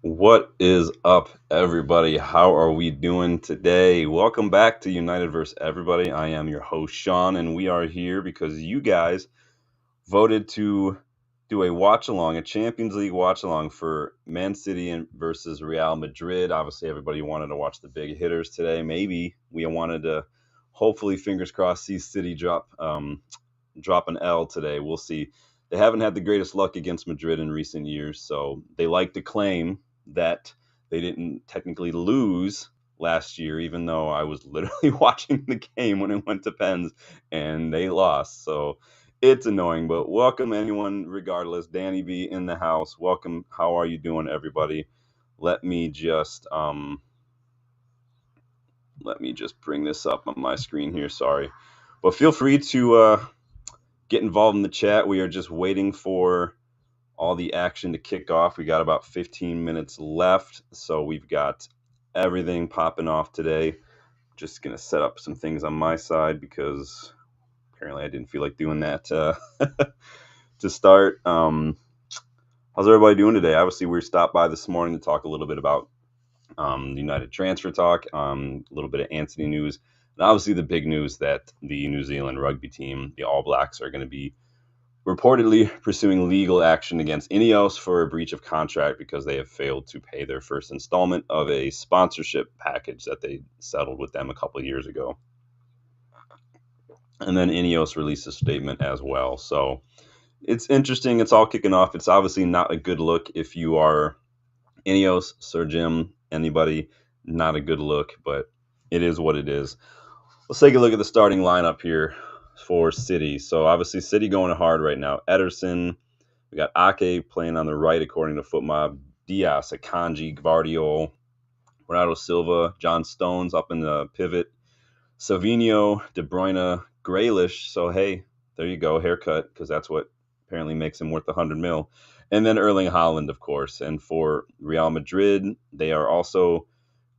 What is up, everybody? How are we doing today? Welcome back to United vs. Everybody. I am your host, Sean, and we are here because you guys voted to do a watch along, a Champions League watch along for Man City versus Real Madrid. Obviously, everybody wanted to watch the big hitters today. Maybe we wanted to, hopefully, fingers crossed, see City drop an L today. We'll see. They haven't had the greatest luck against Madrid in recent years, so they like to claim that they didn't technically lose last year, even though I was literally watching the game when it went to pens and they lost. So it's annoying, but welcome anyone regardless. Danny B in the house. Welcome. How are you doing, everybody? Let me just bring this up on my screen here. Sorry. But feel free to get involved in the chat. We are just waiting for all the action to kick off. We got about 15 minutes left, so we've got everything popping off today. Just gonna set up some things on my side because apparently I didn't feel like doing that to start. How's everybody doing today? Obviously, we stopped by this morning to talk a little bit about United transfer talk, a little bit of Anthony news, and obviously the big news that the New Zealand rugby team, the All Blacks, are going to be reportedly pursuing legal action against Ineos for a breach of contract because they have failed to pay their first installment of a sponsorship package that they settled with them a couple of years ago. And then Ineos released a statement as well. So it's interesting. It's all kicking off. It's obviously not a good look if you are Ineos, Sir Jim, anybody. Not a good look, but it is what it is. Let's take a look at the starting lineup here for City. So obviously City going hard right now. Ederson, we got Ake playing on the right according to FootMob, Diaz, Akanji, Gvardiol, Bernardo Silva, John Stones up in the pivot, Savinho, De Bruyne, Grealish. So hey, there you go, haircut, because that's what apparently makes him worth 100 mil. And then Erling Haaland, of course. And for Real Madrid, they are also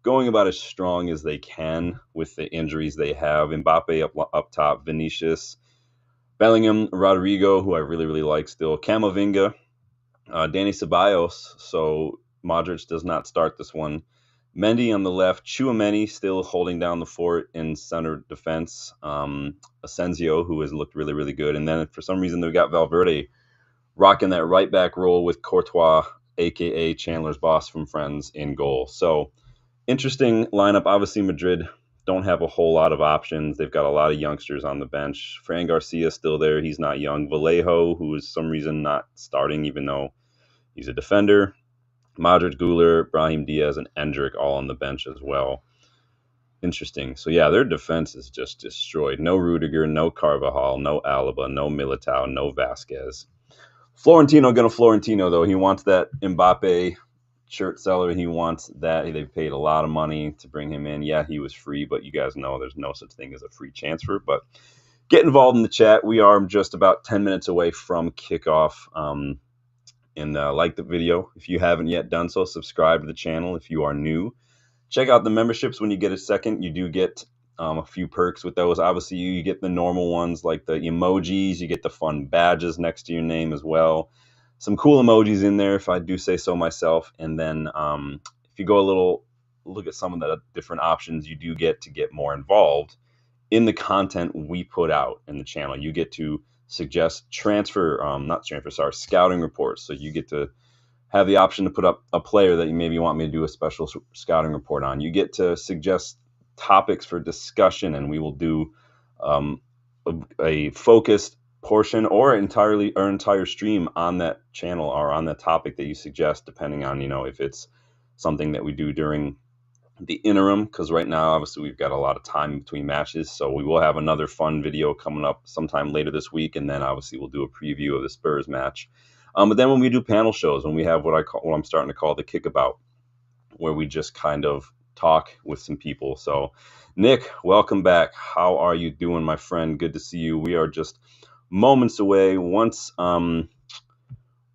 going about as strong as they can with the injuries they have. Mbappe up top, Vinicius, Bellingham, Rodrigo, who I really like still, Camavinga, Dani Ceballos. So Modric does not start this one. Mendy on the left, Tchouaméni still holding down the fort in center defense. Asensio, who has looked really good. And then for some reason, they've got Valverde rocking that right back role with Courtois, a.k.a. Chandler's boss from Friends, in goal. So interesting lineup. Obviously, Madrid don't have a whole lot of options. They've got a lot of youngsters on the bench. Fran Garcia still there. He's not young. Vallejo, who is some reason not starting, even though he's a defender. Modric, Guler, Brahim Diaz, and Endrick all on the bench as well. Interesting. So, yeah, their defense is just destroyed. No Rudiger, no Carvajal, no Alaba, no Militao, no Vasquez. Florentino going to Florentino, though. He wants that Mbappe shirt seller. He wants that. They paid a lot of money to bring him in. Yeah, he was free, but you guys know there's no such thing as a free transfer. But get involved in the chat. We are just about 10 minutes away from kickoff. And like the video. If you haven't yet done so, subscribe to the channel if you are new. Check out the memberships when you get a second. You do get a few perks with those. Obviously, you get the normal ones like the emojis. You get the fun badges next to your name as well. Some cool emojis in there, if I do say so myself. And then if you go a little look at some of the different options, you do get to get more involved in the content we put out in the channel. You get to suggest scouting reports. So you get to have the option to put up a player that you maybe want me to do a special scouting report on. You get to suggest topics for discussion, and we will do a focused portion or entire stream on that channel or on that topic that you suggest, depending on, if it's something that we do during the interim, because right now obviously we've got a lot of time between matches, so we will have another fun video coming up sometime later this week, and then obviously we'll do a preview of the Spurs match. But then when we do panel shows, when we have what I'm starting to call the kickabout, where we just kind of talk with some people. So Nick, welcome back. How are you doing, my friend? Good to see you. We are just moments away. Once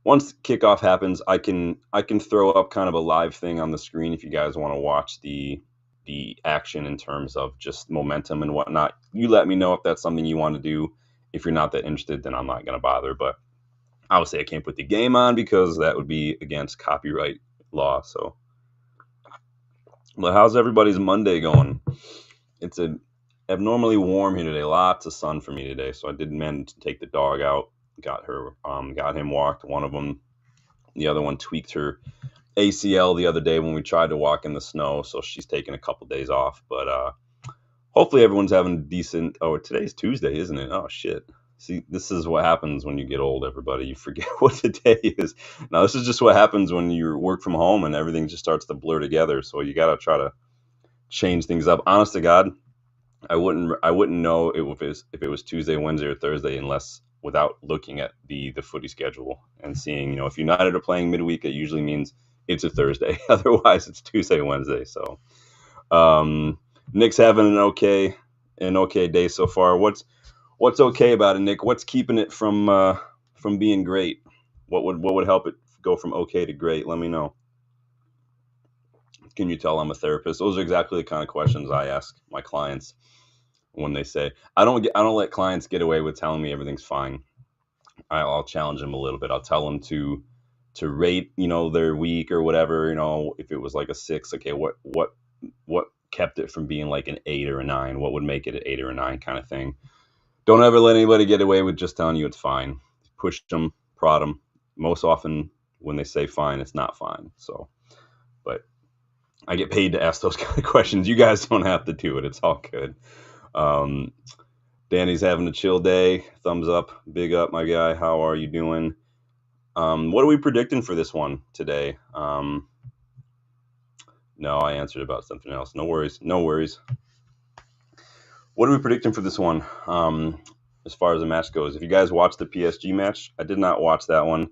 kickoff happens, I can throw up kind of a live thing on the screen if you guys want to watch the action in terms of just momentum and whatnot. You let me know if that's something you want to do. If you're not that interested, then I'm not going to bother. But obviously, I can't put the game on because that would be against copyright law. So, but how's everybody's Monday going? It's abnormally warm here today. Lots of sun for me today. So I did manage to take the dog out. Got him walked. One of them, the other one tweaked her ACL the other day when we tried to walk in the snow. So she's taking a couple days off. But hopefully everyone's having a decent. Oh, today's Tuesday, isn't it? Oh shit. See, this is what happens when you get old, everybody. You forget what the day is. Now, this is just what happens when you work from home and everything just starts to blur together. So you got to try to change things up. Honest to God, I wouldn't know if it was Tuesday, Wednesday, or Thursday unless without looking at the footy schedule and seeing, if United are playing midweek, it usually means it's a Thursday. Otherwise, it's Tuesday, Wednesday. So Nick's having an okay day so far. What's okay about it, Nick? What's keeping it from being great? What would help it go from okay to great? Let me know. Can you tell I'm a therapist? Those are exactly the kind of questions I ask my clients when they say I don't let clients get away with telling me everything's fine. I'll challenge them a little bit. I'll tell them to rate their week or whatever. If it was like a 6, okay, what kept it from being like an 8 or a 9? What would make it an 8 or a 9 kind of thing? Don't ever let anybody get away with just telling you it's fine. Push them, prod them. Most often when they say fine, it's not fine. So, but I get paid to ask those kind of questions. You guys don't have to do it. It's all good. Danny's having a chill day. Thumbs up. Big up, my guy. How are you doing? What are we predicting for this one today? No, I answered about something else. No worries. What are we predicting for this one? As far as the match goes, if you guys watched the PSG match, I did not watch that one.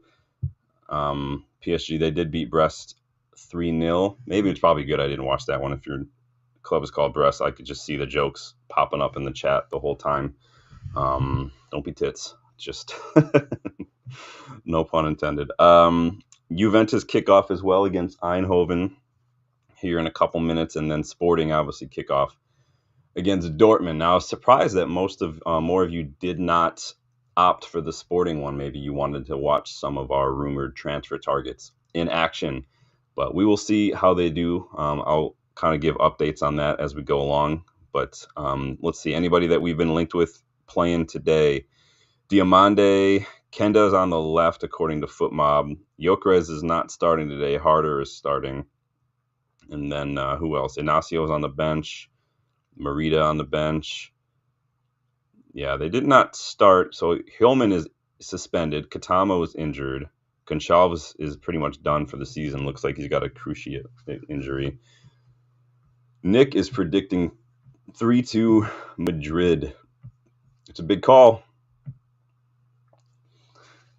PSG, they did beat Brest 3-0. Maybe it's probably good I didn't watch that one. If your club is called Brest, I could just see the jokes popping up in the chat the whole time. Don't be tits. Just no pun intended. Juventus kickoff as well against Eindhoven here in a couple minutes, and then Sporting obviously kickoff against Dortmund. Now, I was surprised that more of you did not opt for the Sporting one. Maybe you wanted to watch some of our rumored transfer targets in action, but we will see how they do. I'll kind of give updates on that as we go along. But let's see, anybody that we've been linked with playing today. Diamande, Kenda's on the left according to FootMob. Gyökeres is not starting today. Harder is starting. And then who else? Inacio's on the bench. Marita on the bench. Yeah, they did not start. So Hillman is suspended. Katamo is injured. Gonçalves is pretty much done for the season. Looks like he's got a cruciate injury. Nick is predicting 3-2 Madrid. It's a big call.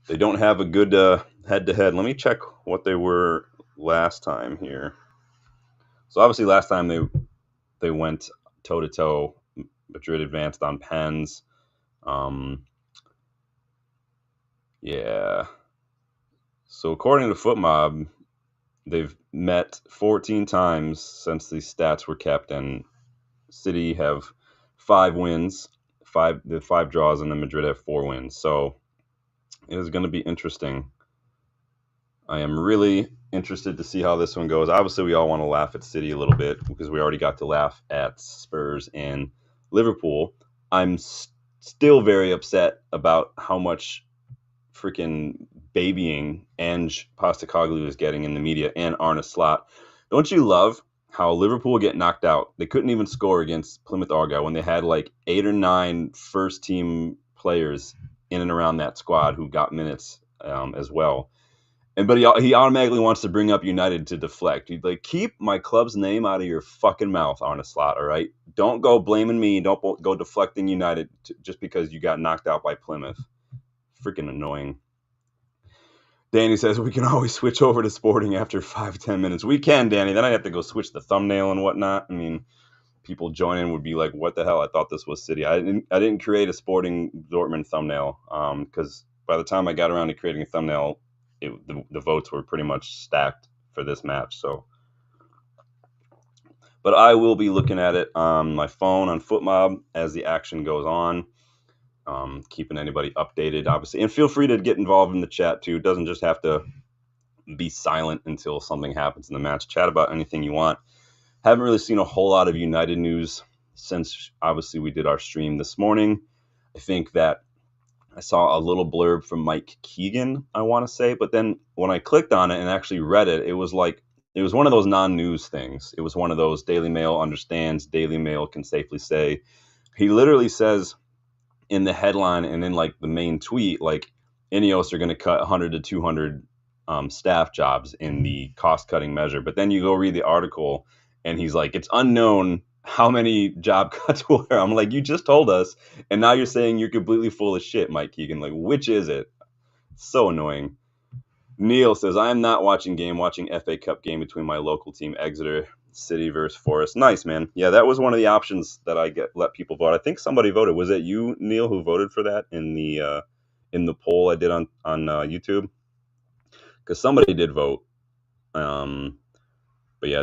They don't have a good head-to-head. Let me check what they were last time here. So obviously last time they went toe-to-toe. Madrid advanced on pens. Yeah. So according to FootMob, they've met 14 times since these stats were kept, and City have 5 wins, 5 draws, and then Madrid have 4 wins. So it is going to be interesting. I am really interested to see how this one goes. Obviously, we all want to laugh at City a little bit because we already got to laugh at Spurs and Liverpool. I'm still very upset about how much freaking babying Ange Postecoglou is getting in the media, and Arne Slot. Don't you love how Liverpool get knocked out? They couldn't even score against Plymouth Argyle when they had like 8 or 9 first-team players in and around that squad who got minutes as well. But he automatically wants to bring up United to deflect. He'd like, keep my club's name out of your fucking mouth, Arne Slot, all right? Don't go blaming me. Don't go deflecting United just because you got knocked out by Plymouth. Freaking annoying. Danny says we can always switch over to Sporting after 5-10 minutes. We can, Danny. Then I have to go switch the thumbnail and whatnot. I mean, people joining would be like, what the hell? I thought this was City. I didn't create a Sporting Dortmund thumbnail because by the time I got around to creating a thumbnail, the votes were pretty much stacked for this match. So, but I will be looking at it on my phone on FootMob as the action goes on, keeping anybody updated, obviously. And feel free to get involved in the chat too. It doesn't just have to be silent until something happens in the match. Chat about anything you want. Haven't really seen a whole lot of United news since obviously we did our stream this morning. I think that I saw a little blurb from Mike Keegan, I want to say, but then when I clicked on it and actually read it, it was one of those non-news things. It was one of those Daily Mail understands, Daily Mail can safely say. He literally says in the headline and in like the main tweet, like Ineos are going to cut 100 to 200 staff jobs in the cost-cutting measure. But then you go read the article, and he's like, it's unknown how many job cuts were. I'm like, you just told us, and now you're saying you're completely full of shit, Mike Keegan. Like, which is it? So annoying. Neil says, I am not watching FA Cup game between my local team, Exeter City versus Forest. Nice, man. Yeah, that was one of the options that I let people vote. I think somebody voted. Was it you, Neil, who voted for that in the poll I did on YouTube? Because somebody did vote. But yeah,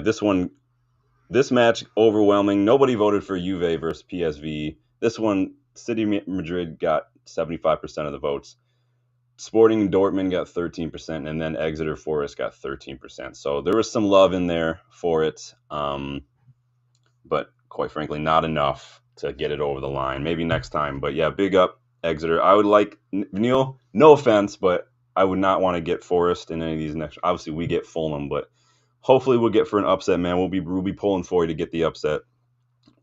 this match, overwhelming. Nobody voted for Juve versus PSV. This one, City Madrid got 75% of the votes. Sporting Dortmund got 13%, and then Exeter Forest got 13%. So there was some love in there for it, but quite frankly, not enough to get it over the line. Maybe next time, but yeah, big up Exeter. I would like, Neil, no offense, but I would not want to get Forest in any of these next. Obviously, we get Fulham, but hopefully we'll get for an upset, man. We'll be pulling for you to get the upset.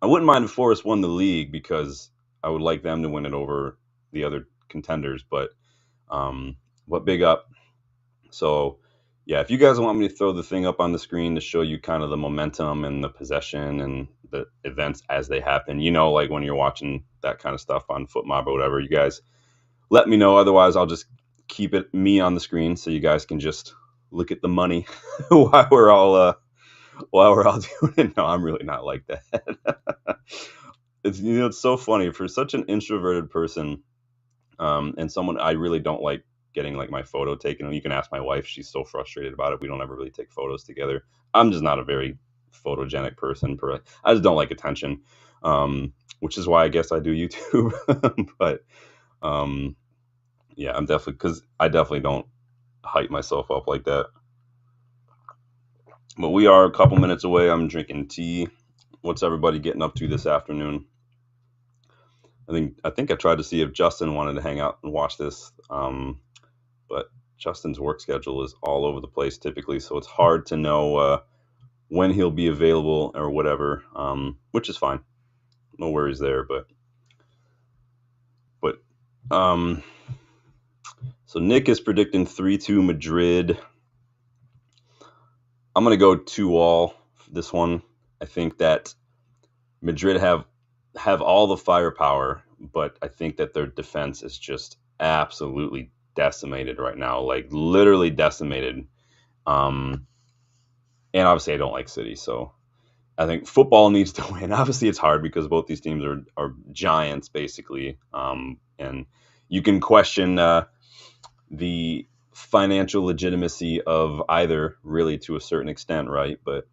I wouldn't mind if Forest won the league because I would like them to win it over the other contenders, but big up. So yeah, if you guys want me to throw the thing up on the screen to show you kind of the momentum and the possession and the events as they happen, like when you're watching that kind of stuff on FootMob or whatever, you guys let me know. Otherwise, I'll just keep it me on the screen so you guys can just look at the money while we're all doing it. No, I'm really not like that. It's so funny for such an introverted person, and someone I really don't like getting like my photo taken. You can ask my wife; she's so frustrated about it. We don't ever really take photos together. I'm just not a very photogenic person. I just don't like attention, which is why I guess I do YouTube. But yeah, I definitely don't hype myself up like that. But we are a couple minutes away. I'm drinking tea. What's everybody getting up to this afternoon? I think I tried to see if Justin wanted to hang out and watch this, but Justin's work schedule is all over the place typically, so it's hard to know when he'll be available or whatever, which is fine. No worries there, but so Nick is predicting 3-2 Madrid. I'm going to go 2-2 for this one. I think that Madrid have all the firepower, but I think that their defense is just absolutely decimated right now, like literally decimated. And obviously I don't like City, so I think football needs to win. Obviously it's hard because both these teams are giants basically, and you can question the financial legitimacy of either really to a certain extent, right? But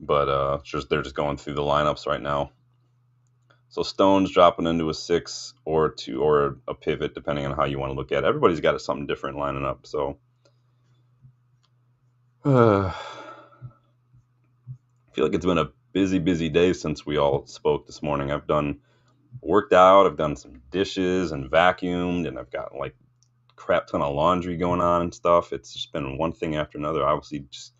they're just going through the lineups right now. So Stone's dropping into a 6 or 2 or a pivot, depending on how you want to look at it. Everybody's got something different lining up. So I feel like it's been a busy day since we all spoke this morning. I've worked out, I've done some dishes and vacuumed, and I've got like crap ton of laundry going on and stuff. It's just been one thing after another. Obviously just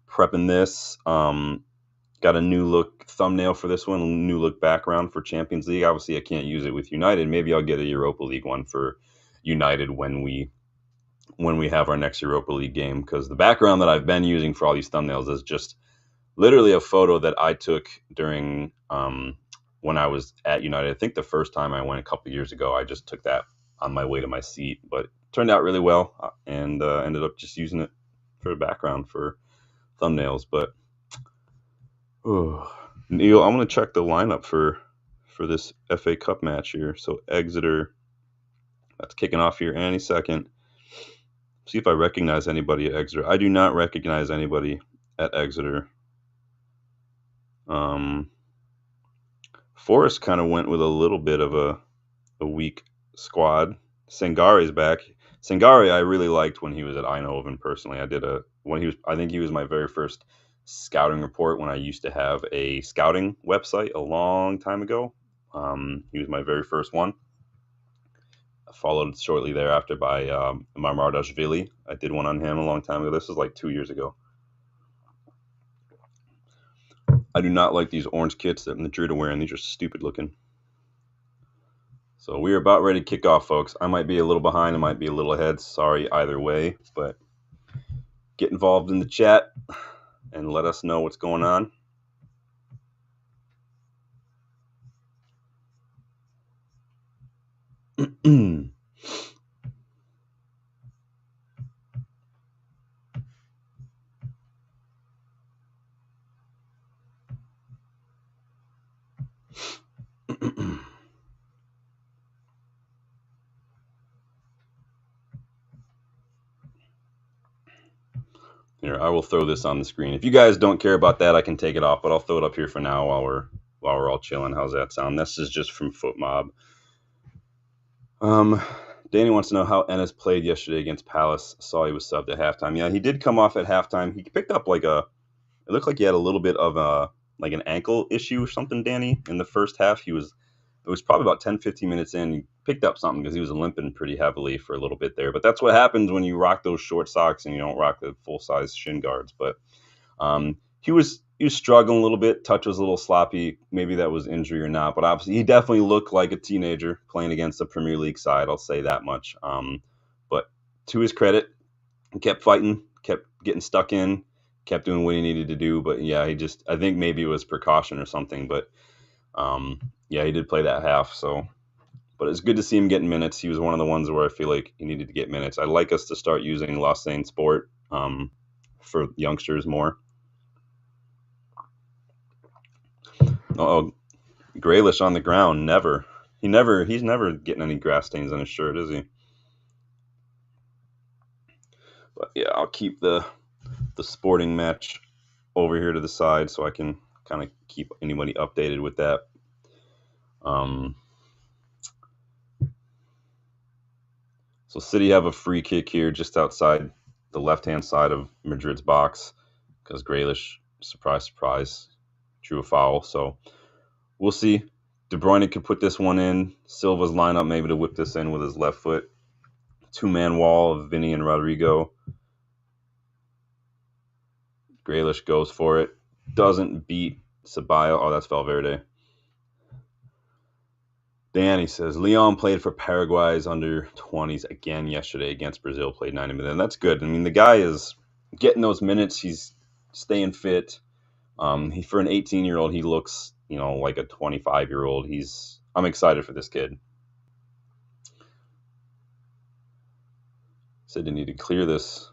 prepping this. Got a new look thumbnail for this one, a new look background for Champions League. Obviously, I can't use it with United. Maybe I'll get a Europa League one for United when we have our next Europa League game, because the background that I've been using for all these thumbnails is just literally a photo that I took during when I was at United. I think the first time I went a couple years ago, I just took that on my way to my seat, but it turned out really well, and ended up just using it for the background for thumbnails. But Neil, I'm going to check the lineup for this FA Cup match here. So Exeter, that's kicking off here any second. See if I recognize anybody at Exeter. I do not recognize anybody at Exeter. Forest kind of went with a little bit of a weak squad. Sangare's back. Sangare I really liked when he was at Eindhoven personally. I think he was my very first scouting report when I used to have a scouting website a long time ago. He was my very first one. Followed shortly thereafter by Marmardashvili. I did one on him a long time ago. This was like 2 years ago. I do not like these orange kits that Madrid are wearing. These are stupid looking. So we are about ready to kick off, folks. I might be a little behind. I might be a little ahead. Sorry either way, but get involved in the chat and let us know what's going on. Here, I will throw this on the screen. If you guys don't care about that, I can take it off, but I'll throw it up here for now while we're all chilling. How's that sound? This is just from FootMob. Danny wants to know how Ennis played yesterday against Palace. Saw he was subbed at halftime. Yeah, he did come off at halftime. He picked up it looked like he had a little bit of an ankle issue or something, Danny, in the first half. It was probably about 10, 15 minutes in. He picked up something because he was limping pretty heavily for a little bit there. But that's what happens when you rock those short socks and you don't rock the full-size shin guards. But he was struggling a little bit. Touch was a little sloppy. Maybe that was injury or not. But obviously, he definitely looked like a teenager playing against a Premier League side. I'll say that much. But to his credit, he kept fighting, kept getting stuck in, kept doing what he needed to do. But yeah, I think maybe it was precaution or something. But yeah, he did play that half. So, but it's good to see him getting minutes. He was one of the ones where I feel like he needed to get minutes. I'd like us to start using Lausanne Sport for youngsters more. Oh, Graylish on the ground. Never. He's never getting any grass stains on his shirt, is he? But yeah, I'll keep the sporting match over here to the side so I can kind of keep anybody updated with that. So City have a free kick here just outside the left-hand side of Madrid's box because Graylish, surprise, surprise, drew a foul. So we'll see. De Bruyne could put this one in. Silva's lineup maybe to whip this in with his left foot. Two-man wall of Vinny and Rodrigo. Graylish goes for it. Doesn't beat Ceballos. Oh, that's Valverde. Danny says, Leon played for Paraguay's under 20s again yesterday against Brazil, played 90 minutes. And that's good. I mean, the guy is getting those minutes. He's staying fit. For an 18-year-old, he looks, like a 25-year-old. I'm excited for this kid. Said you need to clear this.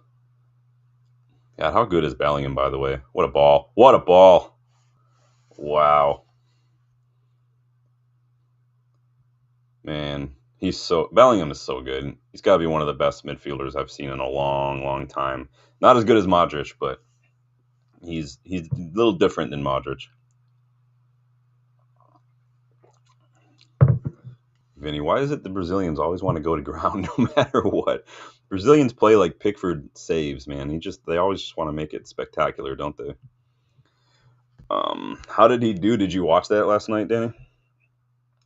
God, how good is Bellingham, by the way? What a ball. What a ball. Wow. Man, Bellingham is so good. He's got to be one of the best midfielders I've seen in a long, long time. Not as good as Modric, but he's a little different than Modric. Vinny, why is it the Brazilians always want to go to ground no matter what? Brazilians play like Pickford saves, man. They always just want to make it spectacular, don't they? How did he do? Did you watch that last night, Danny?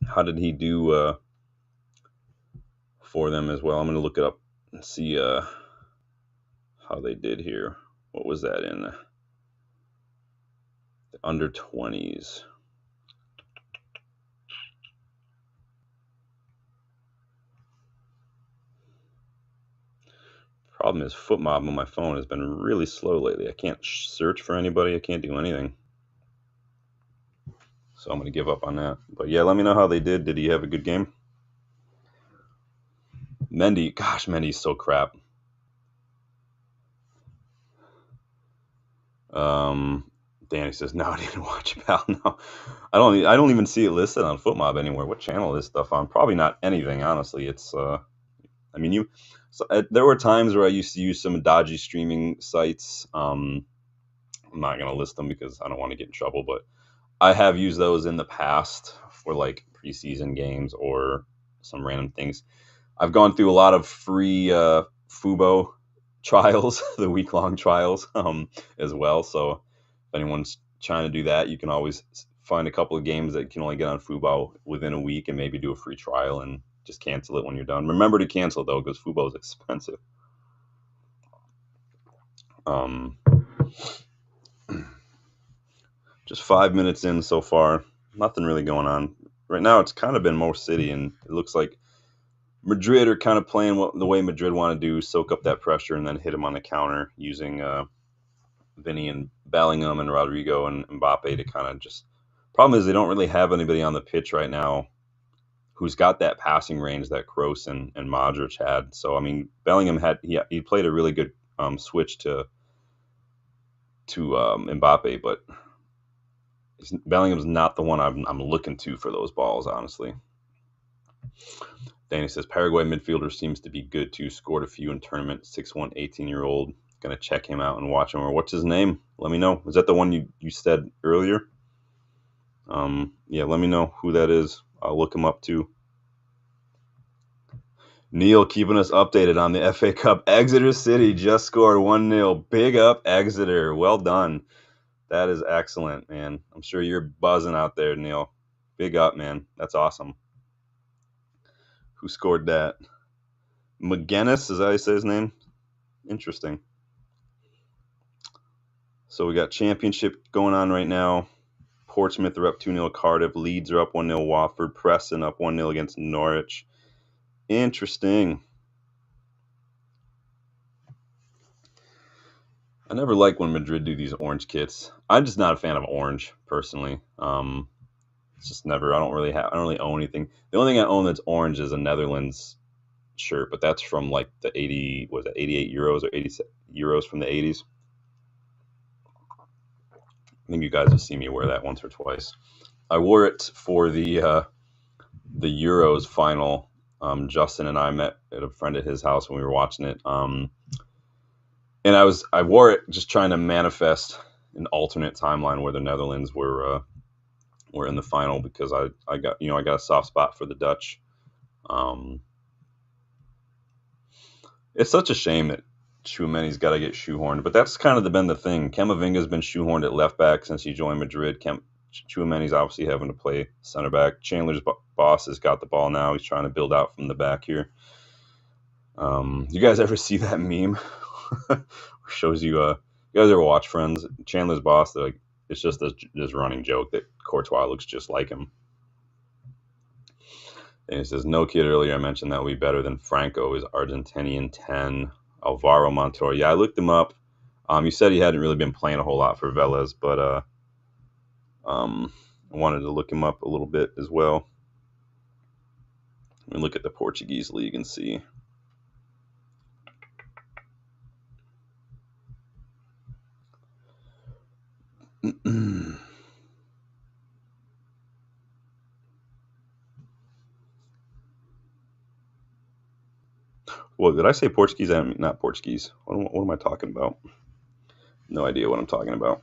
How did he do for them as well? I'm going to look it up and see how they did here. What was that in? The under 20s. Problem is, FootMob on my phone has been really slow lately. I can't search for anybody. I can't do anything. So I'm going to give up on that. But yeah, let me know how they did. Did he have a good game? Mendy. Gosh, Mendy's so crap. Danny says, no, I didn't watch it, pal. No, I don't even see it listed on FootMob anywhere. What channel is this stuff on? Probably not anything, honestly. It's, there were times where I used to use some dodgy streaming sites. I'm not going to list them because I don't want to get in trouble, but I have used those in the past for like preseason games or some random things. I've gone through a lot of free Fubo trials, the week-long trials, as well. So if anyone's trying to do that, you can always find a couple of games that you can only get on Fubo within a week and maybe do a free trial and just cancel it when you're done. Remember to cancel, though, because Fubo is expensive. Just 5 minutes in so far. Nothing really going on. Right now, it's kind of been more City, and it looks like Madrid are kind of playing the way Madrid want to do, soak up that pressure and then hit them on the counter using Vinny and Bellingham and Rodrigo and Mbappe to kind of just. Problem is they don't really have anybody on the pitch right now who's got that passing range that Kroos and Modric had. So I mean, Bellingham he played a really good switch to Mbappe, but Bellingham's not the one I'm looking to for those balls, honestly. Danny says Paraguay midfielder seems to be good too. Scored a few in tournament. 6'1", 18-year-old. Gonna check him out and watch him. Or what's his name? Let me know. Is that the one you said earlier? Yeah, let me know who that is. I'll look him up too. Neil keeping us updated on the FA Cup. Exeter City just scored 1-0. Big up Exeter. Well done. That is excellent, man. I'm sure you're buzzing out there, Neil. Big up, man. That's awesome. Who scored that? McGuinness, is that how you say his name? Interesting. So we got championship going on right now. Portsmouth are up 2-0 Cardiff. Leeds are up 1-0 Watford. Preston up 1-0 against Norwich. Interesting. I never like when Madrid do these orange kits. I'm just not a fan of orange, personally. It's just never. I don't really own anything. The only thing I own that's orange is a Netherlands shirt, but that's from like the 88 euros or 80 euros from the 80s. I think you guys have seen me wear that once or twice. I wore it for the Euros final. Justin and I met at a friend at his house when we were watching it. And I wore it just trying to manifest an alternate timeline where the Netherlands were in the final, because I got a soft spot for the Dutch. It's such a shame that Tchouameni's got to get shoehorned, but that's kind of been the thing. Camavinga's been shoehorned at left back since he joined Madrid. Tchouameni's obviously having to play center back. Chandler's boss has got the ball now. He's trying to build out from the back here. You guys ever see that meme? Shows you guys ever watch Friends? Chandler's boss, it's just this running joke that Courtois looks just like him. And he says, no kid earlier I mentioned that would be better than Franco is Argentinian 10. Alvaro Montoro. Yeah, I looked him up. You said he hadn't really been playing a whole lot for Vélez, but I wanted to look him up a little bit as well. Let me look at the Portuguese league and see. Well, did I say Portuguese? I mean, not Portuguese. What am I talking about? No idea what I'm talking about.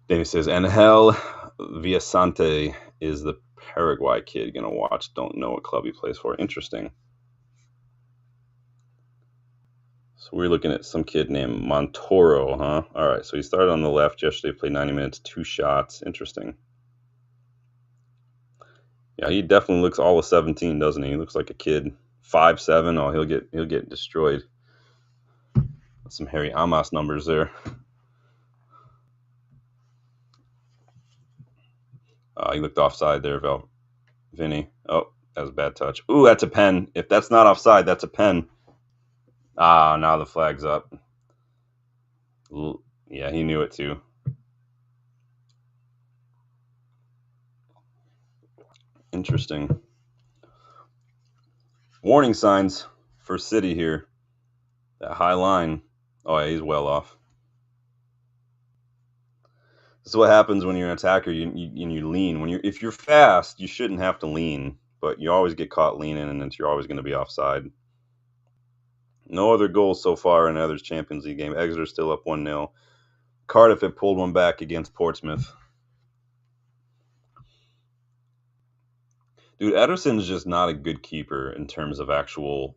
Danny says, Angel Villasante is the Paraguay kid gonna watch. Don't know what club he plays for. Interesting. So we're looking at some kid named Montoro, huh? All right, so he started on the left yesterday, played 90 minutes, 2 shots. Interesting. Yeah, he definitely looks all of 17, doesn't he? He looks like a kid. 5'7". Oh, he'll get destroyed. Some Harry Amos numbers there. He looked offside there, Vinny. Oh, that was a bad touch. Ooh, that's a pen. If that's not offside, that's a pen. Now the flag's up. Yeah, he knew it too. Interesting. Warning signs for City here. That high line. Oh, yeah, he's well off. This is what happens when you're an attacker. You lean. If you're fast, you shouldn't have to lean, but you always get caught leaning, and then you're always going to be offside. No other goals so far in either Champions League game. Exeter still up 1-0. Cardiff had pulled one back against Portsmouth. Dude, Ederson's just not a good keeper in terms of actual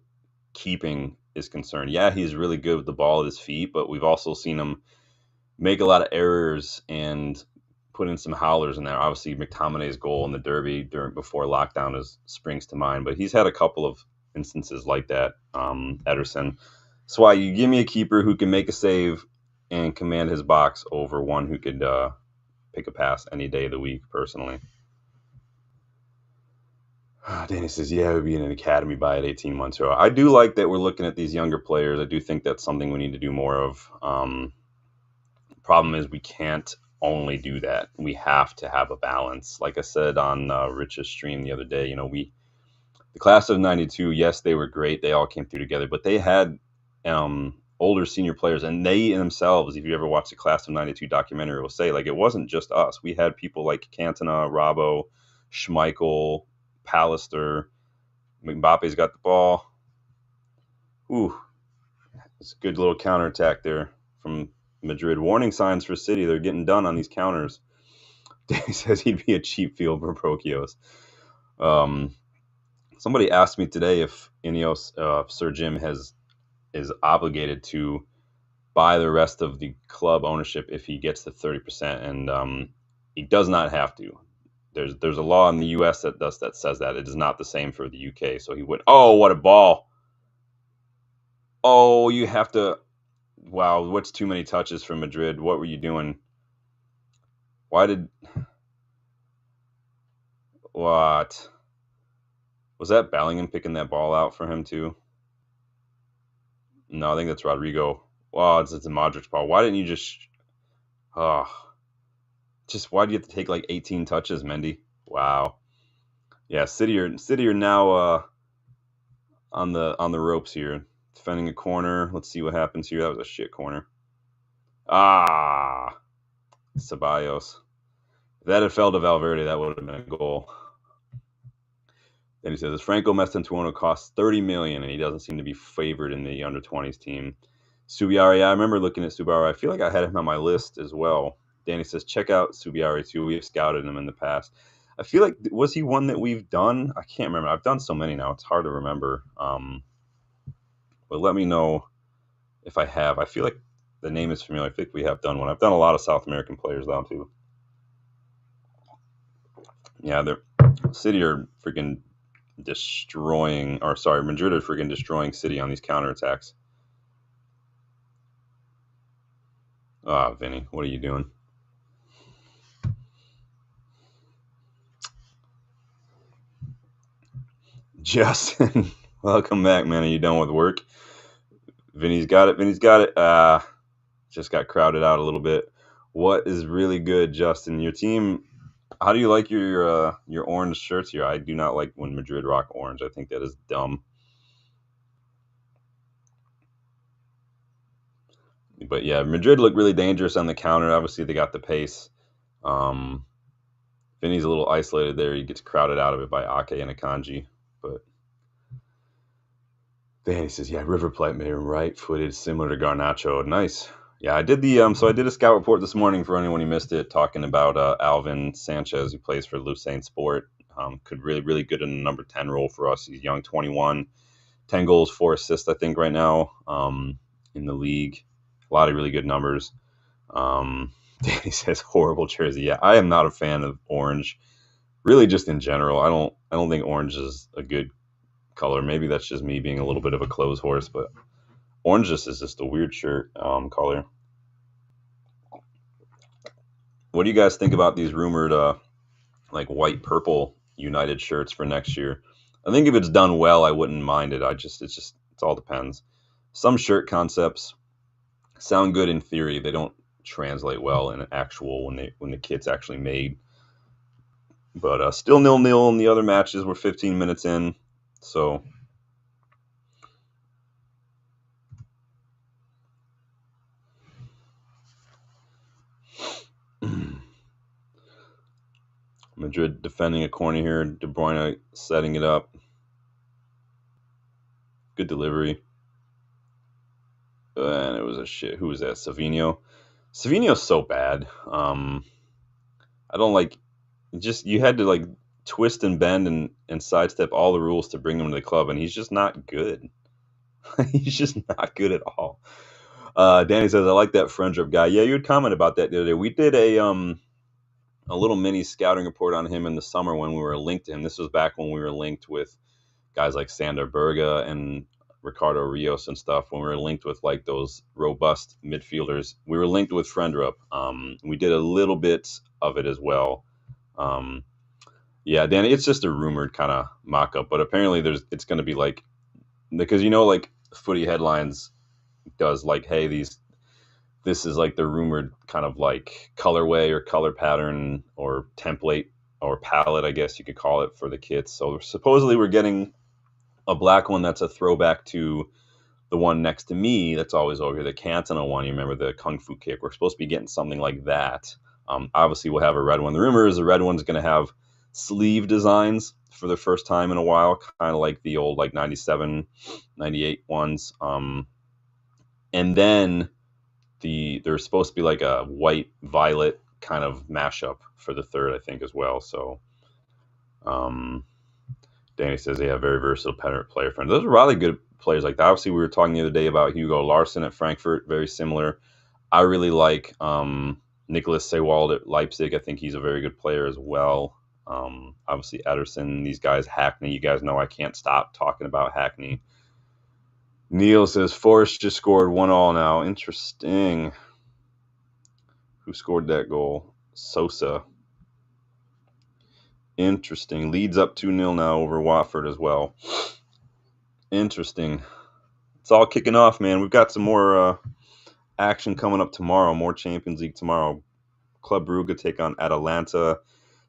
keeping is concerned. Yeah, he's really good with the ball at his feet, but we've also seen him make a lot of errors and put in some howlers in there. Obviously, McTominay's goal in the Derby before lockdown springs to mind, but he's had a couple of instances like that, Ederson. That's why you give me a keeper who can make a save and command his box over one who could pick a pass any day of the week, personally. Danny says, yeah, we'd be in an academy by at 18 months old. I do like that we're looking at these younger players. I do think that's something we need to do more of. Problem is we can't only do that. We have to have a balance. Like I said on Rich's stream the other day, the class of 92, yes, they were great. They all came through together, but they had older senior players, and they themselves, if you ever watch the class of 92 documentary, will say, like, it wasn't just us. We had people like Cantona, Robbo, Schmeichel, Pallister. Mbappe's got the ball. Ooh, it's a good little counterattack there from Madrid. Warning signs for City. They're getting done on these counters. Danny says he'd be a cheap field for Prokios. Somebody asked me today if Ineos, Sir Jim is obligated to buy the rest of the club ownership if he gets the 30%, and he does not have to. There's a law in the U.S. that says that. It is not the same for the U.K. So he would. Oh, what a ball! Oh, you have to. Wow, what's too many touches from Madrid? What were you doing? Why did. What? Was that Bellingham picking that ball out for him too? No, I think that's Rodrigo. Wow, it's a Modric ball. Why didn't you just. Oh. Just why do you have to take like 18 touches, Mendy? Wow. Yeah, City are now on the ropes here. Defending a corner. Let's see what happens here. That was a shit corner. Ah, Ceballos. If that had fell to Valverde, that would have been a goal. Then he says, Franco Mestantuono costs $30 million, and he doesn't seem to be favored in the under-20s team. Subiari, I remember looking at Subiari. I feel like I had him on my list as well. Danny says, check out Subiari too. We have scouted him in the past. I feel like, was he one that we've done? I can't remember. I've done so many now. It's hard to remember. But let me know if I have. I feel like the name is familiar. I think we have done one. I've done a lot of South American players though too. Yeah, City are freaking destroying, or sorry, Madrid are freaking destroying City on these counterattacks. Ah, Vinny, what are you doing? Justin, welcome back, man. Are you done with work? Vinny's got it. Just got crowded out a little bit. What is really good, Justin? Your team. How do you like your orange shirts here? I do not like when Madrid rock orange. I think that is dumb. But yeah, Madrid looked really dangerous on the counter. Obviously, they got the pace. Vinny's a little isolated there. He gets crowded out of it by Ake and Akanji. But then he says, yeah, River Plate made him right-footed, similar to Garnacho. Nice. Yeah, I did I did a scout report this morning for anyone who missed it, talking about Alvin Sanchez, who plays for Lucerne Sport. Could really good in the number 10 role for us. He's young, 21, 10 goals, 4 assists, I think, right now in the league. A lot of really good numbers. Danny says horrible jersey. Yeah, I am not a fan of orange. Really, just in general, I don't think orange is a good color. Maybe that's just me being a little bit of a clothes horse, but orange is just a weird shirt color. What do you guys think about these rumored like white purple United shirts for next year? I think if it's done well, I wouldn't mind it. It all depends. Some shirt concepts sound good in theory. They don't translate well in actual when the kit's actually made. But still 0-0 in the other matches. We're 15 minutes in, so Madrid defending a corner here. De Bruyne setting it up. Good delivery. And it was a shit. Who was that? Savinho. Savinho's so bad. I don't like. Just you had to like twist and bend and sidestep all the rules to bring him to the club, and he's just not good. He's just not good at all. Danny says, "I like that Friendship guy." Yeah, you had comment about that the other day. We did a little mini scouting report on him in the summer when we were linked to him. This was back when we were linked with guys like Sander Berge and Ricardo Rios and stuff. When we were linked with like those robust midfielders, we were linked with Friendrup. We did a little bit of it as well. Yeah, Danny, it's just a rumored kind of mock-up, but apparently it's going to be like, because like Footy Headlines does like, hey, this is like the rumored kind of like colorway or color pattern or template or palette, I guess you could call it, for the kits. So supposedly we're getting a black one that's a throwback to the one next to me that's always over here, the Cantona one. You remember the Kung Fu kick? We're supposed to be getting something like that. Obviously, we'll have a red one. The rumor is the red one's going to have sleeve designs for the first time in a while, kind of like the old like 97, 98 ones. And then there's supposed to be like a white violet kind of mashup for the third, I think, as well. So Danny says they have very versatile player friends. Those are really good players like that. Obviously, we were talking the other day about Hugo Larsson at Frankfurt, very similar. I really like Nicholas Sewald at Leipzig. I think he's a very good player as well. Obviously, Ederson, these guys, Hackney. You guys know I can't stop talking about Hackney. Neil says Forrest just scored 1-1 now. Interesting. Who scored that goal? Sosa. Interesting. Leads up 2-0 now over Watford as well. Interesting. It's all kicking off, man. We've got some more action coming up tomorrow. More Champions League tomorrow. Club Brugge take on Atalanta.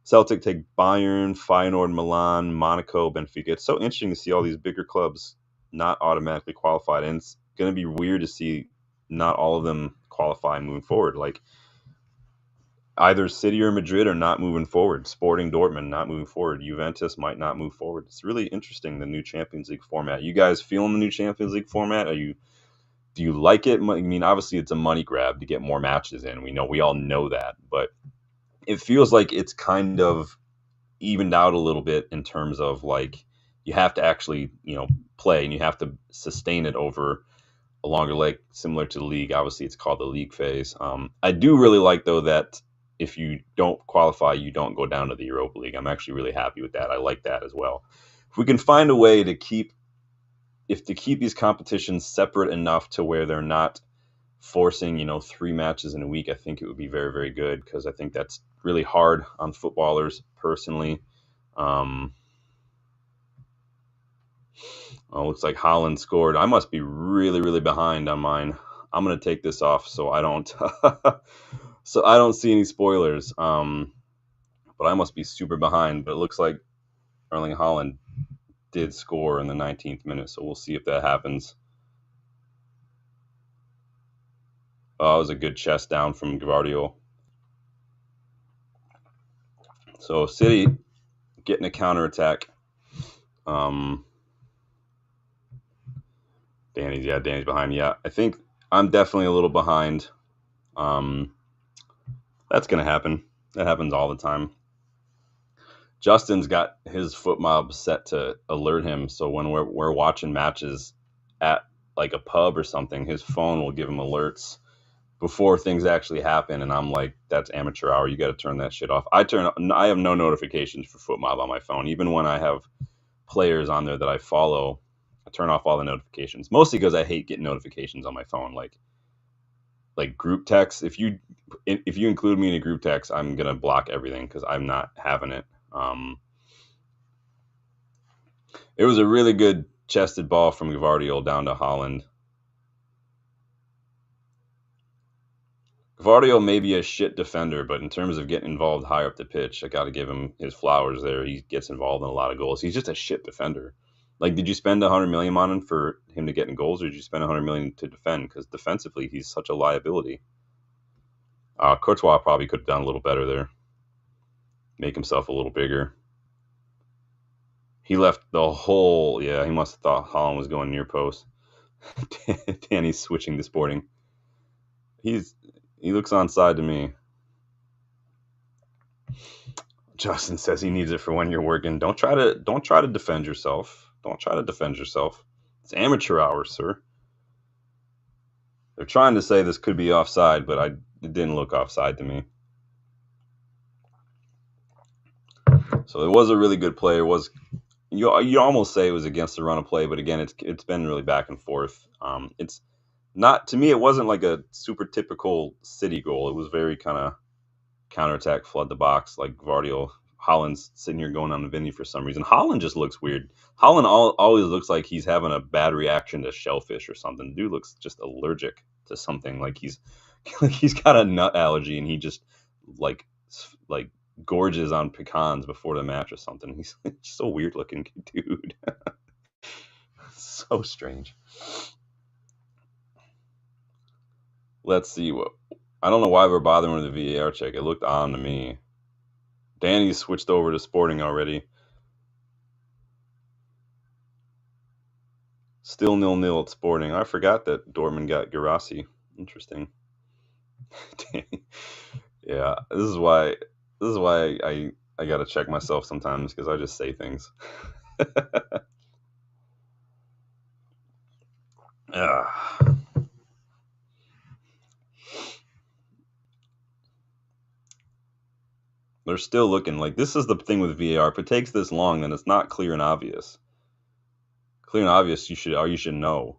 Celtic take Bayern, Feyenoord, Milan, Monaco, Benfica. It's so interesting to see all these bigger clubs not automatically qualified. And it's going to be weird to see not all of them qualify moving forward. Like either City or Madrid are not moving forward. Sporting Dortmund not moving forward. Juventus might not move forward. It's really interesting, the new Champions League format. You guys feeling the new Champions League format? Do you like it? I mean, obviously it's a money grab to get more matches in. We all know that, but it feels like it's kind of evened out a little bit in terms of like you have to actually, play and you have to sustain it over a longer leg, similar to the league. Obviously, it's called the league phase. I do really like, though, that if you don't qualify, you don't go down to the Europa League. I'm actually really happy with that. I like that as well. If we can find a way to keep these competitions separate enough to where they're not forcing 3 matches in a week, I think it would be very, very good, because I think that's really hard on footballers personally. Looks like Haaland scored. I must be really, really behind on mine. I'm gonna take this off so I don't see any spoilers. But I must be super behind. But it looks like Erling Haaland did score in the 19th minute, so we'll see if that happens. Oh, it was a good chest down from Gvardiol. So City getting a counterattack. Danny's behind me. Yeah, I think I'm definitely a little behind. That's going to happen. That happens all the time. Justin's got his foot mob set to alert him, so when we're watching matches at like a pub or something, his phone will give him alerts before things actually happen, and I'm like, that's amateur hour. You got to turn that shit off. I have no notifications for foot mob on my phone, even when I have players on there that I follow. I turn off all the notifications, mostly because I hate getting notifications on my phone, like group text. If you include me in a group text, I'm gonna block everything because I'm not having it. It was a really good chested ball from Gvardiol down to Haaland. Gvardiol may be a shit defender, but in terms of getting involved higher up the pitch, I got to give him his flowers there. He gets involved in a lot of goals. He's just a shit defender. Like, did you spend $100 million on him for him to get in goals, or did you spend $100 million to defend? Because defensively, he's such a liability. Courtois probably could have done a little better there. make himself a little bigger. He left the whole, yeah, he must have thought Holland was going near post. Danny's switching to Sporting. He looks onside to me. Justin says he needs it for when you're working. Don't try to defend yourself. Don't try to defend yourself. It's amateur hours, sir. They're trying to say this could be offside, but it didn't look offside to me. So it was a really good play. It was you almost say it was against the run of play, but again, it's been really back and forth. It's not, to me, it wasn't like a super typical City goal. It was very kind of counterattack, flood the box, like Gvardiol. Holland's sitting here going on the Vinny for some reason. Holland just looks weird. Holland always looks like he's having a bad reaction to shellfish or something. Dude looks just allergic to something. Like he's got a nut allergy and he just like gorges on pecans before the match or something. He's just so weird looking dude. So strange. Let's see what. I don't know why we're bothering with the VAR check. It looked on to me. Danny switched over to Sporting already. Still 0-0 at Sporting. I forgot that Dortmund got Guirassy. Interesting. Yeah, this is why I gotta check myself sometimes because I just say things. They're still looking like, this is the thing with VAR. If it takes this long, then it's not clear and obvious. Clear and obvious, you should know.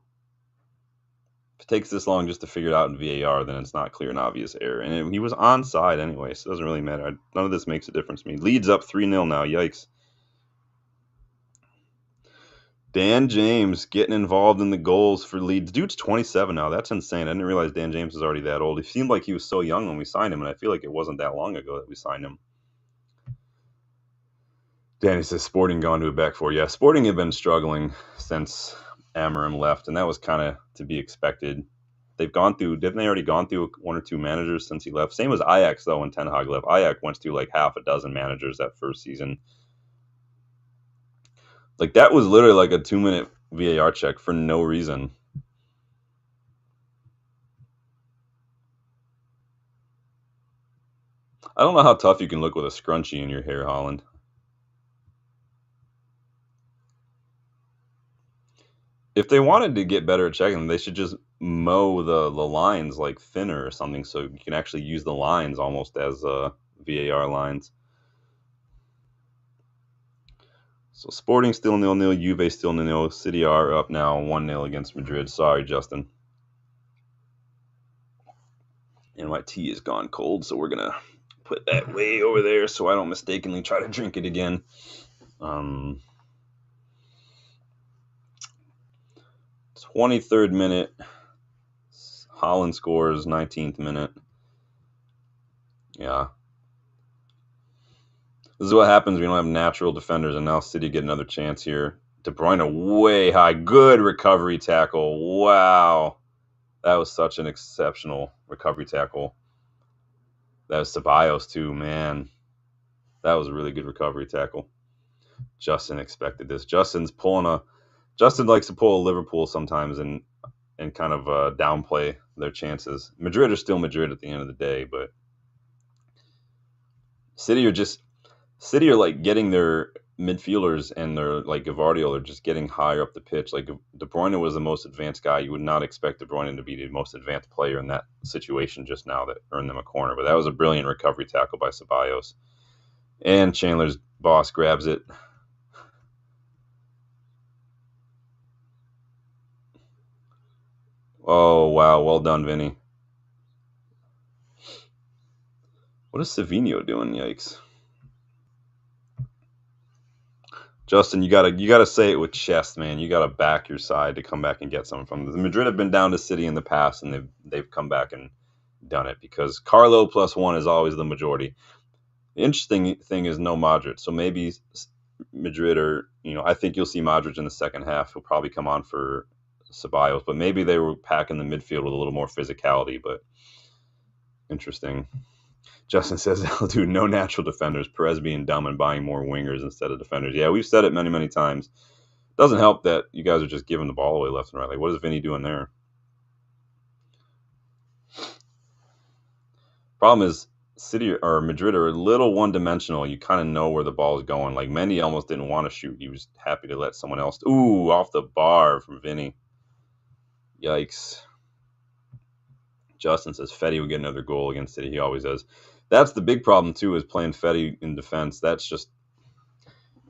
If it takes this long just to figure it out in VAR, then it's not clear and obvious error. And he was onside anyway, so it doesn't really matter. None of this makes a difference to me. Leeds up 3-0 now. Yikes. Dan James getting involved in the goals for Leeds. Dude's 27 now. That's insane. I didn't realize Dan James is already that old. He seemed like he was so young when we signed him, and I feel like it wasn't that long ago that we signed him. Danny says Sporting gone to a back four. Yeah, Sporting had been struggling since Amorim left, and that was kind of to be expected. Didn't they already gone through one or two managers since he left? Same as Ajax, though, when Ten Hag left. Ajax went through like half a dozen managers that first season. Like, that was literally like a 2-minute VAR check for no reason. I don't know how tough you can look with a scrunchie in your hair, Holland. If they wanted to get better at checking, they should just mow the lines like thinner or something, so you can actually use the lines almost as VAR lines. So Sporting still 0-0, Juve still 0-0. City are up now 1-0 against Madrid. Sorry, Justin. And my tea is gone cold, so we're gonna put that way over there so I don't mistakenly try to drink it again. 23rd minute. Holland scores, 19th minute. Yeah. This is what happens when you don't have natural defenders, and now City get another chance here. De Bruyne way high. Good recovery tackle. Wow. That was such an exceptional recovery tackle. That was Ceballos too, man. That was a really good recovery tackle. Justin expected this. Justin likes to pull a Liverpool sometimes and kind of downplay their chances. Madrid are still Madrid at the end of the day, but City are like getting their midfielders and their like Gvardiol are just getting higher up the pitch. Like De Bruyne was the most advanced guy. You would not expect De Bruyne to be the most advanced player in that situation just now that earned them a corner. But that was a brilliant recovery tackle by Ceballos. And Chandler's boss grabs it. Oh, wow. Well done, Vinny. What is Savinho doing? Yikes. Justin, you gotta say it with chest, man. You gotta back your side to come back and get something from them. The Madrid have been down to City in the past, and they've come back and done it because Carlo +1 is always the majority. The interesting thing is no Modric, so maybe Madrid I think you'll see Modric in the second half. He'll probably come on for Ceballos, but maybe they were packing the midfield with a little more physicality. But interesting. Justin says they'll do no natural defenders. Perez being dumb and buying more wingers instead of defenders. Yeah, we've said it many, many times. Doesn't help that you guys are just giving the ball away left and right. Like, what is Vinny doing there? Problem is, City or Madrid are a little one-dimensional. You kind of know where the ball is going. Like, Mendy almost didn't want to shoot. He was happy to let someone else. Ooh, off the bar from Vinny. Yikes. Justin says Fetty will get another goal against City. He always does. That's the big problem, too, is playing Fetty in defense. That's just,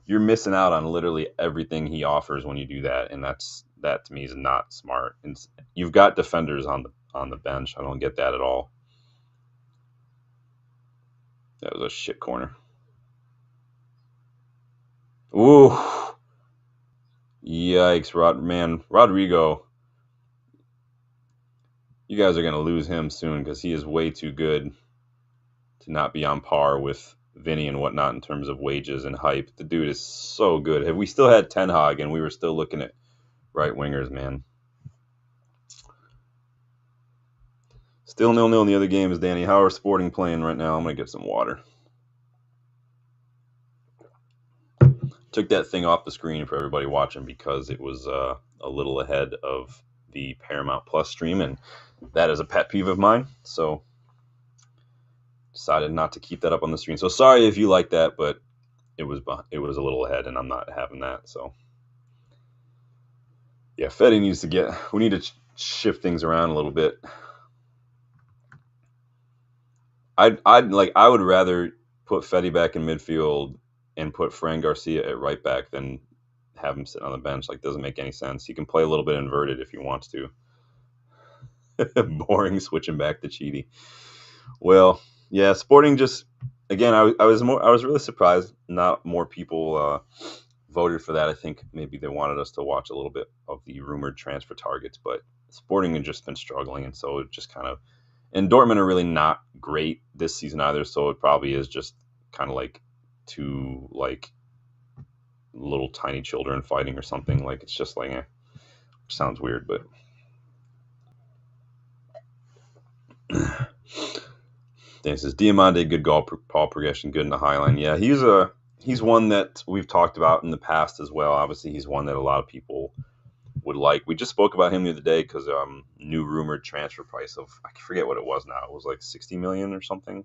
you're missing out on literally everything he offers when you do that, and that to me is not smart. And you've got defenders on the bench. I don't get that at all. That was a shit corner. Ooh. Yikes, Rodrigo. You guys are going to lose him soon because he is way too good to not be on par with Vinny and whatnot in terms of wages and hype. The dude is so good. Have we still had Ten Hag and we were still looking at right wingers, man. Still 0-0 in the other games, Danny. How are Sporting playing right now? I'm going to get some water. Took that thing off the screen for everybody watching because it was a little ahead of the Paramount Plus stream, and that is a pet peeve of mine. So decided not to keep that up on the screen. So sorry if you like that, but it was a little ahead, and I'm not having that. So yeah, Fetty needs to we need to shift things around a little bit. I would rather put Fetty back in midfield and put Fran Garcia at right back than have him sit on the bench. Like, doesn't make any sense. He can play a little bit inverted if he wants to. Boring switching back to Chidi. Well, yeah, Sporting just, again, I was really surprised not more people voted for that. I think maybe they wanted us to watch a little bit of the rumored transfer targets, but Sporting had just been struggling, and so it just kind of, and Dortmund are really not great this season either, so it probably is just kind of like two like little tiny children fighting or something. Like, it's just like, sounds weird, but this is Diamande, good ball progression, good in the high line. Yeah, he's one that we've talked about in the past as well. Obviously, he's one that a lot of people would like. We just spoke about him the other day because new rumored transfer price of, I forget what it was now. It was like 60 million or something.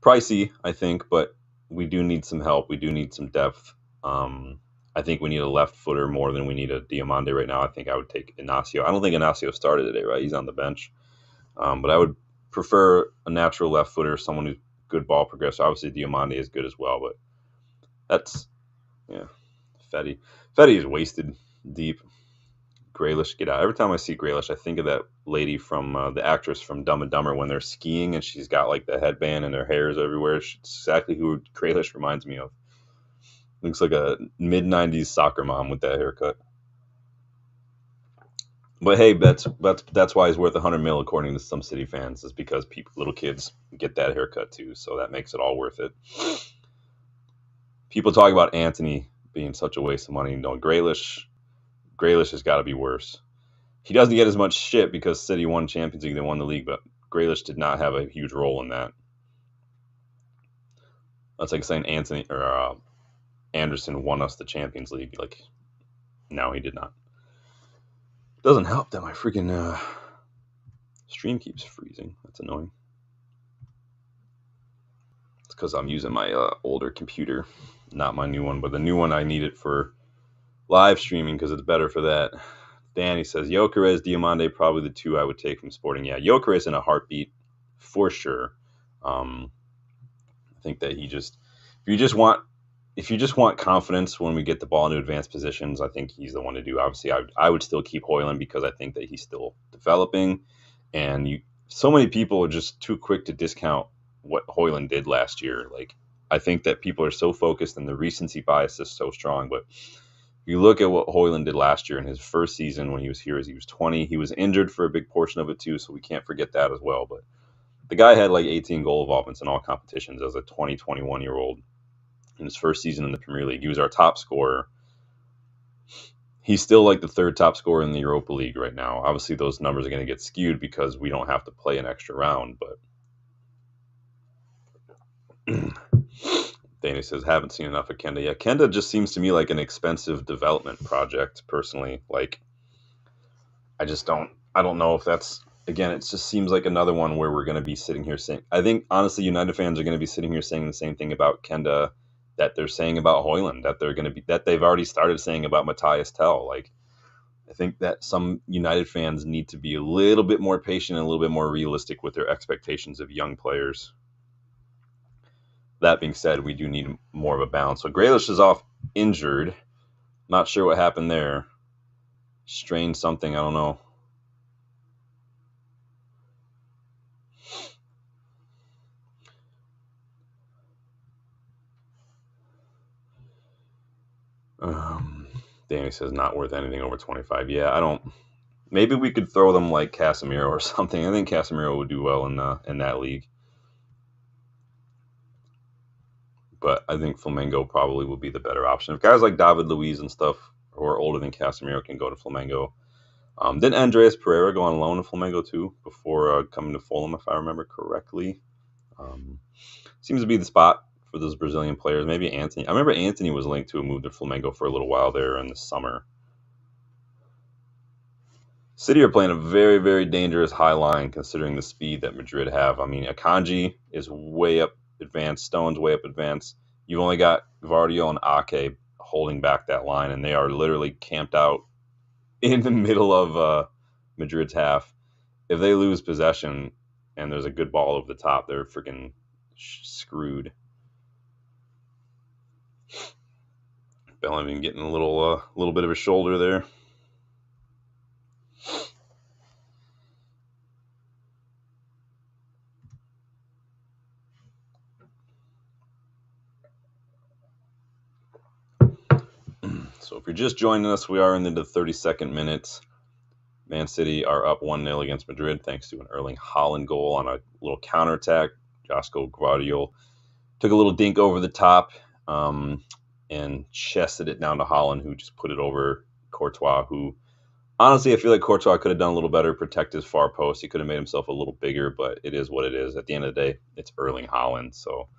Pricey, I think, but we do need some help. We do need some depth. I think we need a left footer more than we need a Diamande right now. I think I would take Inacio. I don't think Inacio started today, right? He's on the bench. But I would prefer a natural left footer, someone who's good ball progressor. Obviously, Diamande is good as well, but that's, yeah, Fetty. Fetty is wasted deep. Grealish, get out. Every time I see Grealish, I think of that lady from the actress from Dumb and Dumber when they're skiing and she's got like the headband and her hair is everywhere. It's exactly who Grealish reminds me of. Looks like a mid-90s soccer mom with that haircut. But hey, that's why he's worth 100 mil according to some City fans, is because little kids get that haircut too, so that makes it all worth it. People talk about Antony being such a waste of money. No, Grealish has got to be worse. He doesn't get as much shit because City won Champions League, they won the league, but Grealish did not have a huge role in that. That's like saying Anthony or Anderson won us the Champions League. Like, no, he did not. Doesn't help that my freaking stream keeps freezing. That's annoying. It's because I'm using my older computer, not my new one. But the new one, I need it for live streaming because it's better for that. Danny says, Gyökeres, Diamande, probably the two I would take from Sporting. Yeah, Gyökeres in a heartbeat, for sure. I think that if you just want confidence when we get the ball into advanced positions, I think he's the one to do. Obviously, I would still keep Højlund because I think that he's still developing. And so many people are just too quick to discount what Højlund did last year. Like, I think that people are so focused and the recency bias is so strong. But if you look at what Højlund did last year in his first season when he was here, as he was 20, he was injured for a big portion of it too, so we can't forget that as well. But the guy had like 18 goal involvements in all competitions as a 20, 21-year-old. In his first season in the Premier League, he was our top scorer. He's still like the third top scorer in the Europa League right now. Obviously, those numbers are going to get skewed because we don't have to play an extra round, but Danny says, haven't seen enough of Kenda. Yeah, Kenda just seems to me like an expensive development project, personally. Like, I don't know if that's, again, it just seems like another one where we're going to be sitting here saying, I think, honestly, United fans are going to be sitting here saying the same thing about Kenda that they're saying about Hoyland, that they're going to be, that they've already started saying about Matthias Tell. Like, I think that some United fans need to be a little bit more patient and a little bit more realistic with their expectations of young players. That being said, we do need more of a balance. So Grealish is off injured. Not sure what happened there. Strained something, I don't know. Danny says not worth anything over 25. Yeah, I don't. Maybe we could throw them like Casemiro or something. I think Casemiro would do well in that league. But I think Flamengo probably would be the better option. If guys like David Luiz and stuff who are older than Casemiro can go to Flamengo. Didn't Andreas Pereira go on loan to Flamengo too before coming to Fulham, if I remember correctly? Seems to be the spot for those Brazilian players. Maybe Anthony. I remember Anthony was linked to a move to Flamengo for a little while there in the summer. City are playing a very, very dangerous high line considering the speed that Madrid have. I mean, Akanji is way up advanced. Stone's way up advanced. You've only got Gvardiol and Ake holding back that line, and they are literally camped out in the middle of Madrid's half. If they lose possession and there's a good ball over the top, they're freaking screwed. Bellingham getting a little bit of a shoulder there. So if you're just joining us, we are in the 32nd minute. Man City are up 1-0 against Madrid thanks to an Erling Haaland goal on a little counterattack. Josko Gvardiol took a little dink over the top and chested it down to Haaland, who just put it over Courtois, who honestly, I feel like Courtois could have done a little better, protect his far post. He could have made himself a little bigger, but it is what it is. At the end of the day, it's Erling Haaland, so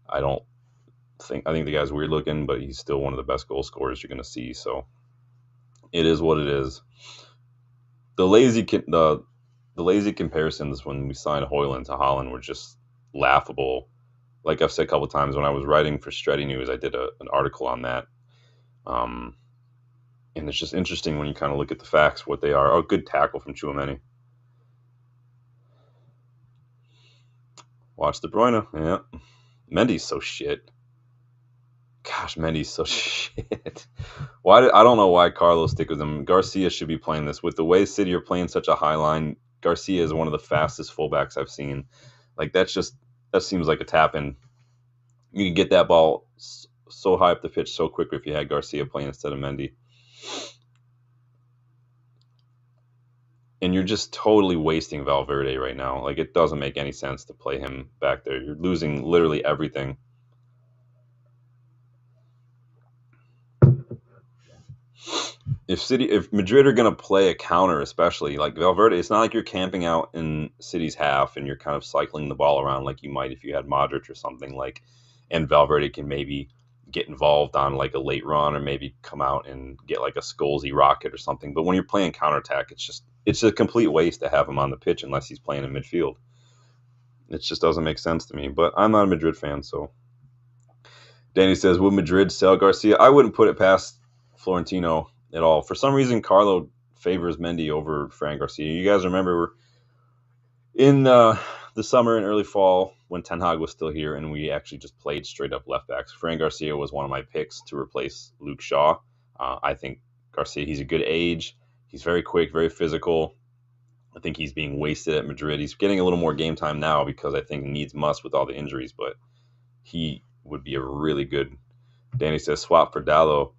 I think the guy's weird looking, but he's still one of the best goal scorers you're going to see. So it is what it is. The lazy comparisons when we signed Hoyland to Haaland were just laughable. Like I've said a couple of times, when I was writing for Stretty News, I did an article on that. And it's just interesting when you kind of look at the facts, what they are. Oh, good tackle from Tchouaméni. Watch De Bruyne. Yeah. Mendy's so shit. Gosh, Mendy's so shit. I don't know why Carlos stick with him. Garcia should be playing this. With the way City are playing such a high line, Garcia is one of the fastest fullbacks I've seen. Like, that seems like a tap-in. You can get that ball so high up the pitch so quick if you had Garcia playing instead of Mendy. And you're just totally wasting Valverde right now. Like, it doesn't make any sense to play him back there. You're losing literally everything. If Madrid are going to play a counter, especially like Valverde, it's not like you're camping out in City's half and you're kind of cycling the ball around like you might if you had Modric or something, like, and Valverde can maybe get involved on like a late run or maybe come out and get like a Scholesy rocket or something. But when you're playing counterattack, it's a complete waste to have him on the pitch unless he's playing in midfield. It just doesn't make sense to me. But I'm not a Madrid fan, so. Danny says, would Madrid sell Garcia? I wouldn't put it past Florentino at all. For some reason, Carlo favors Mendy over Fran Garcia. You guys remember in the summer and early fall when Ten Hag was still here and we actually just played straight up left backs. Fran Garcia was one of my picks to replace Luke Shaw. I think Garcia, he's a good age. He's very quick, very physical. I think he's being wasted at Madrid. He's getting a little more game time now because I think needs must with all the injuries, but he would be a really good. Danny says swap for Dallo.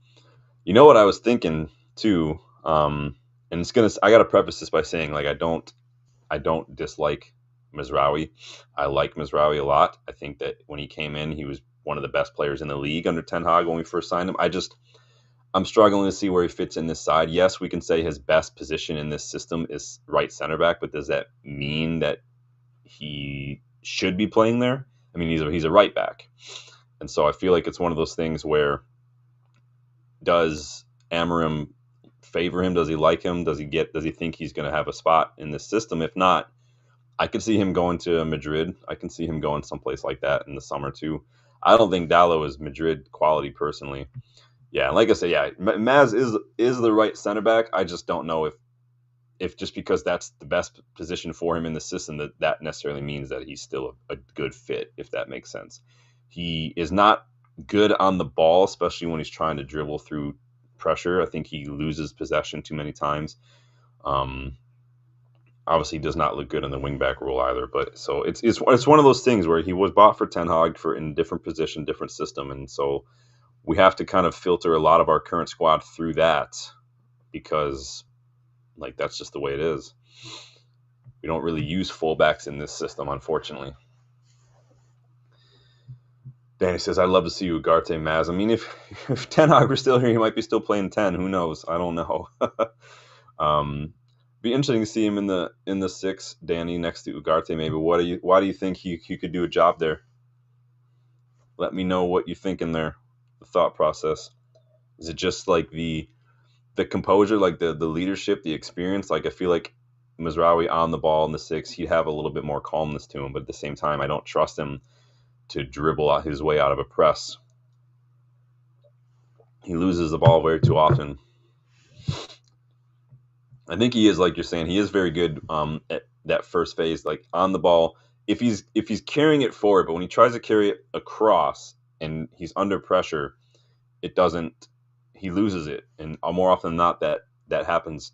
You know what I was thinking too, and I got to preface this by saying, like, I don't dislike Mizraoui. I like Mizraoui a lot. I think that when he came in, he was one of the best players in the league under Ten Hag when we first signed him. I'm struggling to see where he fits in this side. Yes, we can say his best position in this system is right center back, but does that mean that he should be playing there? I mean, he's a right back, and so I feel like it's one of those things where, does Amorim favor him? Does he like him? Does he think he's going to have a spot in this system? If not, I could see him going to Madrid. I can see him going someplace like that in the summer too. I don't think Dallo is Madrid quality personally. Yeah, and like I said, yeah, Maz is the right center back. I just don't know if just because that's the best position for him in the system, that necessarily means that he's still a good fit, if that makes sense. He is not good on the ball, especially when he's trying to dribble through pressure. I think he loses possession too many times. Obviously, does not look good in the wingback role either. But so it's one of those things where he was bought for Ten Hag for in different position, different system, and so we have to kind of filter a lot of our current squad through that, because like that's just the way it is. We don't really use fullbacks in this system, unfortunately. Danny says, I'd love to see Ugarte Maz. I mean, if Ten Hag were still here, he might be still playing 10. Who knows? I don't know. Be interesting to see him in the 6, Danny, next to Ugarte maybe. Why do you think he could do a job there? Let me know what you think in there, the thought process. Is it just like the composure, like the leadership, the experience? Like I feel like Mazraoui on the ball in the 6, he'd have a little bit more calmness to him, but at the same time, I don't trust him to dribble his way out of a press. He loses the ball very too often. I think he is, like you're saying, he is very good at that first phase, like on the ball. If he's carrying it forward, but when he tries to carry it across and he's under pressure, it doesn't. He loses it, and more often than not, that happens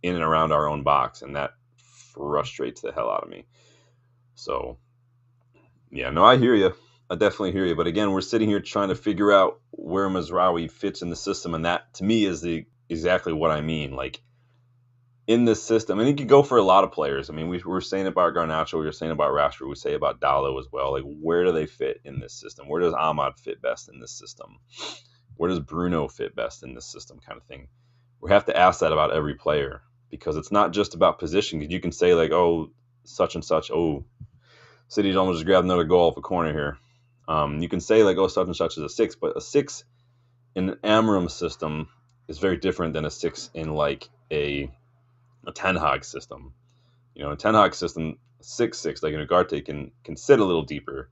in and around our own box, and that frustrates the hell out of me. So, yeah, no, I hear you. I definitely hear you. But again, we're sitting here trying to figure out where Mazraoui fits in the system, and that to me is exactly what I mean. Like in this system, and it could go for a lot of players. I mean, we were saying about Garnacho, we were saying about Rashford, we say about Dallo as well. Like, where do they fit in this system? Where does Ahmad fit best in this system? Where does Bruno fit best in this system, kind of thing? We have to ask that about every player, because it's not just about position. Because you can say like, oh, such and such, oh, City's almost just grabbed another goal off a corner here. You can say like, oh, such and such is a 6, but a 6 in an Amorim system is very different than a 6 in like a Ten Hag system. You know, a Ten Hag system, 6-6, like an Ugarte can sit a little deeper.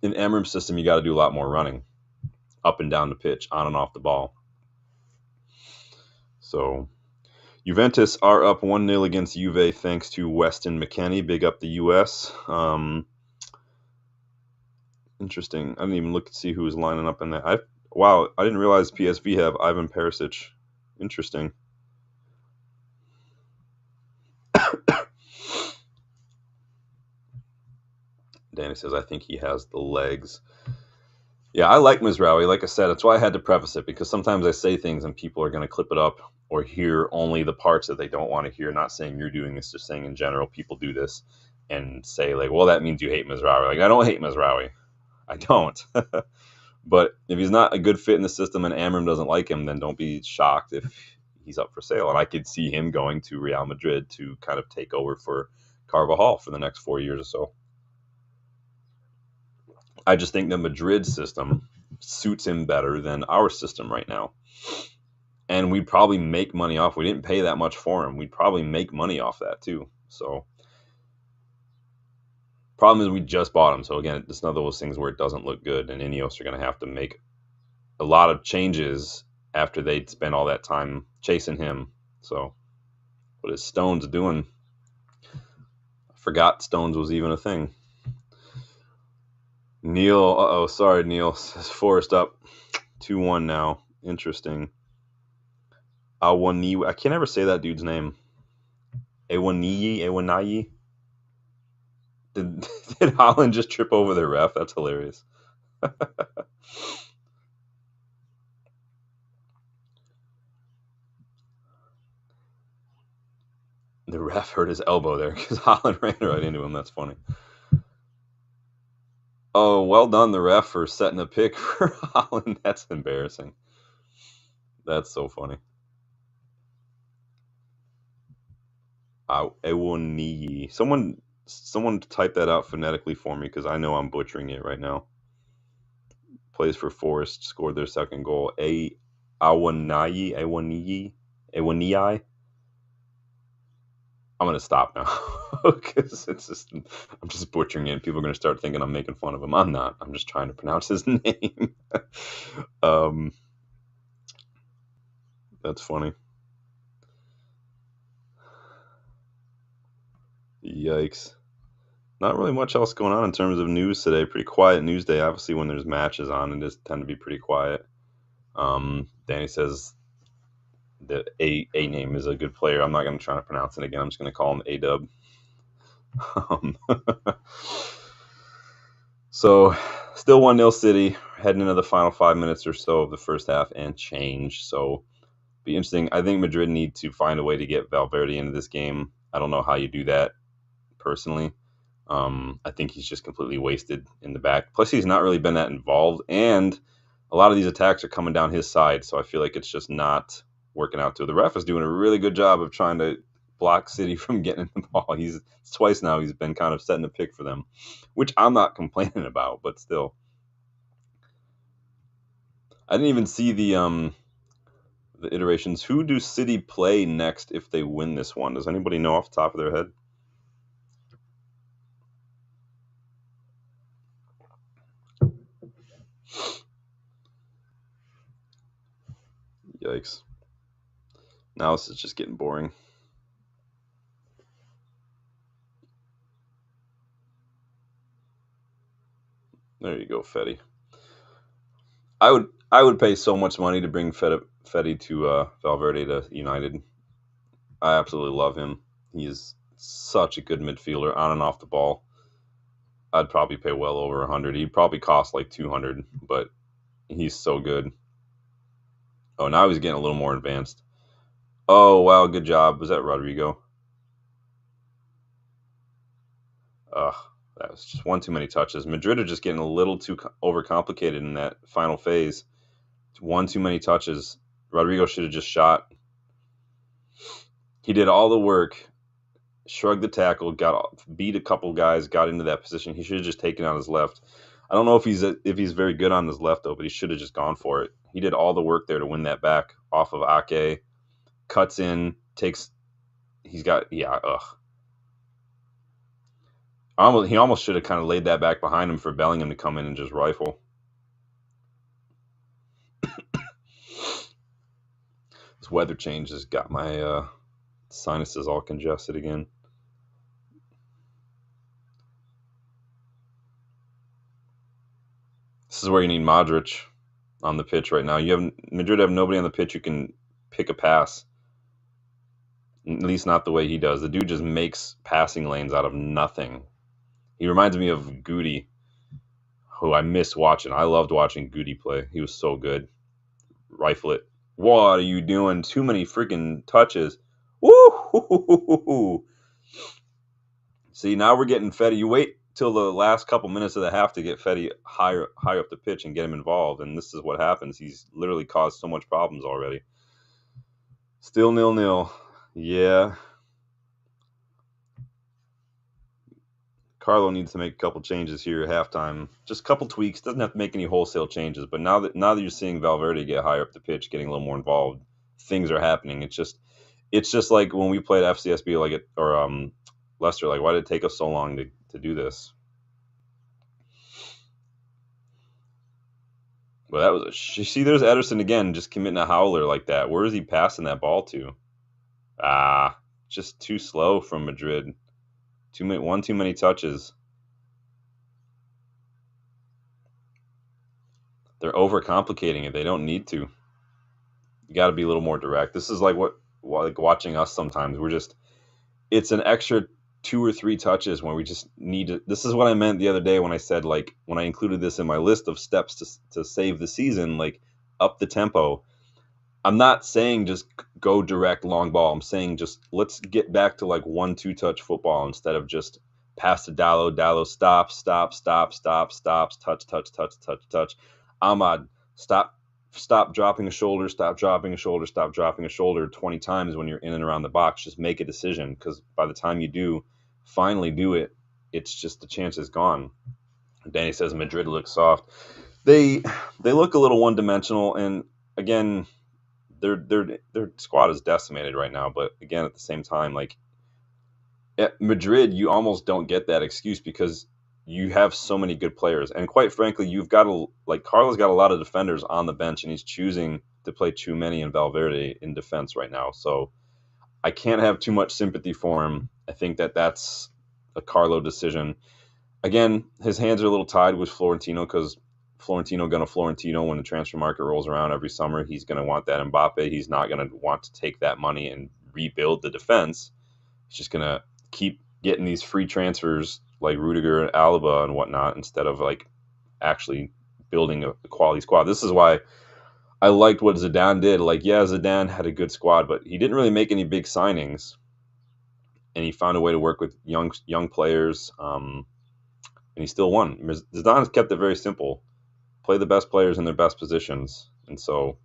In Amorim system, you got to do a lot more running up and down the pitch, on and off the ball. So, Juventus are up 1-0 against Juve thanks to Weston McKennie. Big up the U.S. Interesting. I didn't even look to see who was lining up in that. I didn't realize PSV have Ivan Perisic. Interesting. Danny says, I think he has the legs. Yeah, I like Mazraoui. Like I said, that's why I had to preface it, because sometimes I say things and people are going to clip it up or hear only the parts that they don't want to hear. Not saying you're doing this, just saying in general, people do this and say like, well, that means you hate Mazraoui. Like, I don't hate Mazraoui. I don't. But if he's not a good fit in the system and Amorim doesn't like him, then don't be shocked if he's up for sale. And I could see him going to Real Madrid to kind of take over for Carvajal for the next 4 years or so. I just think the Madrid system suits him better than our system right now. And we'd probably make money off. We didn't pay that much for him. We'd probably make money off that too. So, problem is we just bought him. So again, it's another of those things where it doesn't look good, and Ineos are going to have to make a lot of changes after they spend all that time chasing him. So, what is Stones doing? I forgot Stones was even a thing. Neil, sorry, Neil. Says Forrest up 2-1 now. Interesting. Awaniyi. I can't ever say that dude's name. Awaniyi. Did Holland just trip over the ref? That's hilarious. The ref hurt his elbow there because Holland ran right into him. That's funny. Oh, well done, the ref, for setting a pick for Holland. That's embarrassing. That's so funny. Awaniyi. Someone Someone type that out phonetically for me because I know I'm butchering it right now. Plays for Forest, scored their second goal. Awaniyi. I'm gonna stop now because I'm just butchering it. And people are gonna start thinking I'm making fun of him. I'm not. I'm just trying to pronounce his name. That's funny. Yikes. Not really much else going on in terms of news today. Pretty quiet news day. Obviously, when there's matches on, it does tend to be pretty quiet. Danny says the A name is a good player. I'm not going to try to pronounce it again. I'm just going to call him A-Dub. So, still 1-0 City, heading into the final 5 minutes or so of the first half and change. So, be interesting. I think Madrid need to find a way to get Valverde into this game. I don't know how you do that personally. I think he's just completely wasted in the back. Plus, he's not really been that involved, and a lot of these attacks are coming down his side, so I feel like it's just not working out to. The ref is doing a really good job of trying to block City from getting the ball. It's twice now he's been kind of setting a pick for them, which I'm not complaining about, but still. I didn't even see the iterations. Who do City play next if they win this one? Does anybody know off the top of their head? Yikes. Now this is just getting boring. There you go, Fetty. I would pay so much money to bring Fetty to Valverde to United. I absolutely love him. He is such a good midfielder on and off the ball. I'd probably pay well over 100. He'd probably cost like 200, but he's so good. Oh, now he's getting a little more advanced. Oh, wow, good job. Was that Rodrigo? Ugh, that was just one too many touches. Madrid are just getting a little too overcomplicated in that final phase. One too many touches. Rodrigo should have just shot. He did all the work, shrugged the tackle, beat a couple guys, got into that position. He should have just taken out his left. I don't know if he's very good on his left though, but he should have just gone for it. He did all the work there to win that back off of Ake. Cuts in, takes. He's got He almost should have kind of laid that back behind him for Bellingham to come in and just rifle. This weather change has got my sinuses all congested again. This is where you need Modric on the pitch right now. Madrid have nobody on the pitch who can pick a pass. At least not the way he does. The dude just makes passing lanes out of nothing. He reminds me of Goody, who I miss watching. I loved watching Goody play. He was so good. Rifle it. What are you doing? Too many freaking touches. Woo! See, now we're getting Fetty. You wait till the last couple minutes of the half to get Fetty higher up the pitch and get him involved, and this is what happens. He's literally caused so much problems already. Still 0-0. Yeah. Carlo needs to make a couple changes here at halftime. Just a couple tweaks. Doesn't have to make any wholesale changes. But now that you're seeing Valverde get higher up the pitch, getting a little more involved, things are happening. It's just like when we played FCSB or Leicester. Like, why did it take us so long to do this? Well, that was you see, there's Ederson again, just committing a howler like that. Where is he passing that ball to? Just too slow from Madrid. Too many touches. They're overcomplicating it. They don't need to. You got to be a little more direct. This is like watching us sometimes. It's an extra 2 or 3 touches when we just need to. This is what I meant the other day when I said, like, when I included this in my list of steps to save the season, like, up the tempo. I'm not saying just go direct long ball. I'm saying just let's get back to like 1-2 touch football instead of just pass to Dallo. Dallo stops, touch. Ahmad, stop dropping a shoulder, stop dropping a shoulder 20 times when you're in and around the box. Just make a decision, because by the time you do finally do it, it's just the chance is gone. Danny says Madrid looks soft. They look a little one dimensional, and again, their squad is decimated right now. But again, at the same time, like at Madrid, you almost don't get that excuse because you have so many good players, and quite frankly, you've got Carlo's got a lot of defenders on the bench, and he's choosing to play Tchouaméni and Valverde in defense right now. So I can't have too much sympathy for him. I think that's a Carlo decision. Again, his hands are a little tied with Florentino because Florentino when the transfer market rolls around every summer. He's going to want that Mbappe. He's not going to want to take that money and rebuild the defense. He's just going to keep getting these free transfers like Rudiger and Alaba and whatnot instead of like actually building a quality squad. This is why I liked what Zidane did. Like, yeah, Zidane had a good squad, but he didn't really make any big signings, and he found a way to work with young players, and he still won. Zidane's kept it very simple: play the best players in their best positions, and so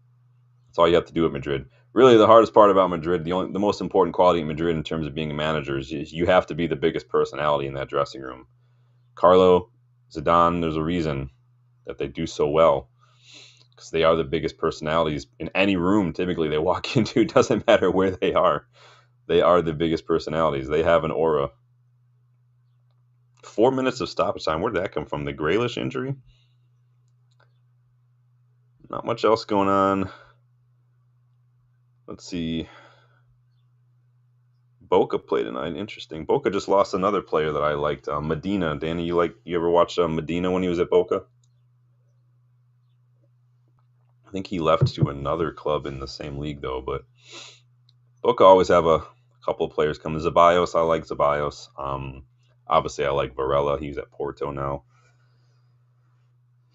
that's all you have to do at Madrid. Really, the hardest part about Madrid, the most important quality in Madrid in terms of being a manager is you have to be the biggest personality in that dressing room. Carlo, Zidane, there's a reason that they do so well because they are the biggest personalities in any room. Typically, they walk into. It doesn't matter where they are. They are the biggest personalities. They have an aura. 4 minutes of stoppage time. Where did that come from? The Grealish injury? Not much else going on. Let's see. Boca played tonight. Interesting. Boca just lost another player that I liked. Medina. Danny, you ever watched Medina when he was at Boca? I think he left to another club in the same league though. But Boca always have a couple of players come. Ceballos, I like Ceballos. Obviously, I like Varela. He's at Porto now.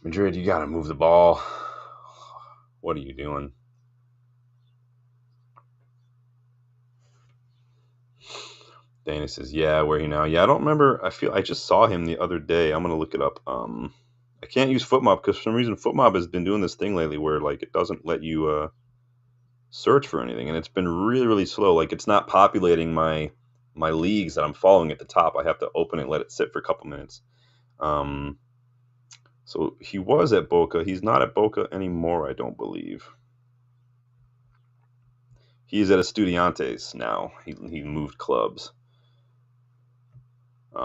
Madrid, you got to move the ball. What are you doing? Danny says, yeah, where he now? Yeah, I don't remember. I just saw him the other day. I'm going to look it up. I can't use FootMob because for some reason FootMob has been doing this thing lately where like it doesn't let you search for anything, and it's been really, really slow. Like it's not populating my leagues that I'm following at the top. I have to open it and let it sit for a couple minutes. So he was at Boca. He's not at Boca anymore, I don't believe. He's at Estudiantes now. He moved clubs.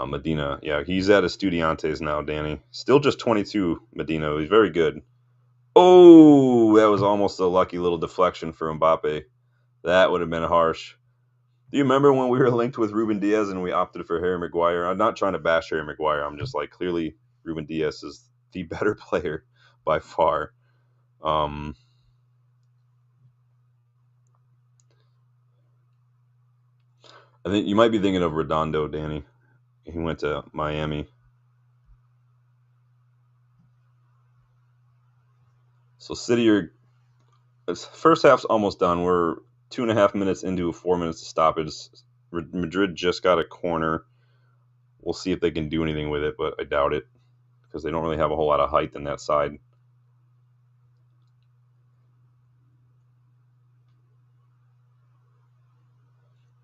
Medina, yeah, he's at Estudiantes now, Danny. Still just 22, Medina. He's very good. Oh, that was almost a lucky little deflection for Mbappe. That would have been harsh. Do you remember when we were linked with Ruben Diaz and we opted for Harry Maguire? I'm not trying to bash Harry Maguire. I'm just like, clearly Ruben Diaz is the better player by far. I think you might be thinking of Redondo, Danny. He went to Miami. So City first half's almost done. We're 2.5 minutes into 4 minutes of stoppage. Madrid just got a corner. We'll see if they can do anything with it, but I doubt it because they don't really have a whole lot of height in that side.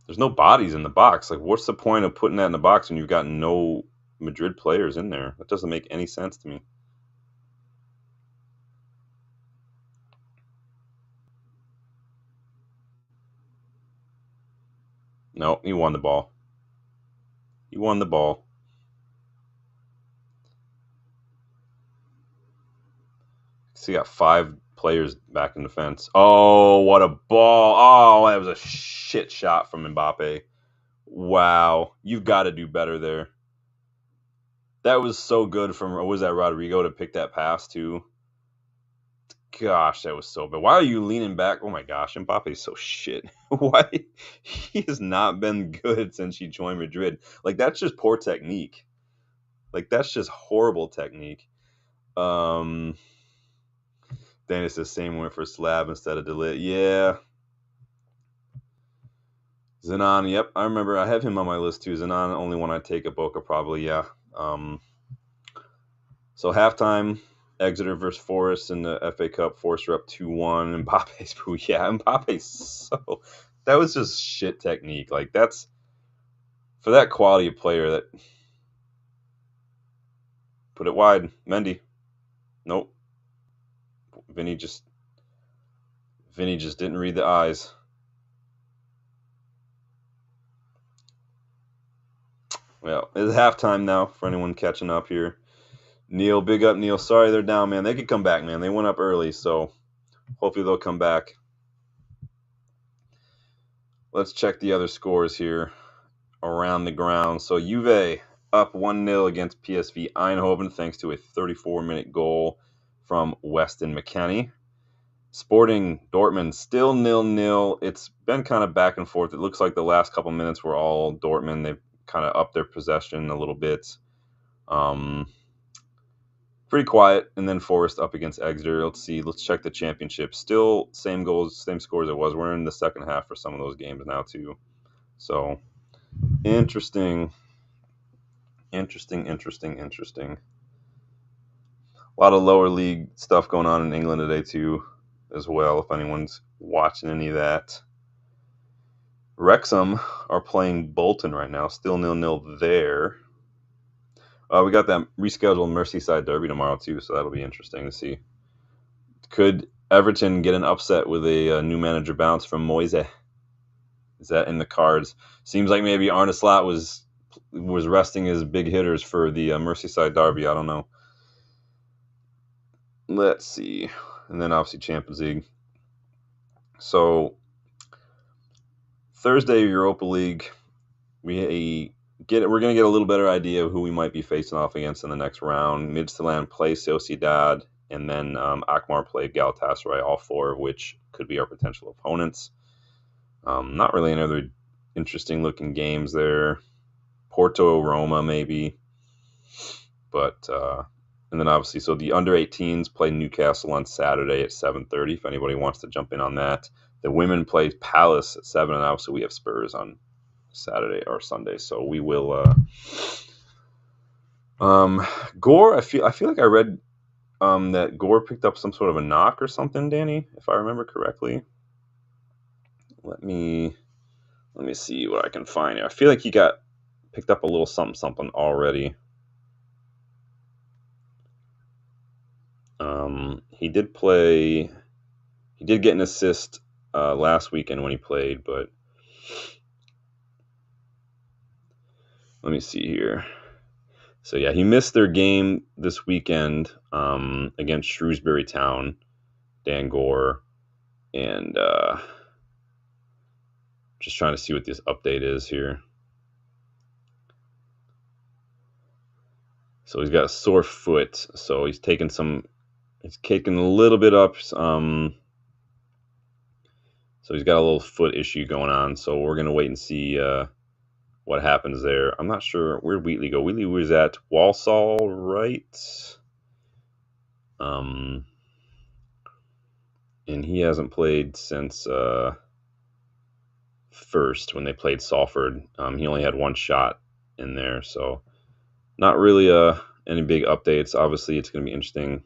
There's no bodies in the box. Like, what's the point of putting that in the box when you've got no Madrid players in there? That doesn't make any sense to me. No, he won the ball. He won the ball. So you got 5 players back in defense. Oh, what a ball. Oh, that was a shit shot from Mbappe. Wow. You've got to do better there. That was so good from, was that Rodrigo to pick that pass too? Gosh, that was so bad. Why are you leaning back? Oh my gosh, Mbappe's so shit. Why? He has not been good since he joined Madrid. Like, that's just poor technique. Like, that's just horrible technique. Dennis says same went for Slab instead of Delit. Yeah. Zenon, yep. I remember I have him on my list too. Zenon, only one I take at Boca probably, yeah. So halftime, Exeter versus Forest in the FA Cup. Forest are up 2-1. Mbappe's so... That was just shit technique. Like, that's... For that quality of player, that... Put it wide. Mendy. Nope. Vinny just didn't read the eyes. Well, it's halftime now for anyone catching up here. Neil, big up Neil. Sorry they're down, man. They could come back, man. They went up early, so hopefully they'll come back. Let's check the other scores here around the ground. So UvE up 1-0 against PSV Eindhoven thanks to a 34-minute goal from Weston McKennie. Sporting Dortmund still 0-0. It's been kind of back and forth. It looks like the last couple minutes were all Dortmund. They've kind of upped their possession a little bit. Pretty quiet. And then Forest up against Exeter. Let's see. Let's check the championship. Still same goals, same scores it was. We're in the second half for some of those games now too. So interesting. A lot of lower league stuff going on in England today too, as well, if anyone's watching any of that. Wrexham are playing Bolton right now, still 0-0 there. We got that rescheduled Merseyside derby tomorrow too, so that'll be interesting to see. Could Everton get an upset with a new manager bounce from Moise? Is that in the cards? Seems like maybe Arne Slot was resting his big hitters for the Merseyside derby. I don't know. Let's see. And then obviously Champions League. So Thursday Europa League, we're going to get a little better idea of who we might be facing off against in the next round. Midtjylland play Sociedad, and then Akmar play Galatasaray, all four of which could be our potential opponents. Not really any other interesting looking games there. Porto, Roma maybe. But and then obviously, so the under-18s play Newcastle on Saturday at 7:30 if anybody wants to jump in on that. The women play Palace at 7, and obviously we have Spurs on Saturday or Sunday. So we will Gore, I feel like I read that Gore picked up some sort of a knock or something, Danny, if I remember correctly. Let me see what I can find here. I feel like he got picked up a little something already. He did get an assist last weekend when he played, but let me see here. So yeah, he missed their game this weekend against Shrewsbury Town, Dan Gore, and just trying to see what this update is here. So he's got a sore foot, so he's taking a little bit up. So he's got a little foot issue going on. So we're gonna wait and see what happens there. I'm not sure. Where'd Wheatley go? Wheatley was at Walsall, right? And he hasn't played since first when they played Salford. He only had one shot in there, so not really any big updates. Obviously, it's going to be interesting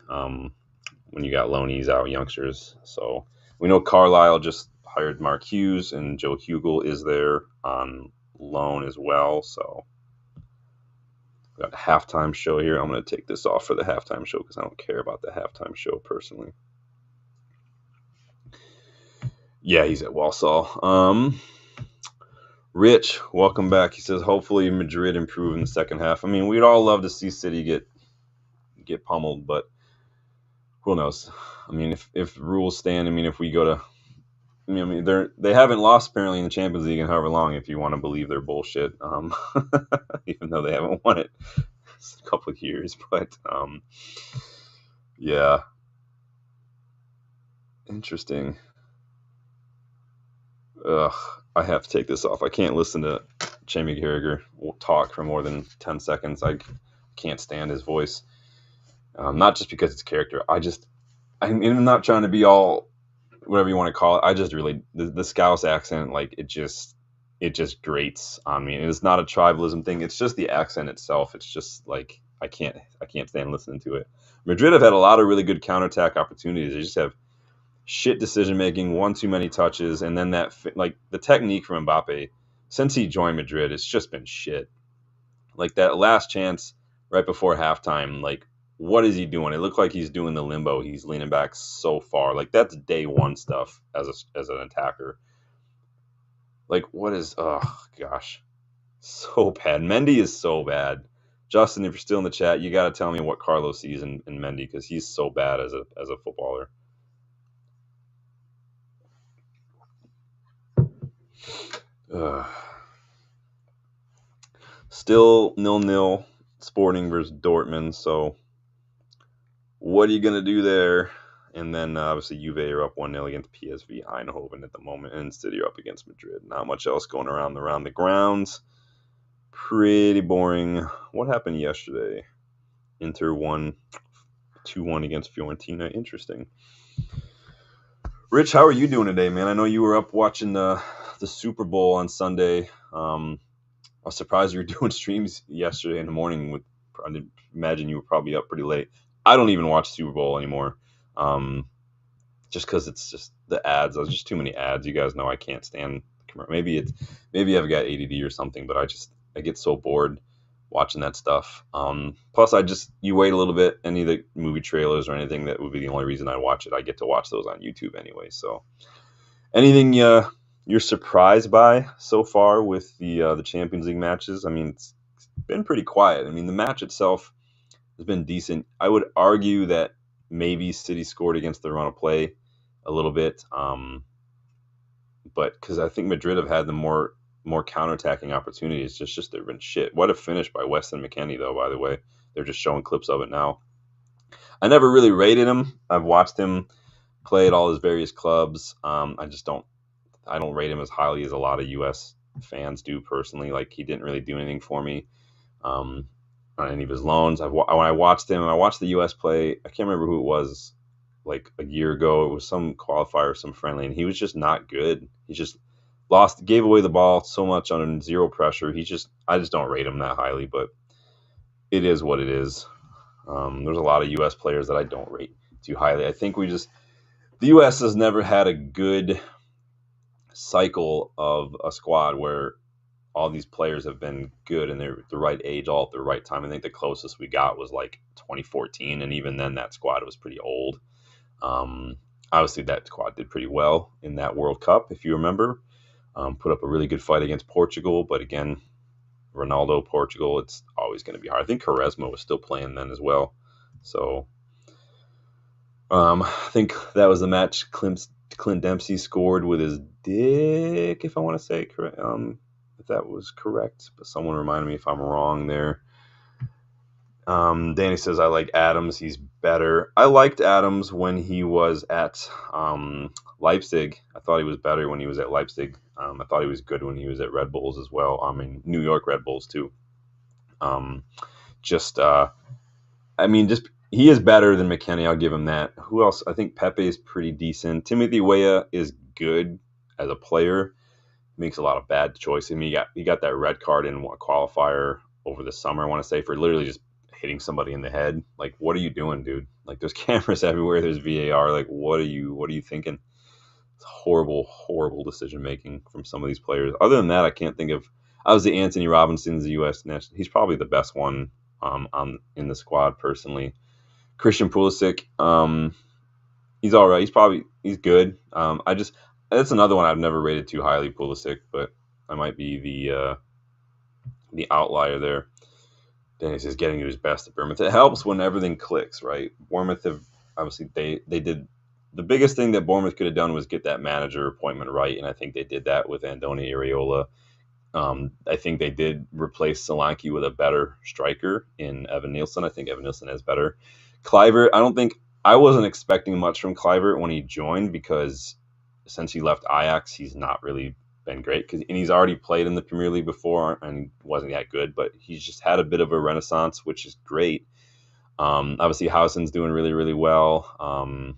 when you got loanees out, youngsters. So we know Carlisle just hired Mark Hughes, and Joe Hugel is there on loan as well. So we got a halftime show here. I'm going to take this off for the halftime show because I don't care about the halftime show personally. Yeah, he's at Walsall. Rich, welcome back. He says, hopefully Madrid improve in the second half. I mean, we'd all love to see City get pummeled, but who knows? I mean, if rules stand, I mean, if we go to, I mean, they haven't lost apparently in the Champions League in however long, if you want to believe their bullshit, even though they haven't won it a couple of years. But yeah, interesting. I have to take this off. I can't listen to Jamie Carragher talk for more than 10 seconds. I can't stand his voice. Not just because it's character. I'm not trying to be all whatever you want to call it. I just really the Scouse accent, like it just grates on me. And it's not a tribalism thing. It's just the accent itself. It's just like I can't stand listening to it. Madrid have had a lot of really good counterattack opportunities. They just have shit decision making, one too many touches, and then like the technique from Mbappe since he joined Madrid, it's just been shit. Like that last chance right before halftime. Like, what is he doing? It looked like he's doing the limbo. He's leaning back so far. Like, that's day one stuff as an attacker. Like, what is? Oh gosh, so bad. Mendy is so bad. Justin, if you're still in the chat, you got to tell me what Carlos sees in Mendy, because he's so bad as a footballer. Ugh. Still 0-0 Sporting versus Dortmund. So what are you going to do there? And then obviously UvE are up 1-0 against PSV Eindhoven at the moment, and City are up against Madrid. Not much else going around the grounds. Pretty boring. What happened yesterday? Inter won 2-1 against Fiorentina. Interesting. Rich, how are you doing today, man? I know you were up watching the Super Bowl on Sunday. I was surprised you were doing streams yesterday in the morning. I didn't imagine you were probably up pretty late. I don't even watch Super Bowl anymore, just because it's just the ads. There's just too many ads. You guys know I can't stand. Maybe I've got ADD or something, but I get so bored watching that stuff. Plus, you wait a little bit. Any of the movie trailers or anything, that would be the only reason I watch it. I get to watch those on YouTube anyway. So, anything you're surprised by so far with the Champions League matches? I mean, it's been pretty quiet. I mean, the match itself has been decent. I would argue that maybe City scored against the run of play a little bit, but because I think Madrid have had the more counterattacking opportunities. Just they've been shit. What a finish by Weston McKennie, though. By the way, they're just showing clips of it now. I never really rated him. I've watched him play at all his various clubs. I don't rate him as highly as a lot of U.S. fans do personally. Like, he didn't really do anything for me on any of his loans. When I watched him, I watched the U.S. play. I can't remember who it was, like a year ago. It was some qualifier, some friendly, and he was just not good. He just gave away the ball so much on zero pressure. I just don't rate him that highly, but it is what it is. There's a lot of U.S. players that I don't rate too highly. I think the U.S. has never had a good cycle of a squad where all these players have been good and they're the right age all at the right time. I think the closest we got was like 2014, and even then that squad was pretty old. Obviously that squad did pretty well in that World Cup, if you remember. Put up a really good fight against Portugal, but again, Ronaldo, Portugal, it's always going to be hard. I think Quaresma was still playing then as well. So I think that was the match Clint Dempsey scored with his dick, if I want to say correct. If that was correct, but someone reminded me if I'm wrong there. Danny says, I like Adams. He's better. I liked Adams when he was at Leipzig. I thought he was better when he was at Leipzig. I thought he was good when he was at Red Bulls as well. I mean, New York Red Bulls too. He is better than McKennie. I'll give him that. Who else? I think Pepe is pretty decent. Timothy Weah is good as a player. Makes a lot of bad choices. I mean, he got that red card in a qualifier over the summer, I want to say, for literally just hitting somebody in the head. Like, what are you doing, dude? Like, there's cameras everywhere. There's VAR. Like, what are you thinking? It's horrible decision making from some of these players. Other than that, I can't think of. Obviously, Anthony Robinson's the U.S. national. He's probably the best one in the squad personally. Christian Pulisic, he's all right. He's good. That's another one I've never rated too highly, Pulisic, but I might be the outlier there. Dennis is getting to his best at Bournemouth. It helps when everything clicks, right? Bournemouth have obviously they did the biggest thing that Bournemouth could have done was get that manager appointment right, and I think they did that with Andoni Iraola. I think they did replace Solanke with a better striker in Evan Nielsen. I think Evan Nielsen is better. Kluivert, I wasn't expecting much from Kluivert when he joined, because since he left Ajax, he's not really been great. And he's already played in the Premier League before and wasn't that good, but he's just had a bit of a renaissance, which is great. Obviously, Howson's doing really, really well.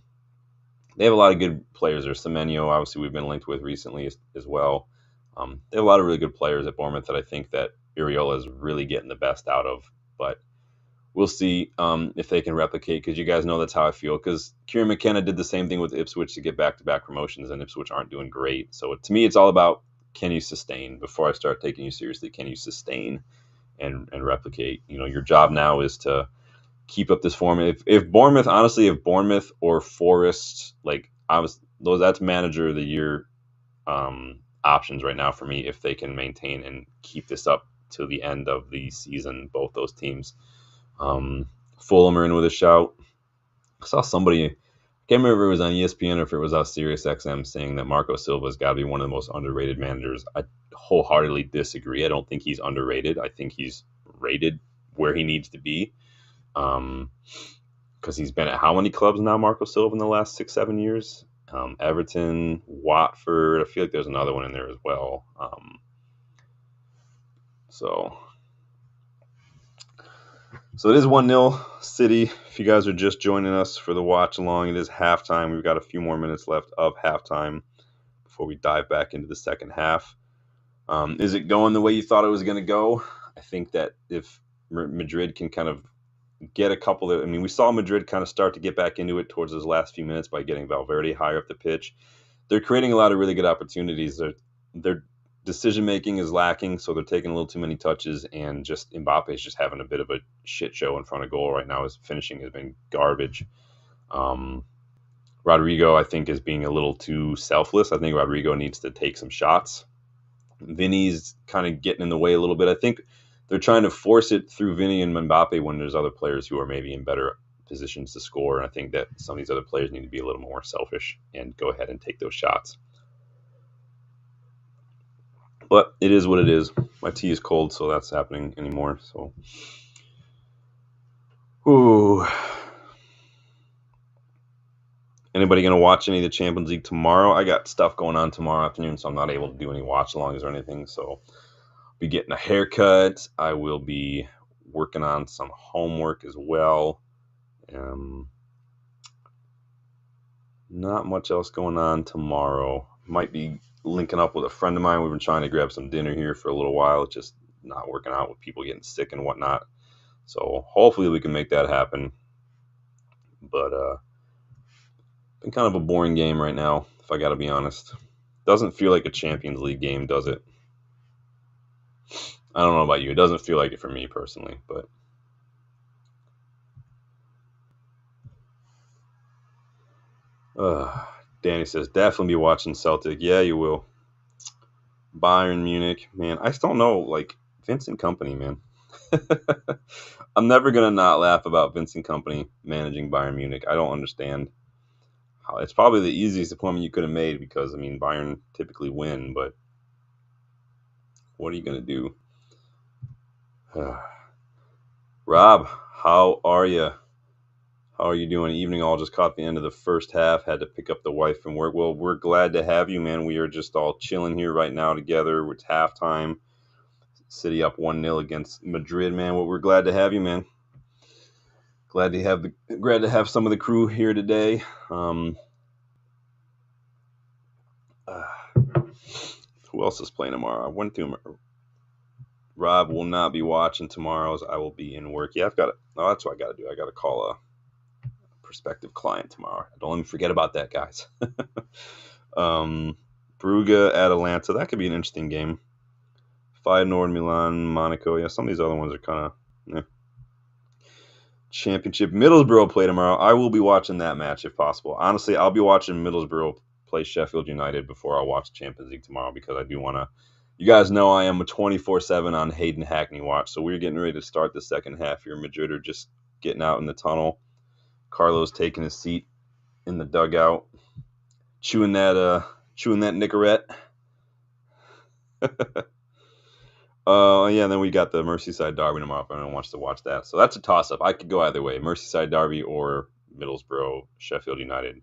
They have a lot of good players there. Semenyo, obviously, we've been linked with recently as well. They have a lot of really good players at Bournemouth that I think that Iraola is really getting the best out of. But we'll see if they can replicate, because you guys know that's how I feel. Because Kieran McKenna did the same thing with Ipswich to get back-to-back promotions, and Ipswich aren't doing great. So to me, it's all about, can you sustain? Before I start taking you seriously, can you sustain? and replicate. Your job now is to keep up this form. If Bournemouth, honestly, if Bournemouth or Forest, like I was those, that's manager of the year options right now for me if they can maintain and keep this up to the end of the season. Both those teams. Fulham are in with a shout. I saw somebody, I can't remember if it was on ESPN or if it was on SiriusXM, saying that Marco Silva's got to be one of the most underrated managers. I wholeheartedly disagree. I don't think he's underrated. I think he's rated where he needs to be. Because he's been at how many clubs now, Marco Silva, in the last 6-7 years? Everton, Watford. I feel like there's another one in there as well. So it is 1-0 City. If you guys are just joining us for the watch along, it is halftime. We've got a few more minutes left of halftime before we dive back into the second half. Is it going the way you thought it was going to go? I think that if Madrid can kind of get a couple of, we saw Madrid kind of start to get back into it towards those last few minutes by getting Valverde higher up the pitch. They're creating a lot of really good opportunities. Their decision-making is lacking, so they're taking a little too many touches, and just Mbappe is just having a bit of a shit show in front of goal right now. His finishing has been garbage. Rodrigo, I think, is being a little too selfless. I think Rodrigo needs to take some shots. Vinny's kind of getting in the way a little bit. I think they're trying to force it through Vinny and Mbappe when there's other players who are maybe in better positions to score, and I think that some of these other players need to be a little more selfish and go ahead and take those shots. But it is what it is. My tea is cold, so that's happening anymore. So, ooh. Anybody going to watch any of the Champions League tomorrow? I got stuff going on tomorrow afternoon, so I'm not able to do any watch-alongs or anything. So, I'll be getting a haircut. I will be working on some homework as well. Not much else going on tomorrow. Might be linking up with a friend of mine. We've been trying to grab some dinner here for a little while. It's just not working out with people getting sick and whatnot. So hopefully we can make that happen. But been kind of a boring game right now, if I got to be honest. Doesn't feel like a Champions League game, does it? I don't know about you. It doesn't feel like it for me personally, but Danny says, definitely be watching Celtic. Yeah, you will. Bayern Munich, man. I still don't know, like, Vincent Kompany, man. I'm never going to not laugh about Vincent Kompany managing Bayern Munich. I don't understand. It's probably the easiest appointment you could have made because, Bayern typically win, but what are you going to do? Rob, how are you? How are you doing? Evening all, just caught the end of the first half. Had to pick up the wife from work. Well, we're glad to have you, man. We are just all chilling here right now together. It's halftime. City up 1-0 against Madrid, man. Well, we're glad to have you, man. Glad to have some of the crew here today. Who else is playing tomorrow? I went through. Rob will not be watching tomorrow's. I will be in work. Yeah, that's what I got to do. I got to call a prospective client tomorrow. Don't let me forget about that, guys. Brugge, Atalanta. That could be an interesting game. Feyenoord, Milan, Monaco. Yeah, some of these other ones are kind of Championship. Middlesbrough play tomorrow. I will be watching that match if possible. Honestly, I'll be watching Middlesbrough play Sheffield United before I watch Champions League tomorrow because I do want to. You guys know I am a 24/7 on Hayden Hackney watch, so we're getting ready to start the second half here. Madrid are just getting out in the tunnel. Carlos taking his seat in the dugout, chewing that Nicorette. Yeah, then we got the Merseyside Derby tomorrow if anyone wants to watch that. So that's a toss-up. I could go either way, Merseyside Derby or Middlesbrough, Sheffield United.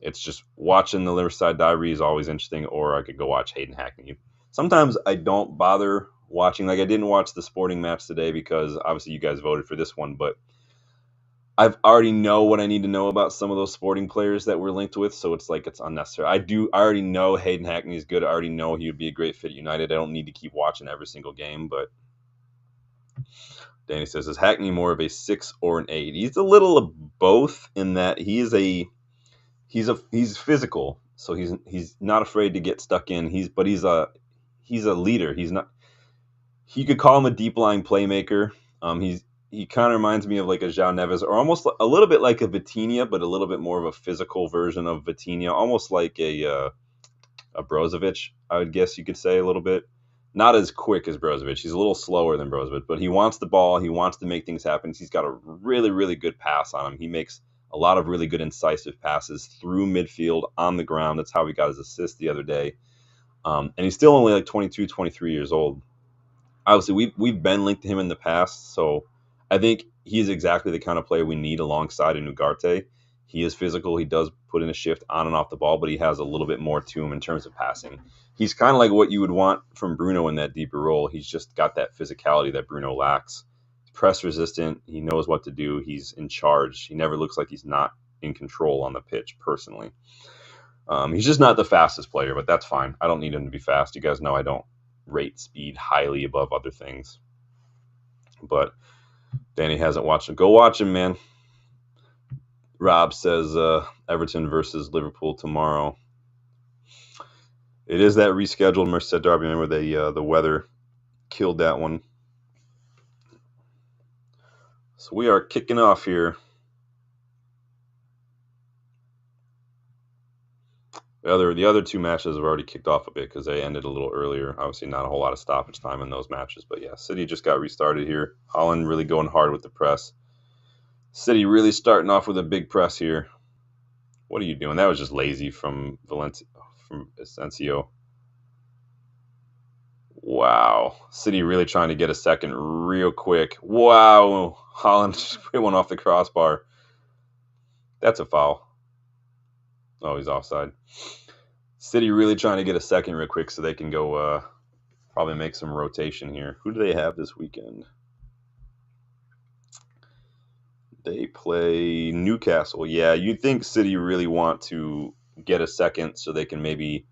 It's just watching the Riverside Derby is always interesting, or I could go watch Hayden Hackney. Sometimes I don't bother watching. Like, I didn't watch the sporting match today because obviously you guys voted for this one, but I've already know what I need to know about some of those sporting players that we're linked with, so it's like it's unnecessary. I already know Hayden Hackney is good. I already know he would be a great fit at United. I don't need to keep watching every single game, but Danny says, is Hackney more of a 6 or an 8? He's a little of both in that he's physical, so he's not afraid to get stuck in. He's a leader. He could call him a deep lying playmaker. He kind of reminds me of like a João Neves, or almost a little bit like a Vitinha, but a little bit more of a physical version of Vitinha, almost like a Brozovic, I would guess you could say a little bit. Not as quick as Brozovic. He's a little slower than Brozovic, but he wants the ball. He wants to make things happen. He's got a really, really good pass on him. He makes a lot of really good incisive passes through midfield on the ground. That's how he got his assist the other day. And he's still only like 22, 23 years old. Obviously, we've been linked to him in the past, so I think he's exactly the kind of player we need alongside an Ugarte. He is physical. He does put in a shift on and off the ball, but he has a little bit more to him in terms of passing. He's kind of like what you would want from Bruno in that deeper role. He's just got that physicality that Bruno lacks. He's press resistant. He knows what to do. He's in charge. He never looks like he's not in control on the pitch personally. He's just not the fastest player, but that's fine. I don't need him to be fast. You guys know I don't rate speed highly above other things. But Danny hasn't watched him. Go watch him, man. Rob says Everton versus Liverpool tomorrow. It is that rescheduled Merseyside derby. Remember, the weather killed that one. So we are kicking off here. The other two matches have already kicked off a bit because they ended a little earlier. Obviously, not a whole lot of stoppage time in those matches. But yeah, City just got restarted here. Holland really going hard with the press. City really starting off with a big press here. What are you doing? That was just lazy from Asensio. Wow. City really trying to get a second real quick. Wow. Holland just hit one off the crossbar. That's a foul. Oh, he's offside. City really trying to get a second real quick so they can go probably make some rotation here. Who do they have this weekend? They play Newcastle. Yeah, you'd think City really want to get a second so they can maybe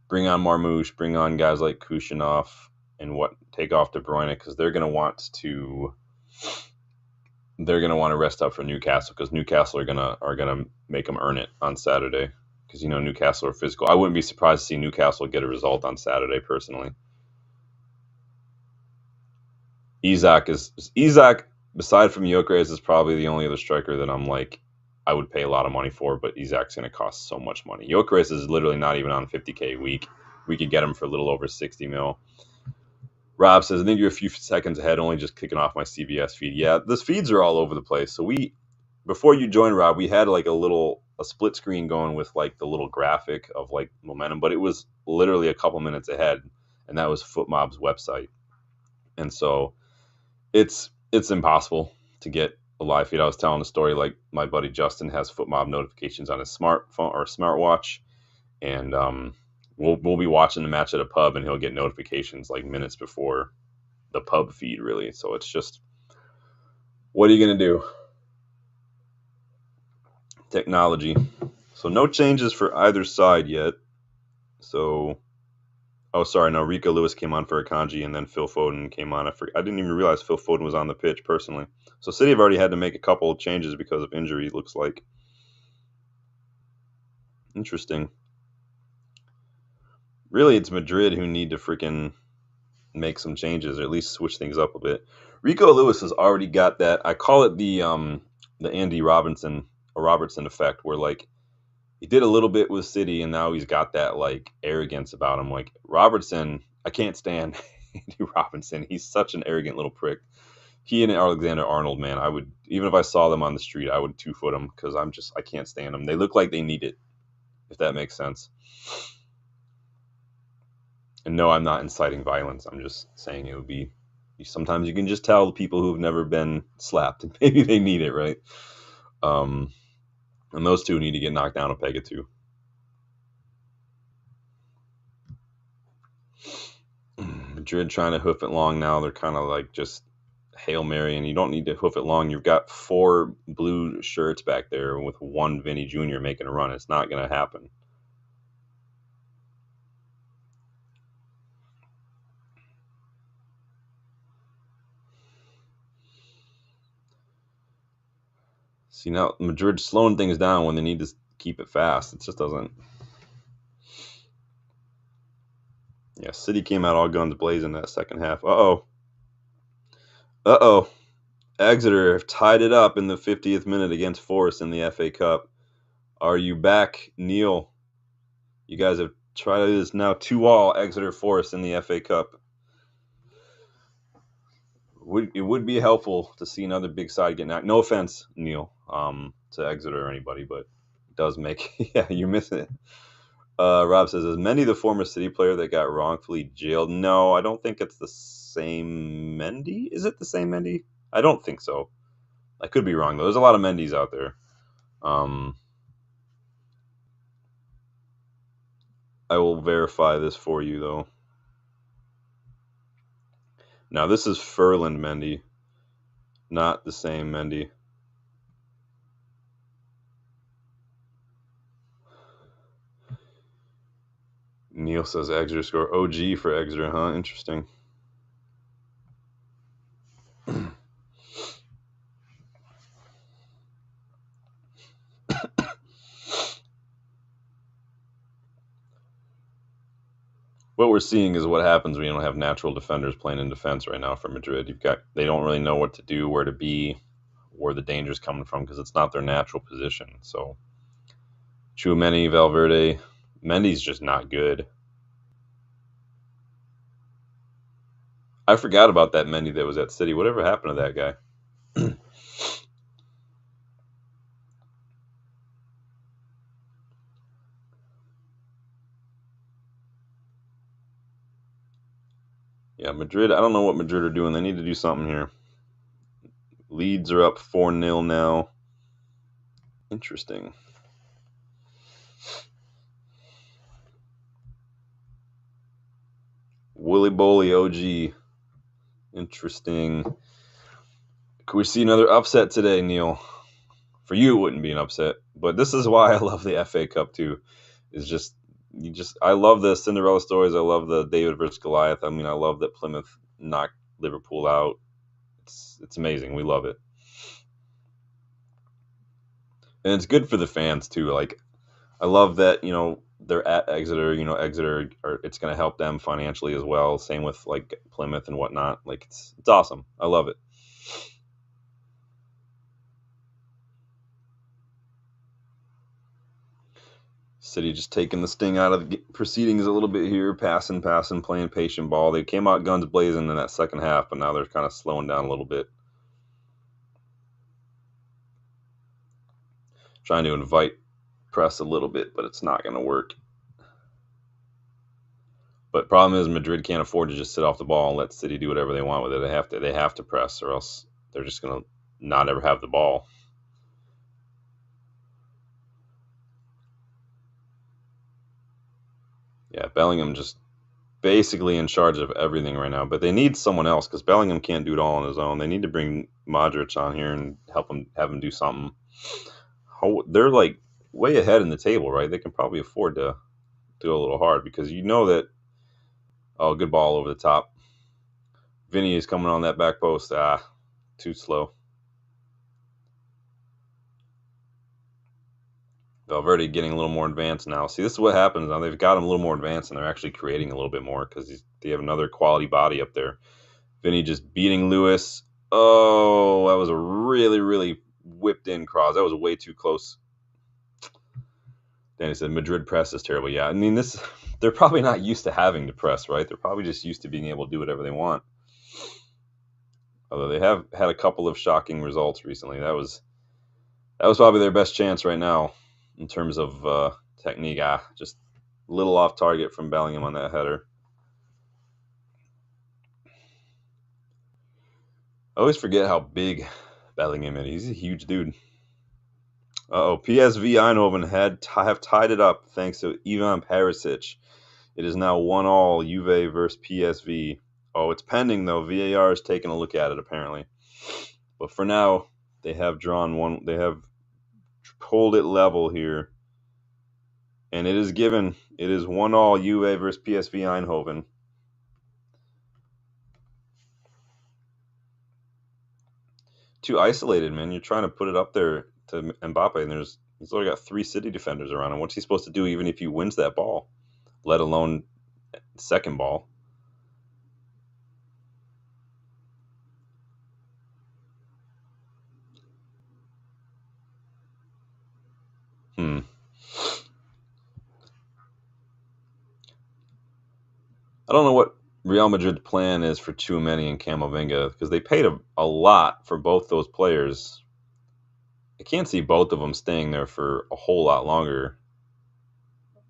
bring on Marmoush, bring on guys like Kushinov, and take off De Bruyne because they're going to want to rest up for Newcastle because Newcastle are gonna make them earn it on Saturday because Newcastle are physical. I wouldn't be surprised to see Newcastle get a result on Saturday personally. Isak, aside from Gyökeres, is probably the only other striker that I'm like, I would pay a lot of money for, but Isak's going to cost so much money. Gyökeres is literally not even on $50K a week. We could get him for a little over 60 mil. Rob says, I think you're a few seconds ahead, only just kicking off my CBS feed. Yeah, the feeds are all over the place. So before you joined, Rob, we had like a split screen going with like the little graphic of like momentum, but it was literally a couple minutes ahead, and that was FootMob's website. And so it's impossible to get a live feed. I was telling a story like my buddy Justin has FootMob notifications on his smartphone or smartwatch, and we'll be watching the match at a pub, and he'll get notifications like minutes before the pub feed, really. So it's just, what are you going to do? Technology. So no changes for either side yet. So, oh, sorry, no, Rico Lewis came on for Akanji, and then Phil Foden came on. I didn't even realize Phil Foden was on the pitch, personally. So City have already had to make a couple of changes because of injury, it looks like. Interesting. Really, it's Madrid who need to freaking make some changes, or at least switch things up a bit. Rico Lewis has already got that. I call it the Andy Robertson effect, where like he did a little bit with City, and now he's got that like arrogance about him. Like Robertson, I can't stand Andy Robertson. He's such an arrogant little prick. He and Alexander Arnold, man, I would, even if I saw them on the street, I would 2-foot them because I can't stand them. They look like they need it, if that makes sense. And no, I'm not inciting violence. I'm just saying it would be, sometimes you can just tell the people who've never been slapped, and maybe they need it, right? And those two need to get knocked down a peg or two. Madrid trying to hoof it long now. They're kind of like just Hail Mary, and you don't need to hoof it long. You've got 4 blue shirts back there with 1 Vinny Jr. making a run. It's not going to happen. See, now Madrid's slowing things down when they need to keep it fast. It just doesn't. Yeah, City came out all guns blazing that second half. Uh-oh. Uh-oh. Exeter have tied it up in the 50th minute against Forest in the FA Cup. Are you back, Neil? You guys have tried this now 2-2 Exeter Forest in the FA Cup. It would be helpful to see another big side get knocked. No offense, Neil, to Exeter or anybody, but it does make yeah, you're missing it. Rob says, is Mendy the former City player that got wrongfully jailed? No, I don't think it's the same Mendy. Is it the same Mendy? I don't think so. I could be wrong though. There's a lot of Mendys out there. I will verify this for you though. Now this is Furland Mendy, not the same Mendy. Neil says Exeter score. OG for Exeter, huh? Interesting. What we're seeing is what happens when you don't have natural defenders playing in defense right now for Madrid. They don't really know what to do, where to be, where the danger's coming from because it's not their natural position. So Tchouameni, Valverde, Mendy's just not good. I forgot about that Mendy that was at City. Whatever happened to that guy? Yeah, Madrid, I don't know what Madrid are doing. They need to do something here. Leeds are up 4-0 now. Interesting. Willy Bolly OG. Interesting. Could we see another upset today, Neil? For you, it wouldn't be an upset. But this is why I love the FA Cup, too. I love the Cinderella stories. I love the David versus Goliath. I mean, I love that Plymouth knocked Liverpool out. It's amazing. We love it. And it's good for the fans, too. Like, I love that, they're at Exeter. Exeter, it's going to help them financially as well. Same with, like, Plymouth and whatnot. Like, it's awesome. I love it. City just taking the sting out of the proceedings a little bit here, passing, playing patient ball. They came out guns blazing in that second half, but now they're kind of slowing down a little bit. Trying to invite press a little bit, but it's not going to work. But problem is Madrid can't afford to just sit off the ball and let City do whatever they want with it. They have to press, or else they're just going to not ever have the ball. Yeah, Bellingham just basically in charge of everything right now. But they need someone else because Bellingham can't do it all on his own. They need to bring Modric on here and have him do something. They're like way ahead in the table, right? They can probably afford to do a little hard because you know that. Oh, good ball over the top. Vinny is coming on that back post. Too slow. Valverde getting a little more advanced now. See, this is what happens now. They've got him a little more advanced, and they're actually creating a little bit more because they have another quality body up there. Vinny just beating Lewis. Oh, that was a really, really whipped-in cross. That was way too close. Danny said Madrid press is terrible. Yeah, I mean, they're probably not used to having to press, right? They're probably just used to being able to do whatever they want. Although they have had a couple of shocking results recently. That was probably their best chance right now. In terms of technique, just a little off target from Bellingham on that header. I always forget how big Bellingham is. He's a huge dude. PSV Eindhoven have tied it up thanks to Ivan Perisic. It is now 1-1 UvE versus PSV. Oh, it's pending though. VAR is taking a look at it apparently. But for now, they have drawn one. They have pulled it level here. And it is given. It is 1-1 UvE versus PSV Eindhoven. Too isolated, man. You're trying to put it up there to Mbappe, and he's only got 3 City defenders around him. What's he supposed to do even if he wins that ball? Let alone second ball. Hmm. I don't know what Real Madrid's plan is for Tchouaméni and Camavinga because they paid a lot for both those players. I can't see both of them staying there for a whole lot longer.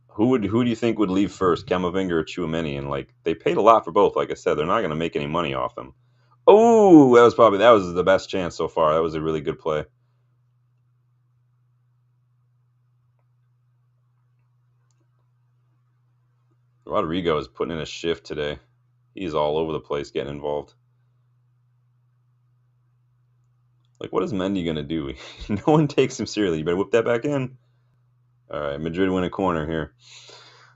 Who do you think would leave first, Camavinga or Tchouaméni? And like they paid a lot for both. Like I said, they're not going to make any money off them. Oh, that was the best chance so far. That was a really good play. Rodrigo is putting in a shift today. He's all over the place getting involved. Like, what is Mendy going to do? No one takes him seriously. You better whip that back in. All right, Madrid win a corner here.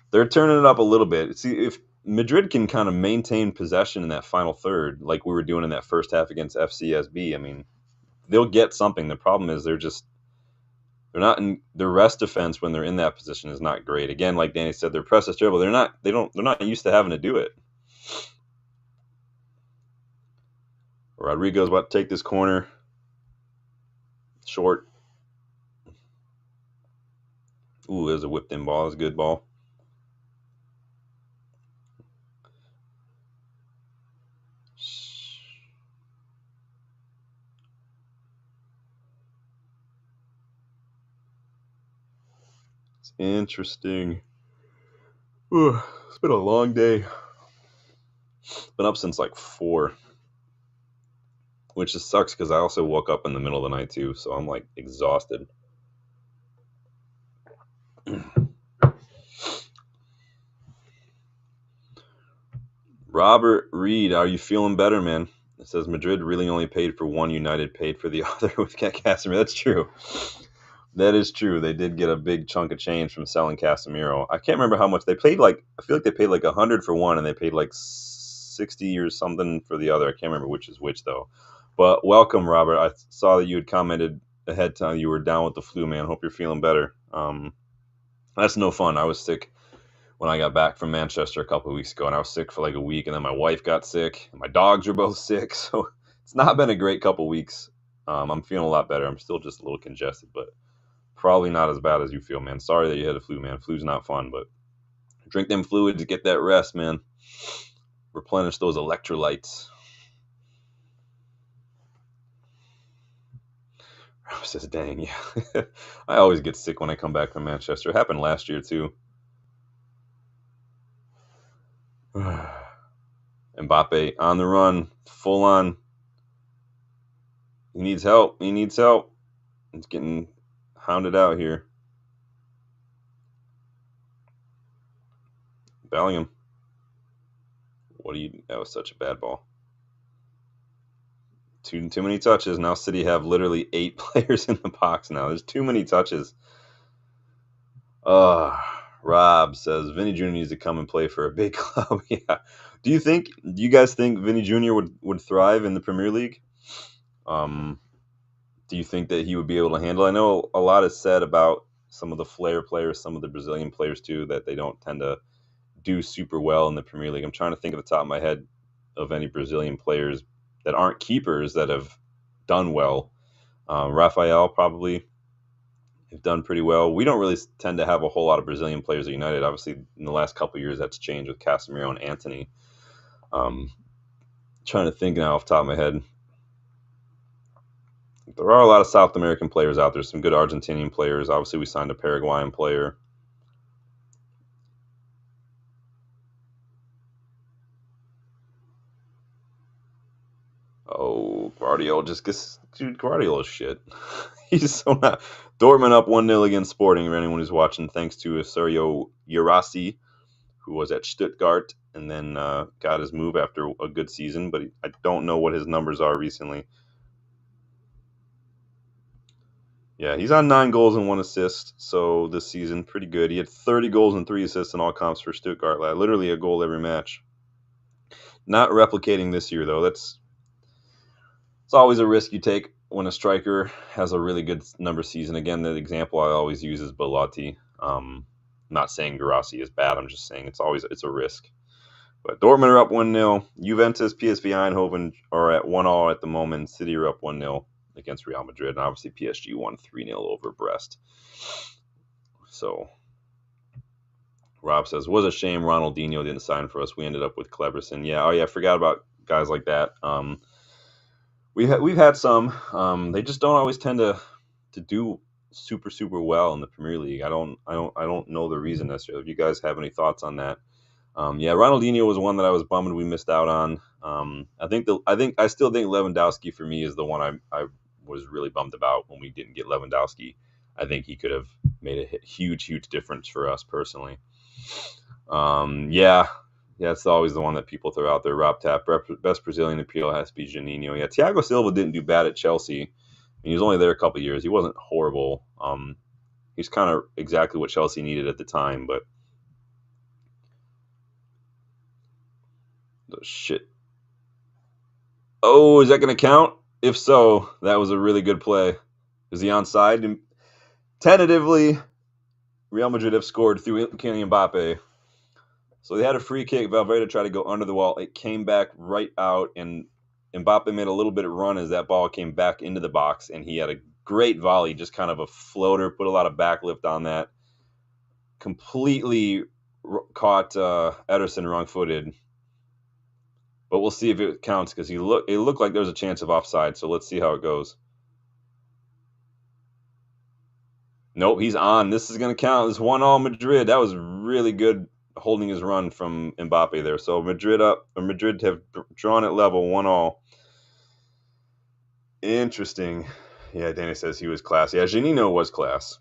They're turning it up a little bit. See, if Madrid can kind of maintain possession in that final third, like we were doing in that first half against FCSB, I mean, they'll get something. The problem is they're not in their rest defense when they're in that position is not great. Again, like Danny said, their press is terrible. They're not used to having to do it. Rodrigo's about to take this corner. Short. Ooh, there's a whipped in ball. That's a good ball. It's interesting. Ooh, it's been a long day. Been up since like 4, which just sucks because I also woke up in the middle of the night too, so I'm like exhausted. Robert Reed, are you feeling better, man? It says Madrid really only paid for one, United paid for the other with Casemiro. That's true. That is true. They did get a big chunk of change from selling Casemiro. I can't remember how much they paid. Like I feel like they paid like 100 for one, and they paid like 60 or something for the other. I can't remember which is which though. But welcome, Robert. I saw that you had commented ahead time you were down with the flu, man. Hope you're feeling better. That's no fun. I was sick when I got back from Manchester a couple of weeks ago, and I was sick for like a week, and then my wife got sick, and my dogs were both sick. So it's not been a great couple of weeks. I'm feeling a lot better. I'm still just a little congested, but probably not as bad as you feel, man. Sorry that you had a flu, man. Flu's not fun, but drink them fluids, get that rest, man. Replenish those electrolytes. I says, dang, yeah. I always get sick when I come back from Manchester. It happened last year, too. Mbappe on the run, full on. He needs help. He needs help. He's getting hounded out here. Bellingham. That was such a bad ball. Too many touches. Now City have literally 8 players in the box now. There's too many touches. Rob says Vinny Jr. needs to come and play for a big club. Yeah. Do you guys think Vinny Jr. would thrive in the Premier League? Do you think that he would be able to handle? I know a lot is said about some of the flair players, some of the Brazilian players too, that they don't tend to do super well in the Premier League. I'm trying to think at the top of my head of any Brazilian players that aren't keepers that have done well. Rafael probably have done pretty well. We don't really tend to have a whole lot of Brazilian players at United. Obviously, in the last couple of years, that's changed with Casemiro and Antony. Trying to think now off the top of my head. There are a lot of South American players out there. Some good Argentinian players. Obviously, we signed a Paraguayan player. Oh, Guardiola just gets... Dude, Guardiola's shit. He's so not... Dortmund up 1-0 against Sporting, for anyone who's watching, thanks to Sergio Yarasi, who was at Stuttgart and then got his move after a good season, but I don't know what his numbers are recently. Yeah, he's on 9 goals and 1 assist, so this season, pretty good. He had 30 goals and 3 assists in all comps for Stuttgart, literally a goal every match. Not replicating this year, though. It's always a risk you take when a striker has a really good number season. Again, the example I always use is Belotti. not saying Guirassy is bad. I'm just saying it's a risk. But Dortmund are up 1-0. Juventus, PSV Eindhoven are at 1-1 at the moment. City are up 1-0 against Real Madrid. And obviously PSG won 3-0 over Brest. So Rob says, was a shame Ronaldinho didn't sign for us. We ended up with Cleberson. Yeah, I forgot about guys like that. We've had some. They just don't always tend to do super well in the Premier League. I don't know the reason necessarily. If you guys have any thoughts on that. Yeah, Ronaldinho was one that I was bummed we missed out on. I still think Lewandowski for me is the one I was really bummed about when we didn't get Lewandowski. I think he could have made a huge difference for us personally. Yeah, it's always the one that people throw out there. Rob Tap, best Brazilian appeal has to be Juninho. Yeah, Thiago Silva didn't do bad at Chelsea. I mean, he was only there a couple years. He wasn't horrible. He's kind of exactly what Chelsea needed at the time, but shit. Oh, is that going to count? If so, that was a really good play. Is he onside? And tentatively, Real Madrid have scored through Kylian Mbappe. So they had a free kick. Valverde tried to go under the wall. It came back right out, and Mbappe made a little bit of run as that ball came back into the box, and he had a great volley, just kind of a floater, put a lot of backlift on that. Completely caught Ederson wrong-footed. But we'll see if it counts because it looked like there was a chance of offside. So let's see how it goes. Nope, he's on. This is going to count. This 1-1 Madrid. That was really good holding his run from Mbappe there. So Madrid have drawn at level 1-1. Interesting. Yeah, Danny says he was class. Yeah, Juninho was class.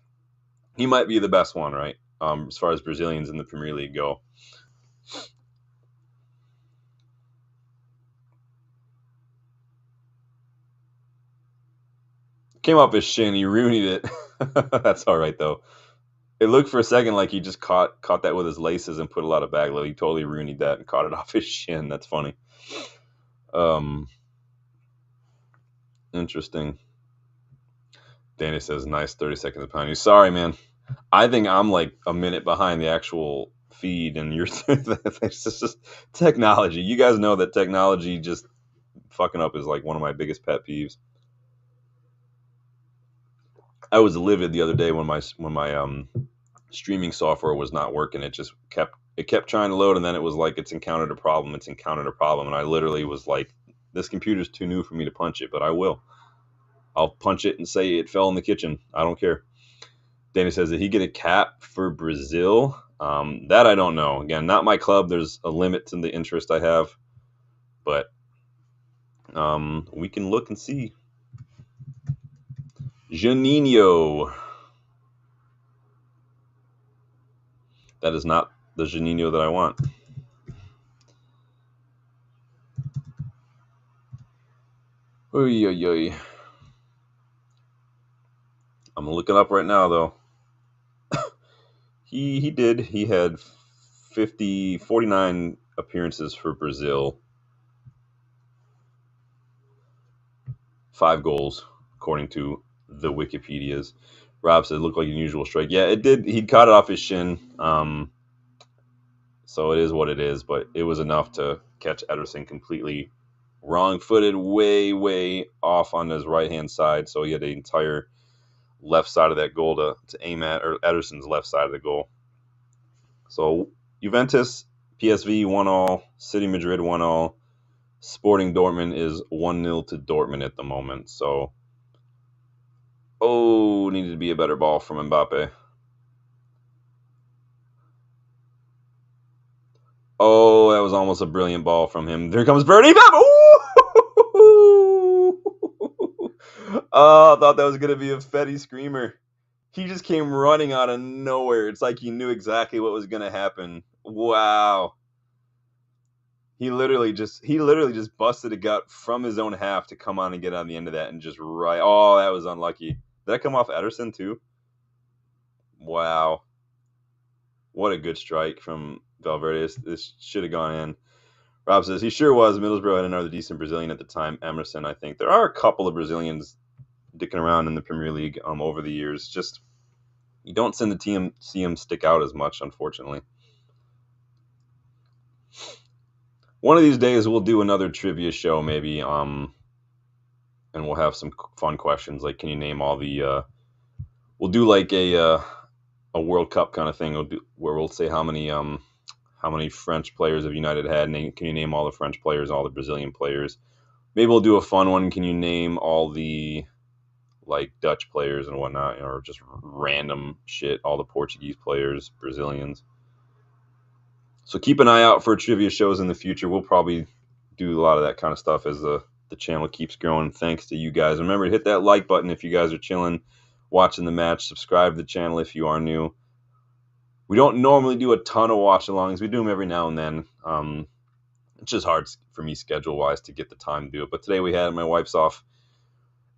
He might be the best one, right? As far as Brazilians in the Premier League go. Came off his shin. He ruined it. That's all right, though. It looked for a second like he just caught that with his laces and put a lot of backload. He totally ruined that and caught it off his shin. That's funny. Interesting. Danny says, nice 30 seconds behind you. Sorry, man. I think I'm like a minute behind the actual feed, and you're it's just technology. You guys know that technology just fucking up is like one of my biggest pet peeves. I was livid the other day when my streaming software was not working. It just kept trying to load, and then it was like it's encountered a problem, and I literally was like, this computer's too new for me to punch it, but I'll punch it and say it fell in the kitchen. I don't care. Danny says, did he get a cap for Brazil? That I don't know. Again, not my club. There's a limit to the interest I have, but we can look and see. Juninho. That is not the Juninho that I want. Oy, oy, oy. I'm looking up right now, though. He did. He had 49 appearances for Brazil. 5 goals, according to the Wikipedias. Rob said it looked like an unusual strike. Yeah, it did. He caught it off his shin. So it is what it is, but it was enough to catch Ederson completely wrong-footed, way off on his right-hand side. So he had the entire left side of that goal to aim at, or Ederson's left side of the goal. So Juventus, PSV 1-1, City Madrid 1-1. Sporting Dortmund is 1-0 to Dortmund at the moment. So, needed to be a better ball from Mbappe. Oh, that was almost a brilliant ball from him. There comes Bernie. Oh, I thought that was going to be a Fetty screamer. He just came running out of nowhere. It's like he knew exactly what was going to happen. Wow. He literally just busted a gut from his own half to come on and get on the end of that and just right. Oh, that was unlucky. Did that come off Ederson too? Wow. What a good strike from Valverde. This should have gone in. Rob says he sure was. Middlesbrough had another decent Brazilian at the time, Emerson, I think. There are a couple of Brazilians dicking around in the Premier League over the years. Just you don't tend to see him stick out as much, unfortunately. One of these days we'll do another trivia show, maybe, and we'll have some fun questions. Like, can you name all the? We'll do like a World Cup kind of thing. Where we'll say how many French players have United had. Can you name all the French players, all the Brazilian players? Maybe we'll do a fun one. Can you name all the like Dutch players and whatnot, or just random shit, all the Portuguese players, Brazilians. So keep an eye out for trivia shows in the future. We'll probably do a lot of that kind of stuff as the channel keeps growing. Thanks to you guys. Remember to hit that like button if you guys are chilling, watching the match. Subscribe to the channel if you are new. We don't normally do a ton of watch-alongs. We do them every now and then. It's just hard for me schedule-wise to get the time to do it. But today we had my wife's off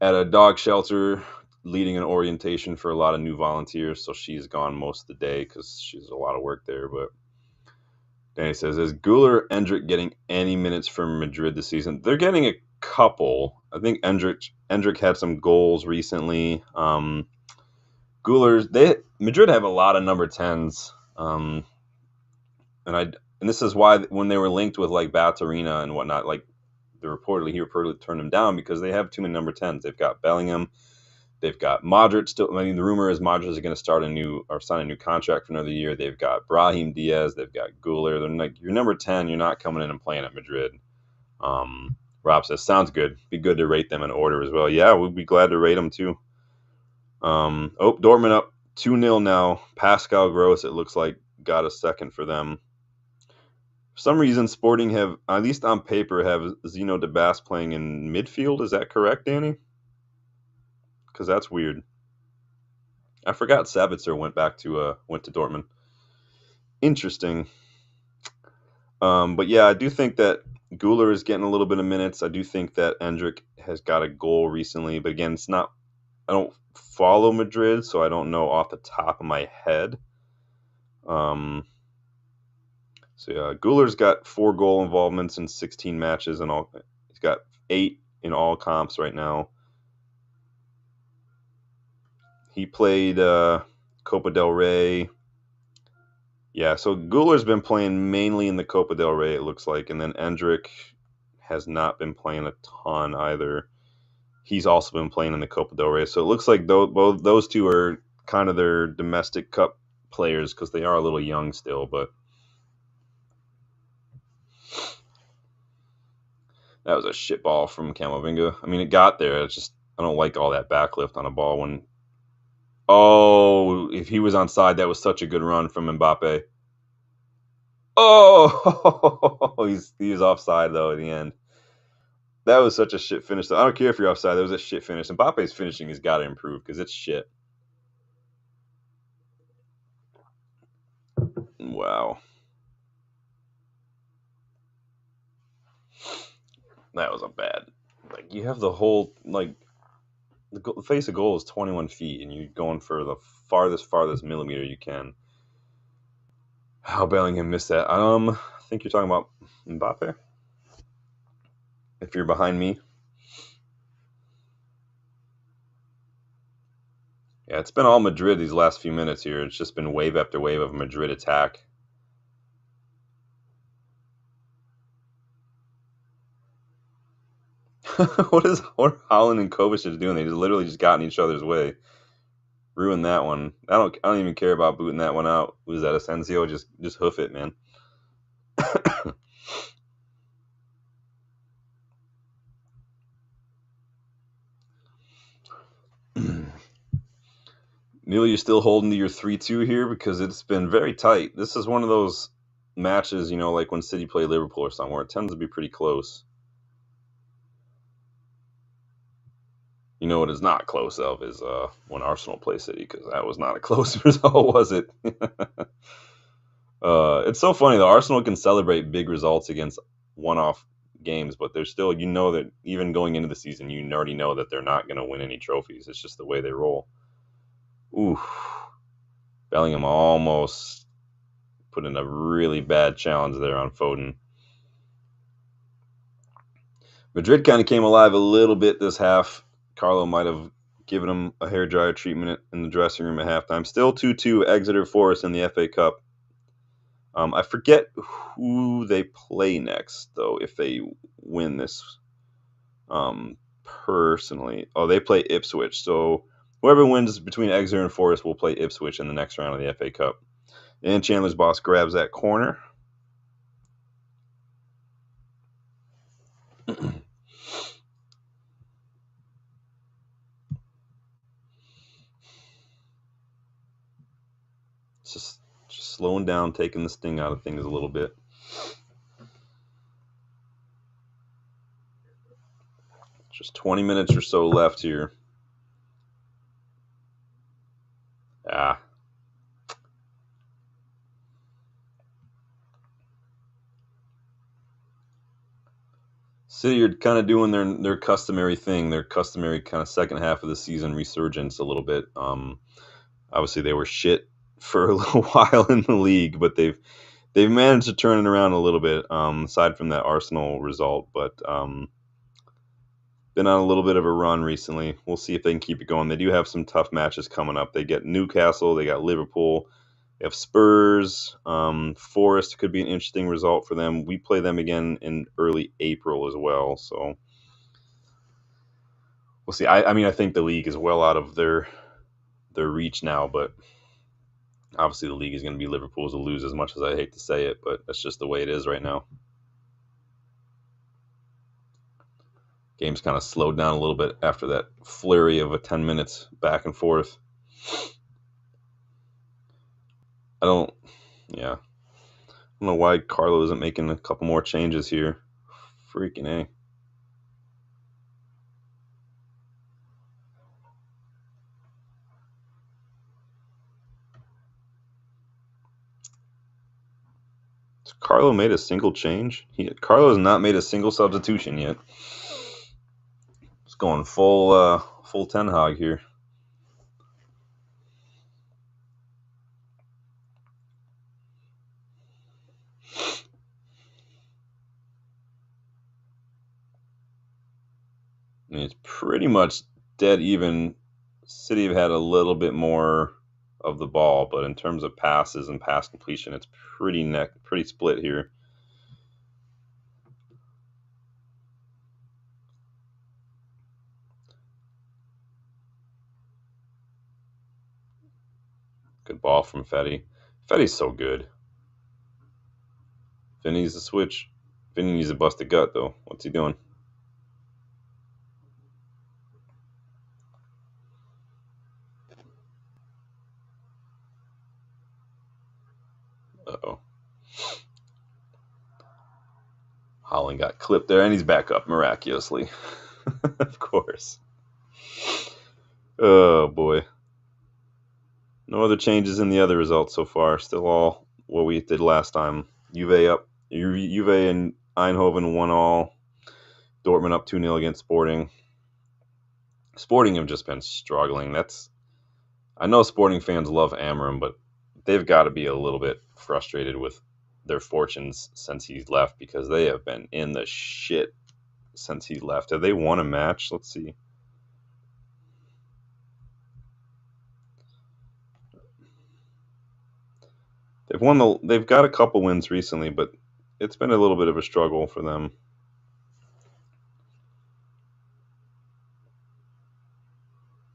at a dog shelter leading an orientation for a lot of new volunteers, so she's gone most of the day because she's a lot of work there. But Danny says, is Güler Endrick getting any minutes for Madrid this season? They're getting a couple. I think Endrick had some goals recently. Madrid have a lot of number 10s. And this is why when they were linked with like Batarina and whatnot, like he reportedly turned them down because they have too many number 10s. They've got Bellingham, they've got Modric still. I mean, the rumor is Modric is going to sign a new contract for another year. They've got Brahim Diaz, they've got Güler. They're like, you're number 10, you're not coming in and playing at Madrid. Rob says, sounds good. Be good to rate them in order as well. Yeah, we'd be glad to rate them too. Dortmund up 2-0 now. Pascal Gross, it looks like, got a second for them. For some reason, Sporting have, at least on paper, have Zeno de Bass playing in midfield. Is that correct, Danny? Because that's weird. I forgot Sabitzer went to Dortmund. Interesting. But yeah, I do think that Güler is getting a little bit of minutes. I do think that Endrick has got a goal recently, but again, I don't follow Madrid, so I don't know off the top of my head. So yeah, Güler's got 4 goal involvements in 16 matches and all. He's got 8 in all comps right now. He played Copa del Rey. Yeah, so Güler's been playing mainly in the Copa del Rey, it looks like, and then Endrick has not been playing a ton either. He's also been playing in the Copa del Rey, so it looks like both those two are kind of their domestic cup players because they are a little young still, but that was a shit ball from Camavinga. I mean, it got there. It's just, I don't like all that backlift on a ball when... Oh, if he was onside, that was such a good run from Mbappe. Oh, he was offside, though, at the end. That was such a shit finish. I don't care if you're offside. That was a shit finish. Mbappe's finishing has got to improve because it's shit. Wow. That was a bad... Like, you have the whole... Like, the face of goal is 21 feet, and you're going for the farthest millimeter you can. How Bellingham missed that. I think you're talking about Mbappe. If you're behind me. Yeah, it's been all Madrid these last few minutes here. It's just been wave after wave of Madrid attack. What are Haaland and Kovacic doing? They literally just got in each other's way. Ruined that one. I don't even care about booting that one out. Was that Asensio? Just hoof it, man. Neil, you're still holding to your 3-2 here because it's been very tight. This is one of those matches, like when City play Liverpool or something, where it tends to be pretty close. You know what is not close of is when Arsenal play City, because that was not a close result, was it? It's so funny that Arsenal can celebrate big results against one-off games, but they're still, that even going into the season, you already know that they're not going to win any trophies. It's just the way they roll. Ooh, Bellingham almost put in a really bad challenge there on Foden. Madrid kind of came alive a little bit this half. Carlo might have giving them a hairdryer treatment in the dressing room at halftime. Still 2-2 Exeter Forest in the FA Cup. I forget who they play next, though, if they win this personally. Oh, they play Ipswich. So whoever wins between Exeter and Forest will play Ipswich in the next round of the FA Cup. And Chandler's Boss grabs that corner. Just slowing down, taking the sting out of things a little bit. Just 20 minutes or so left here. City are kind of doing their customary thing, their customary kind of second half of the season resurgence a little bit. Obviously, they were shit for a little while in the league, but they've managed to turn it around a little bit. Aside from that Arsenal result, but been on a little bit of a run recently. We'll see if they can keep it going. They do have some tough matches coming up. They get Newcastle, they got Liverpool, they have Spurs. Forest could be an interesting result for them. We play them again in early April as well, so we'll see. I mean, I think the league is well out of their reach now, but obviously the league is going to be Liverpool's to lose, as much as I hate to say it, but that's just the way it is right now. Game's kind of slowed down a little bit after that flurry of 10 minutes back and forth. I don't know why Carlo isn't making a couple more changes here. Freaking A. Has Carlo made a single change? Carlo has not made a single substitution yet. It's going full Ten Hag here. I mean, it's pretty much dead even. City have had a little bit more of the ball, but in terms of passes and pass completion, it's pretty split here. Good ball from Fetty. Fetty's so good. Vinny needs to switch. Vinny needs to bust a gut, though. What's he doing? Uh-oh. Holland got clipped there, and he's back up miraculously. Of course. Oh, boy. No other changes in the other results so far. Still all what we did last time. UvE up. UvE and Eindhoven 1-1. Dortmund up 2-0 against Sporting. Sporting have just been struggling. I know Sporting fans love Amorim, but they've got to be a little bit frustrated with their fortunes since he's left, because they have been in the shit since he left. Have they won a match? Let's see. They've got a couple wins recently, but it's been a little bit of a struggle for them.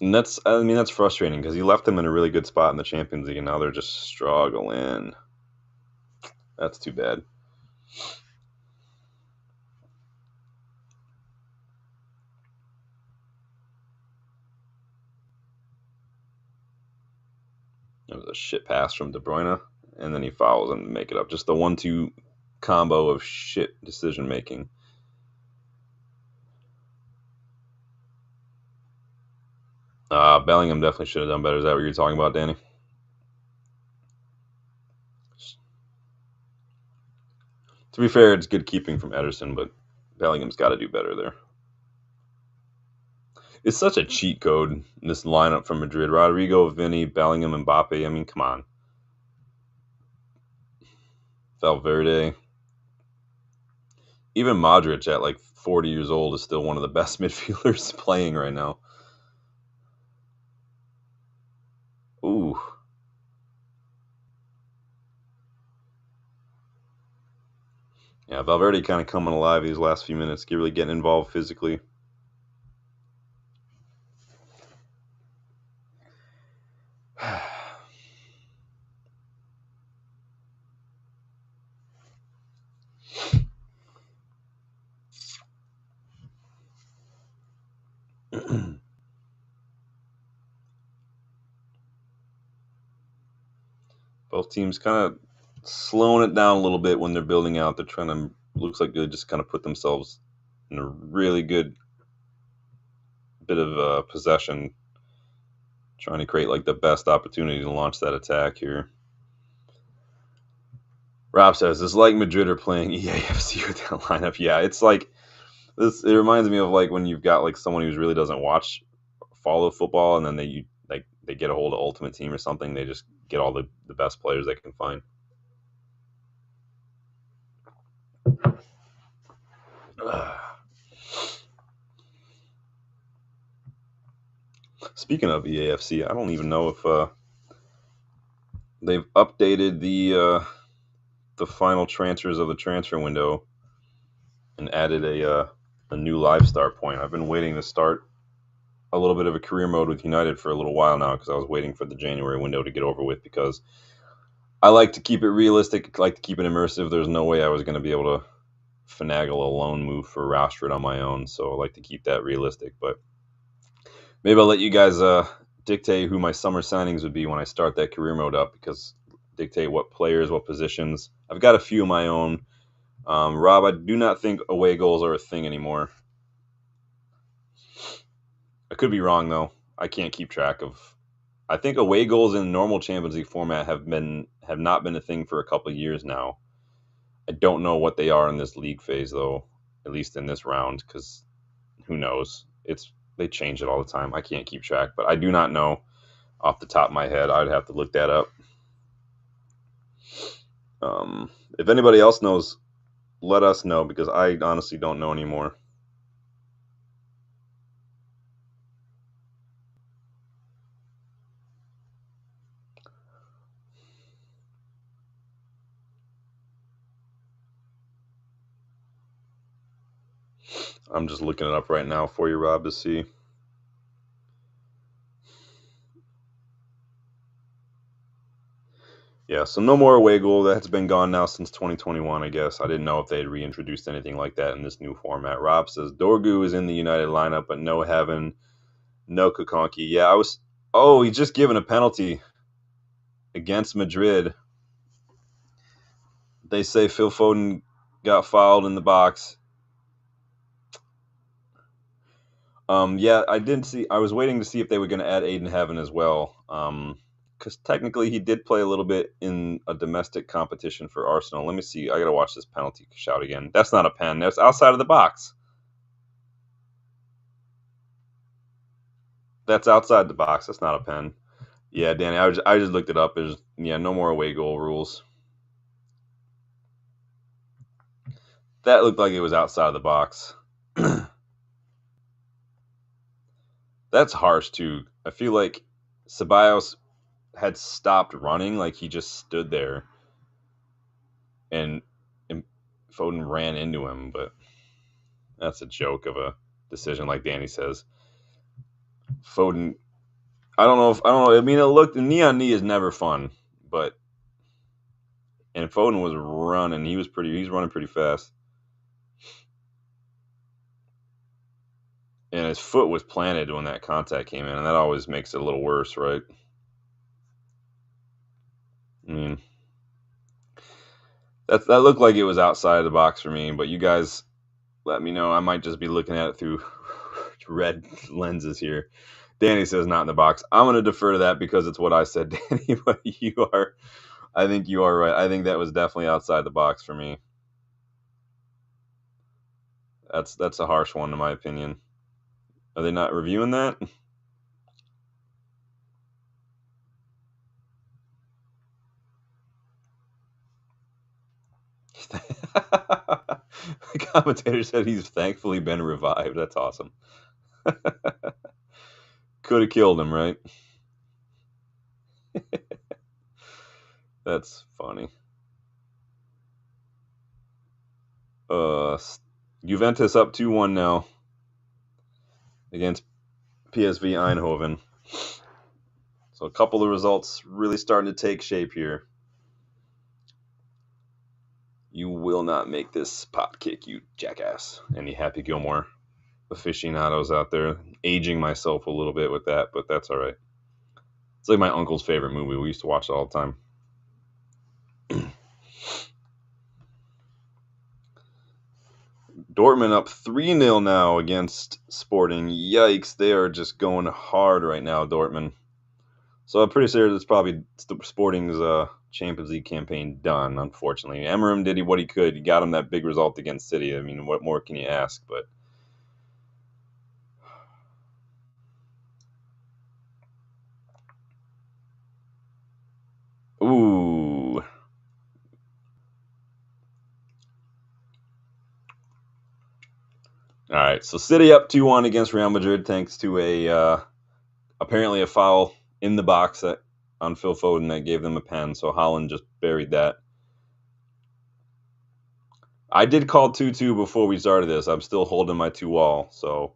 And that's frustrating, because he left them in a really good spot in the Champions League, and now they're just struggling. That's too bad. It was a shit pass from De Bruyne, and then he fouls him to make it up. Just the 1-2 combo of shit decision making. Bellingham definitely should have done better. Is that what you're talking about, Danny? To be fair, it's good keeping from Ederson, but Bellingham's got to do better there. It's such a cheat code, this lineup from Madrid. Rodrigo, Vinny, Bellingham, Mbappe. I mean, come on. Valverde. Even Modric at like 40 years old is still one of the best midfielders playing right now. Yeah, Valverde kind of coming alive these last few minutes, really getting involved physically. Both teams kind of slowing it down a little bit when they're building out. They're trying to, looks like they just kind of put themselves in a really good bit of possession, trying to create like the best opportunity to launch that attack here. Rob says, it's like Madrid are playing EAFC with that lineup. Yeah, it's like this. It reminds me of like when you've got like someone who really doesn't follow football, and then they get a hold of Ultimate Team or something. They just get all the best players they can find. Speaking of EAFC, I don't even know if they've updated the final transfers of the transfer window and added a new live start point. I've been waiting to start a little bit of a career mode with United for a little while now because I was waiting for the January window to get over with because I like to keep it realistic. I like to keep it immersive. There's no way I was going to be able to finagle a loan move for Rashford on my own, so I like to keep that realistic. But maybe I'll let you guys dictate who my summer signings would be when I start that career mode up, because dictate what players, what positions. I've got a few of my own. Rob, I do not think away goals are a thing anymore. I could be wrong though. I can't keep track of. I think away goals in normal Champions League format have not been a thing for a couple of years now. I don't know what they are in this league phase though, at least in this round, because who knows? They change it all the time. I can't keep track, but I do not know off the top of my head. I'd have to look that up. If anybody else knows, let us know, because I honestly don't know anymore. I'm just looking it up right now for you, Rob, to see. Yeah, so no more away goal. That's been gone now since 2021, I guess. I didn't know if they had reintroduced anything like that in this new format. Rob says Dorgu is in the United lineup, but no Heaven, no Kukonki. Yeah, I was. Oh, he just given a penalty against Madrid. They say Phil Foden got fouled in the box. Yeah, I didn't see. I was waiting to see if they were going to add Aiden Heaven as well. Because technically he did play a little bit in a domestic competition for Arsenal. Let me see. I got to watch this penalty shout again. That's not a pen. That's outside of the box. That's outside the box. That's not a pen. Yeah, Danny, I just looked it up. There's no more away goal rules. That looked like it was outside of the box. That's harsh too. I feel like Ceballos had stopped running, like he just stood there, and, and Foden ran into him. But that's a joke of a decision, like Danny says. Foden, I don't know. I mean, it looked knee on knee is never fun, but and Foden was running. He's running pretty fast, and his foot was planted when that contact came in, and that always makes it a little worse, right? I mean, that looked like it was outside of the box for me, but you guys let me know. I might just be looking at it through red lenses here. Danny says not in the box. I'm going to defer to that because it's what I said, Danny. But I think you are right. I think that was definitely outside the box for me. That's a harsh one in my opinion. Are they not reviewing that? The commentator said he's thankfully been revived. That's awesome. Could have killed him, right? That's funny. Juventus up 2-1 now against PSV Eindhoven. So a couple of results really starting to take shape here. You will not make this pot kick, you jackass. Any Happy Gilmore aficionados out there? Aging myself a little bit with that, but that's all right. It's like my uncle's favorite movie. We used to watch it all the time. Dortmund up 3-0 now against Sporting. Yikes, they are just going hard right now, Dortmund. So I'm pretty sure that's probably Sporting's Champions League campaign done, unfortunately. Amorim did what he could. He got him that big result against City. I mean, what more can you ask? But ooh. All right, so City up 2-1 against Real Madrid thanks to apparently a foul in the box on Phil Foden that gave them a pen, so Haaland just buried that. I did call 2-2 before we started this. I'm still holding my 2-all, so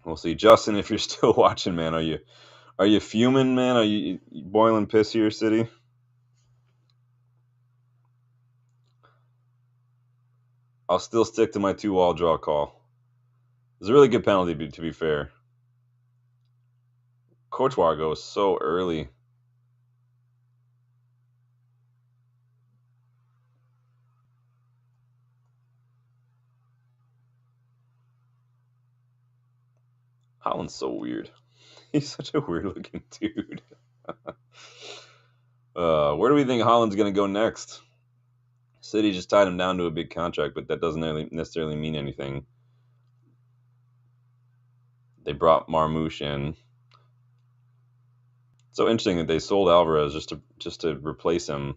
we'll see. Justin, if you're still watching, man, are you fuming, man? Are you boiling piss here, City? I'll still stick to my 2-all draw call. It's a really good penalty, to be fair. Courtois goes so early. Haaland's so weird. He's such a weird-looking dude. Where do we think Haaland's going to go next? City just tied him down to a big contract, but that doesn't necessarily mean anything. They brought Marmouche in. So interesting that they sold Alvarez just to replace him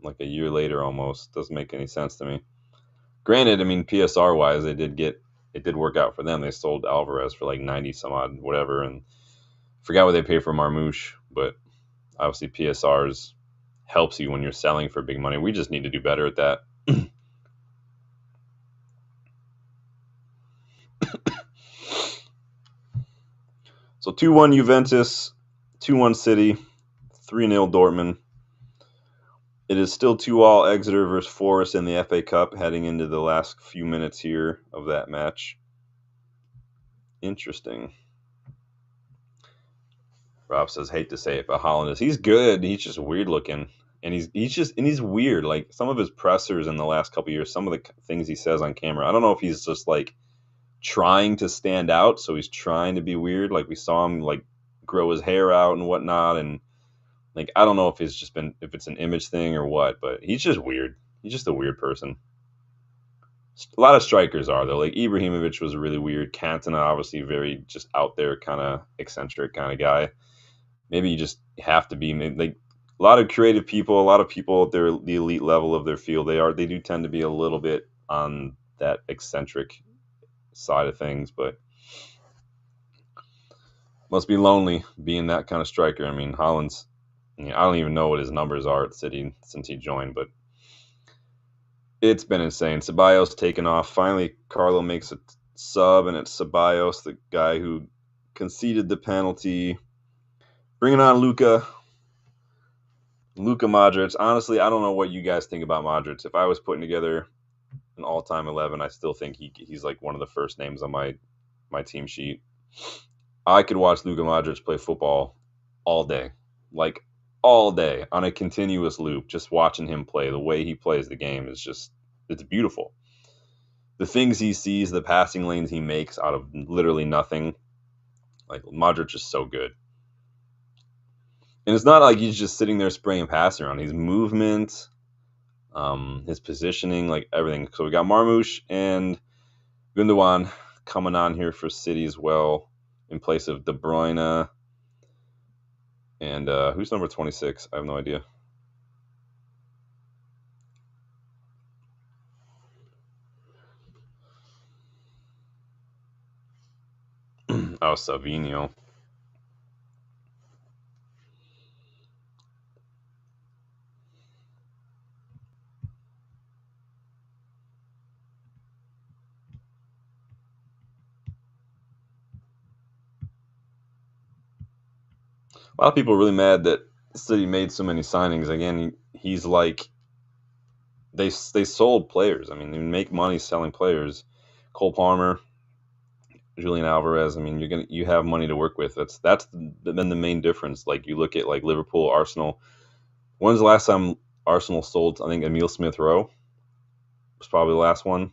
like a year later almost. Doesn't make any sense to me. Granted, I mean PSR wise, it did work out for them. They sold Alvarez for like 90 some odd whatever, and forgot what they paid for Marmouche, but obviously PSRs helps you when you're selling for big money. We just need to do better at that. So 2-1 Juventus, 2-1 City, 3-0 Dortmund. It is still 2-all Exeter versus Forest in the FA Cup heading into the last few minutes here of that match. Interesting. Rob says, hate to say it, but Haaland he's good. He's just weird looking. And he's weird. Like some of his pressers in the last couple of years, some of the things he says on camera. I don't know if he's just like trying to stand out, so he's trying to be weird. Like we saw him like grow his hair out and whatnot, and like I don't know if if it's an image thing or what, but he's just weird. He's just a weird person. A lot of strikers are though. Like Ibrahimovic was really weird. Cantona obviously very just out there, kind of eccentric kind of guy. Maybe you just have to be like a lot of creative people, a lot of people at the elite level of their field. They do tend to be a little bit on that eccentric side of things, but must be lonely being that kind of striker. I mean, Haaland's, I don't even know what his numbers are at City since he joined, but it's been insane. Ceballos taken off. Finally, Carlo makes a sub, and it's Ceballos, the guy who conceded the penalty. Bringing on Luka Modric. Honestly, I don't know what you guys think about Modric. If I was putting together an all-time 11, I still think he's like one of the first names on my team sheet. I could watch Luka Modric play football all day. Like all day on a continuous loop, just watching him play. The way he plays the game is it's beautiful. The things he sees, the passing lanes he makes out of literally nothing. Like Modric is so good. And it's not like he's just sitting there spraying pass around. His movement, his positioning, like everything. So we got Marmouche and Gundogan coming on here for City as well in place of De Bruyne. And who's number 26? I have no idea. Oh, Savinho. A lot of people are really mad that City made so many signings. Again, he's like they sold players. I mean, they make money selling players. Cole Palmer, Julian Alvarez. I mean, you have money to work with. That's been the main difference. Like you look at like Liverpool, Arsenal. When's the last time Arsenal sold? I think Emile Smith Rowe was probably the last one.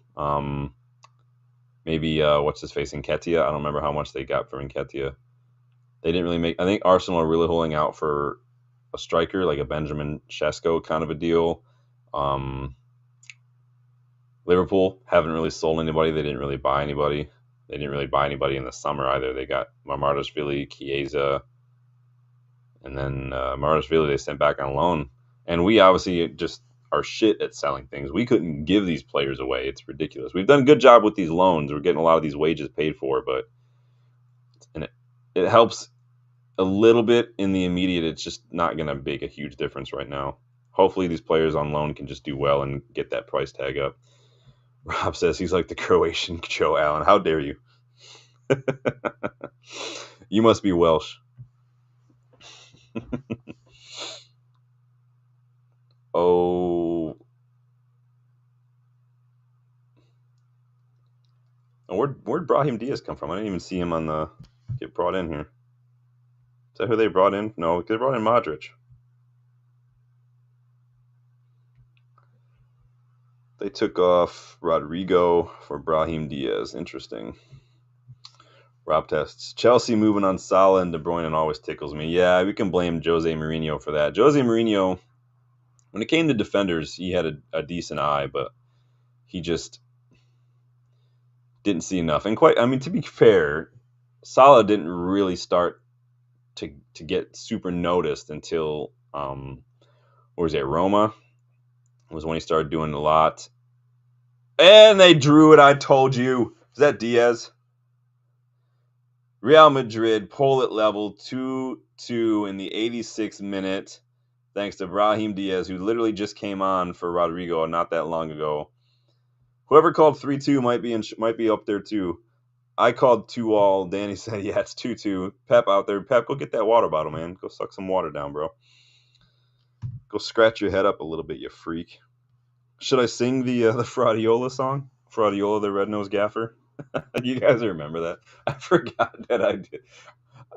Maybe what's his face, Nketiah. I don't remember how much they got for Nketiah. They didn't really make. I think Arsenal are really holding out for a striker, like a Benjamin Sesko kind of a deal. Um, Liverpool haven't really sold anybody. They didn't really buy anybody. They didn't really buy anybody in the summer either. They got Marmarsvili, Chiesa, and then Marmarsvili they sent back on loan. And we obviously just are shit at selling things. We couldn't give these players away. It's ridiculous. We've done a good job with these loans. We're getting a lot of these wages paid for, but and it helps a little bit in the immediate. It's just not going to make a huge difference right now. Hopefully these players on loan can just do well and get that price tag up. Rob says he's like the Croatian Joe Allen. How dare you? You must be Welsh. Oh. And where'd Brahim Diaz come from? I didn't even see him get brought in here. Is that who they brought in? No, they brought in Modric. They took off Rodrigo for Brahim Diaz. Interesting. Rob tests. Chelsea moving on Salah and De Bruyne always tickles me. Yeah, we can blame Jose Mourinho for that. Jose Mourinho, when it came to defenders, he had a decent eye, but he just didn't see enough. And to be fair, Salah didn't really start to get super noticed until Roma was when he started doing a lot. And they drew it, I told you. Is that Diaz? Real Madrid pull it level 2-2 in the 86th minute, thanks to Brahim Diaz, who literally just came on for Rodrigo not that long ago. Whoever called 3-2 might be up there too. I called 2-all. Danny said, yeah, it's 2-2. Pep out there. Pep, go get that water bottle, man. Go suck some water down, bro. Go scratch your head up a little bit, you freak. Should I sing the Fraudiola song? Fraudiola, the red-nosed gaffer? You guys remember that? I forgot that I did.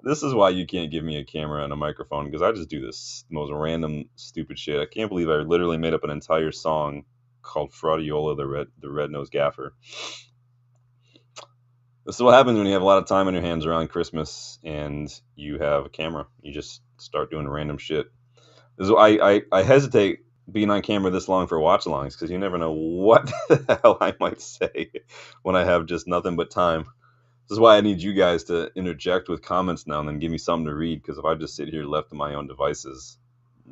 This is why you can't give me a camera and a microphone, because I just do this most random, stupid shit. I can't believe I literally made up an entire song called Fraudiola, the red-nosed gaffer. This is what happens when you have a lot of time on your hands around Christmas and you have a camera. You just start doing random shit. This is why I hesitate being on camera this long for watch-alongs, because you never know what the hell I might say when I have just nothing but time. This is why I need you guys to interject with comments now and then, give me something to read, because if I just sit here left to my own devices,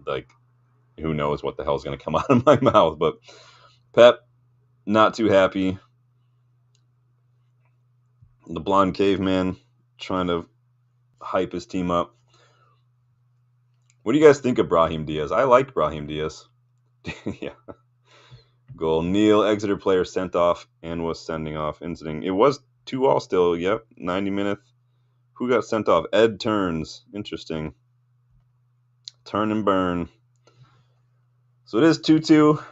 like, who knows what the hell is going to come out of my mouth. But Pep, not too happy. The blonde caveman trying to hype his team up. What do you guys think of Brahim Diaz? I like Brahim Diaz. Yeah. Goal. Neil, Exeter player, sent off and was sending off. Incident. It was 2-all still. Yep. 90 minutes. Who got sent off? Ed Turns. Interesting. Turn and burn. So it is 2-2.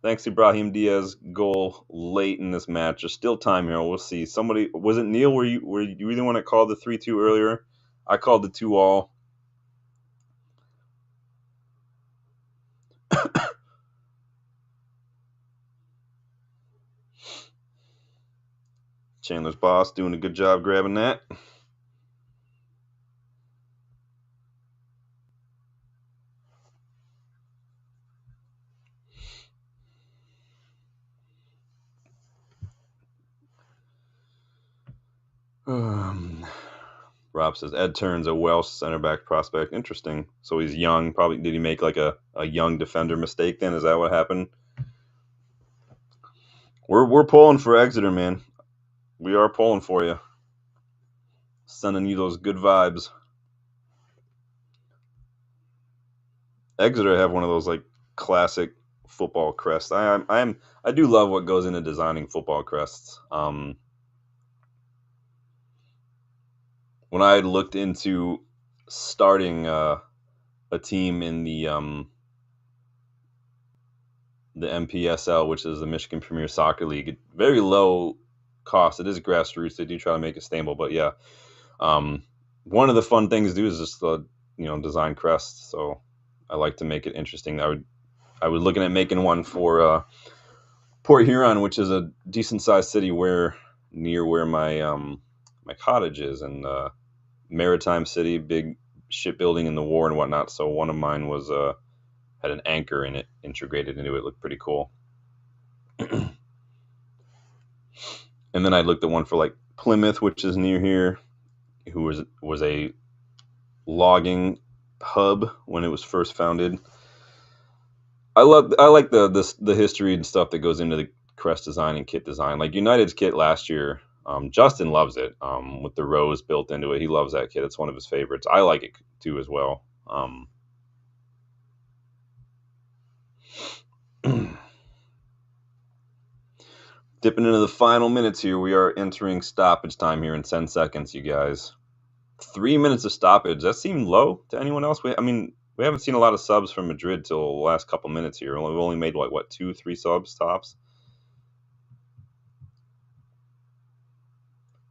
Thanks to Brahim Diaz goal late in this match. There's still time here. We'll see. Somebody, was it Neil? Were you the one that called the 3-2 earlier? I called the 2-all. Chandler's boss doing a good job grabbing that. Rob says Ed Turns, a Welsh center back prospect. Interesting. So he's young. Probably did he make like a young defender mistake then? Is that what happened? We're pulling for Exeter, man. We are pulling for you. Sending you those good vibes. Exeter have one of those like classic football crests. I do love what goes into designing football crests. When I looked into starting a team in the MPSL, which is the Michigan Premier Soccer League. Very low cost. It is grassroots. They do try to make it stable, but yeah. One of the fun things to do is just design crests. So I like to make it interesting. I was looking at making one for Port Huron, which is a decent sized city near where my cottage is, and maritime city, big shipbuilding in the war and whatnot. So one of mine was had an anchor in it integrated into it. Looked pretty cool. And then I looked at one for like Plymouth, which is near here, who was a logging hub when it was first founded. I like the history and stuff that goes into the crest design and kit design. Like United's kit last year, Justin loves it. With the rose built into it, he loves that kit. It's one of his favorites. I like it too as well. Dipping into the final minutes here, we are entering stoppage time here in 10 seconds, you guys. 3 minutes of stoppage. That seemed low to anyone else? We haven't seen a lot of subs from Madrid till the last couple minutes here. We've only made, 2-3 subs tops?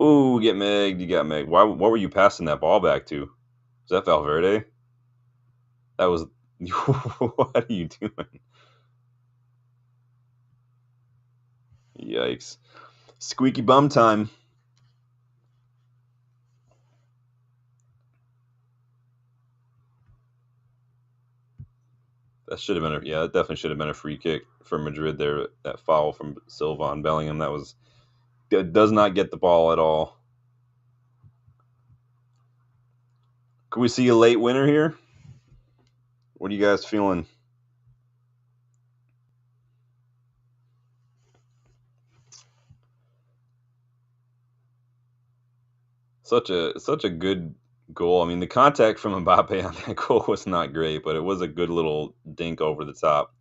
Ooh, get Meg. You got Meg. What were you passing that ball back to? Was that Valverde? That was... What are you doing? Yikes. Squeaky bum time. That should have been that definitely should have been a free kick for Madrid there. That foul from Silva on Bellingham. That does not get the ball at all. Could we see a late winner here? What are you guys feeling? Such a good goal. I mean, the contact from Mbappe on that goal was not great, but it was a good little dink over the top.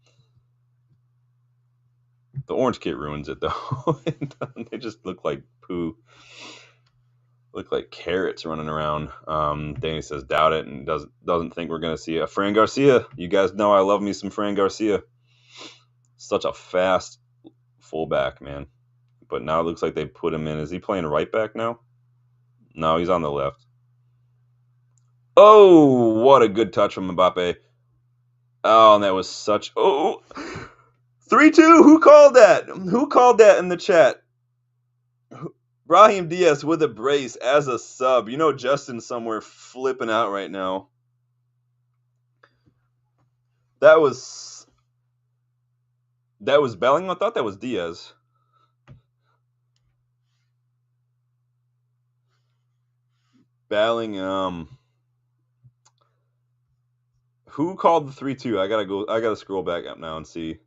The orange kit ruins it though. They just look like poo. Look like carrots running around. Danny says doubt it and doesn't think we're gonna see a Fran Garcia. You guys know I love me some Fran Garcia. Such a fast fullback, man. But now it looks like they put him in. Is he playing right back now? No, he's on the left. Oh, what a good touch from Mbappe. Oh, and that was 3-2. Who called that? Who called that in the chat? Brahim Diaz with a brace as a sub. You know Justin's somewhere flipping out right now. That was Bellingham? I thought that was Diaz. Bellingham. Who called the 3-2? I gotta scroll back up now and see.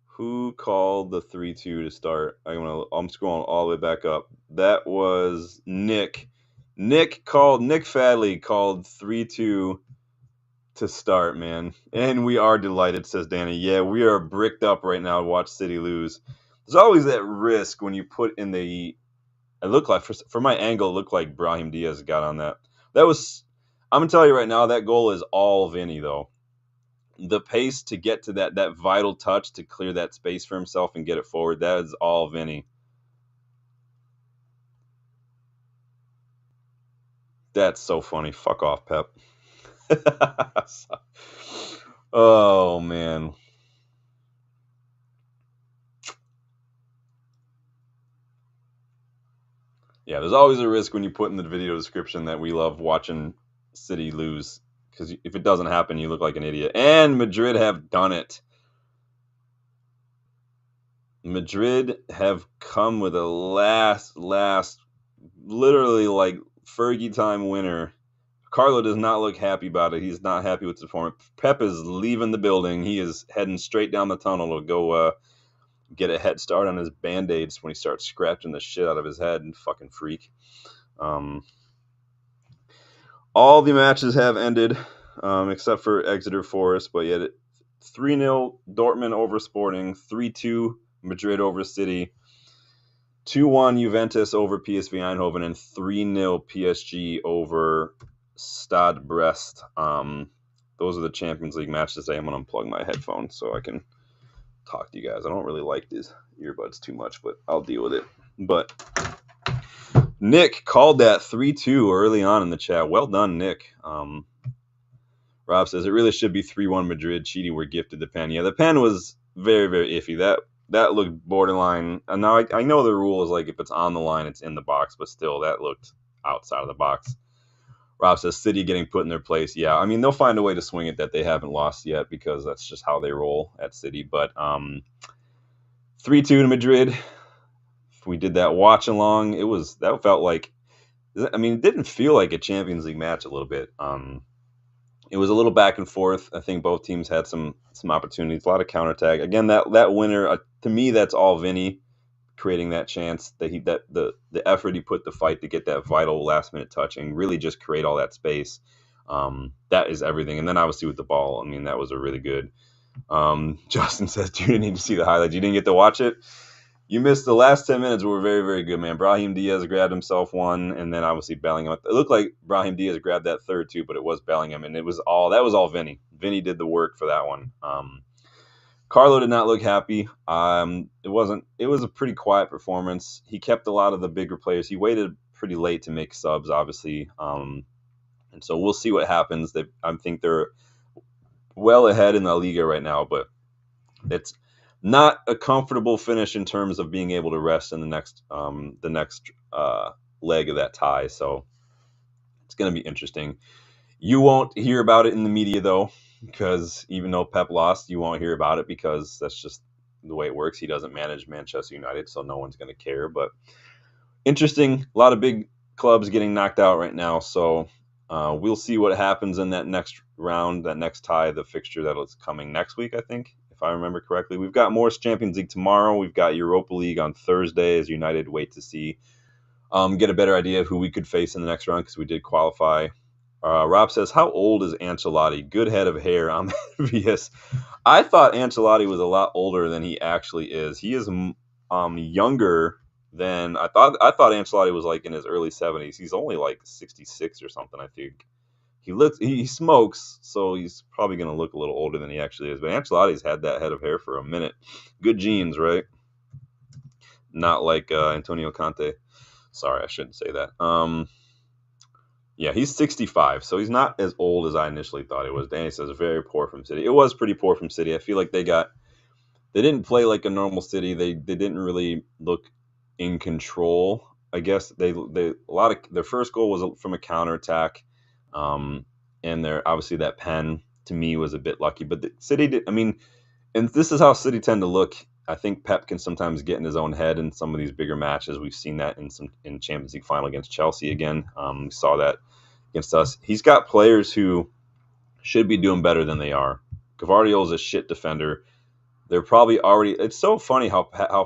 Who called the 3-2 to start? I'm scrolling all the way back up. That was Nick. Nick Fadley called 3-2 to start, man. And we are delighted, says Danny. Yeah, we are bricked up right now to watch City lose. There's always that risk when you put in it looked like, for my angle, it looked like Brahim Diaz got on that. I'm going to tell you right now, that goal is all Vinny, though. The pace to get to that vital touch to clear that space for himself and get it forward, that is all Vinny. That's so funny. Fuck off, Pep. Oh, man. Yeah, there's always a risk when you put in the video description that we love watching City lose. Because if it doesn't happen, you look like an idiot. And Madrid have done it. Madrid have come with a last, literally like Fergie time winner. Carlo does not look happy about it. He's not happy with the performance. Pep is leaving the building. He is heading straight down the tunnel to go get a head start on his Band-Aids when he starts scratching the shit out of his head and fucking freak. All the matches have ended except for Exeter Forest, but yet 3-0 Dortmund over Sporting, 3-2 Madrid over City, 2-1 Juventus over PSV Eindhoven, and 3-0 PSG over Stade Brest. Those are the Champions League matches today. I'm going to unplug my headphones so I can talk to you guys. I don't really like these earbuds too much, but I'll deal with it. But Nick called that 3-2 early on in the chat. Well done, Nick. Rob says, it really should be 3-1 Madrid. Chidi were gifted the pen. Yeah, the pen was very, very iffy. That looked borderline. And now I know the rule is like if it's on the line, it's in the box, but still, that looked outside of the box. Rob says, City getting put in their place. Yeah, I mean, they'll find a way to swing it that they haven't lost yet because that's just how they roll at City. But 3-2 to Madrid. If we did that watch along, that felt like, I mean, it didn't feel like a Champions League match a little bit. It was a little back and forth. I think both teams had some opportunities, a lot of counterattack. Again, that winner, to me, that's all Vinny creating that chance, that the effort he put to fight to get that vital last minute touch and really just create all that space. That is everything. And then obviously with the ball, I mean, that was a really good. Justin says, do you need to see the highlights? You didn't get to watch it? You missed the last 10 minutes were very, very good, man. Brahim Diaz grabbed himself one, and then obviously Bellingham. It looked like Brahim Diaz grabbed that third too, but it was Bellingham, and that was all Vinny. Vinny did the work for that one. Carlo did not look happy. It was a pretty quiet performance. He kept a lot of the bigger players. He waited pretty late to make subs, obviously. And so we'll see what happens. I think they're well ahead in La Liga right now, but it's not a comfortable finish in terms of being able to rest in the next leg of that tie. So it's going to be interesting. You won't hear about it in the media, though, because even though Pep lost, you won't hear about it because that's just the way it works. He doesn't manage Manchester United, so no one's going to care. But interesting. A lot of big clubs getting knocked out right now. So we'll see what happens in that next round, that next tie, the fixture that is coming next week, I think, if I remember correctly. We've got more Champions League tomorrow. We've got Europa League on Thursday as United wait to see, get a better idea of who we could face in the next round because we did qualify. Rob says, how old is Ancelotti? Good head of hair. I'm envious. I thought Ancelotti was a lot older than he actually is. He is younger than I thought. I thought Ancelotti was like in his early 70s. He's only like 66 or something, I think. He smokes, so he's probably going to look a little older than he actually is. But Ancelotti's had that head of hair for a minute. Good genes, right? Not like Antonio Conte. Sorry, I shouldn't say that. Yeah, he's 65, so he's not as old as I initially thought he was. Danny says very poor from City. It was pretty poor from City. I feel like they didn't play like a normal City. They didn't really look in control. I guess their first goal was from a counterattack, and obviously that pen to me was a bit lucky. But the City did. I mean, and this is how City tend to look. I think Pep can sometimes get in his own head in some of these bigger matches. We've seen that in Champions League final against Chelsea again. We saw that against us. He's got players who should be doing better than they are. Gvardiol's a shit defender. They're probably already. It's so funny how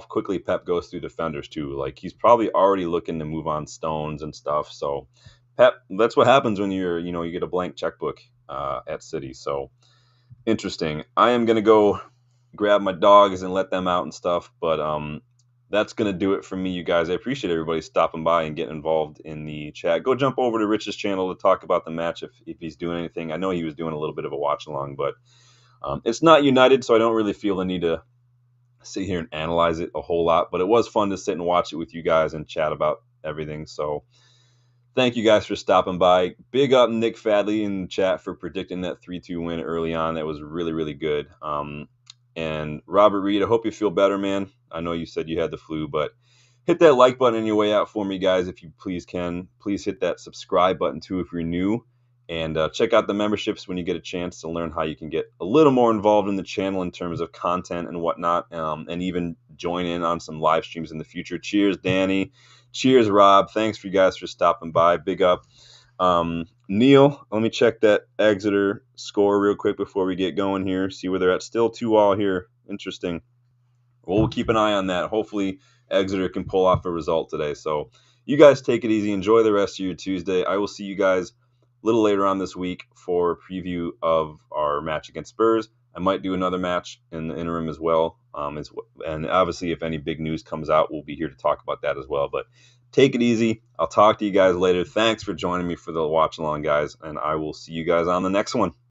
quickly Pep goes through defenders too. Like he's probably already looking to move on Stones and stuff. So Pep, that's what happens when you get a blank checkbook at City. So interesting. I am gonna go grab my dogs and let them out and stuff. But that's going to do it for me, you guys. I appreciate everybody stopping by and getting involved in the chat. Go jump over to Rich's channel to talk about the match if he's doing anything. I know he was doing a little bit of a watch along, but it's not United, so I don't really feel the need to sit here and analyze it a whole lot. But it was fun to sit and watch it with you guys and chat about everything. So thank you guys for stopping by. Big up Nick Fadley in the chat for predicting that 3-2 win early on. That was really, really good. And Robert Reed, I hope you feel better, man. I know you said you had the flu, but hit that like button on your way out for me, guys, if you please can. Please hit that subscribe button, too, if you're new. And check out the memberships when you get a chance to learn how you can get a little more involved in the channel in terms of content and whatnot, and even join in on some live streams in the future. Cheers, Danny. Cheers, Rob. Thanks for you guys for stopping by. Big up. Neil, let me check that Exeter score real quick before we get going here. See where they're at. Still 2-2 here. Interesting. Well, we'll keep an eye on that. Hopefully Exeter can pull off a result today. So you guys take it easy. Enjoy the rest of your Tuesday. I will see you guys a little later on this week for a preview of our match against Spurs. I might do another match in the interim as well. And obviously, if any big news comes out, we'll be here to talk about that as well. But take it easy. I'll talk to you guys later. Thanks for joining me for the watch along, guys, and I will see you guys on the next one.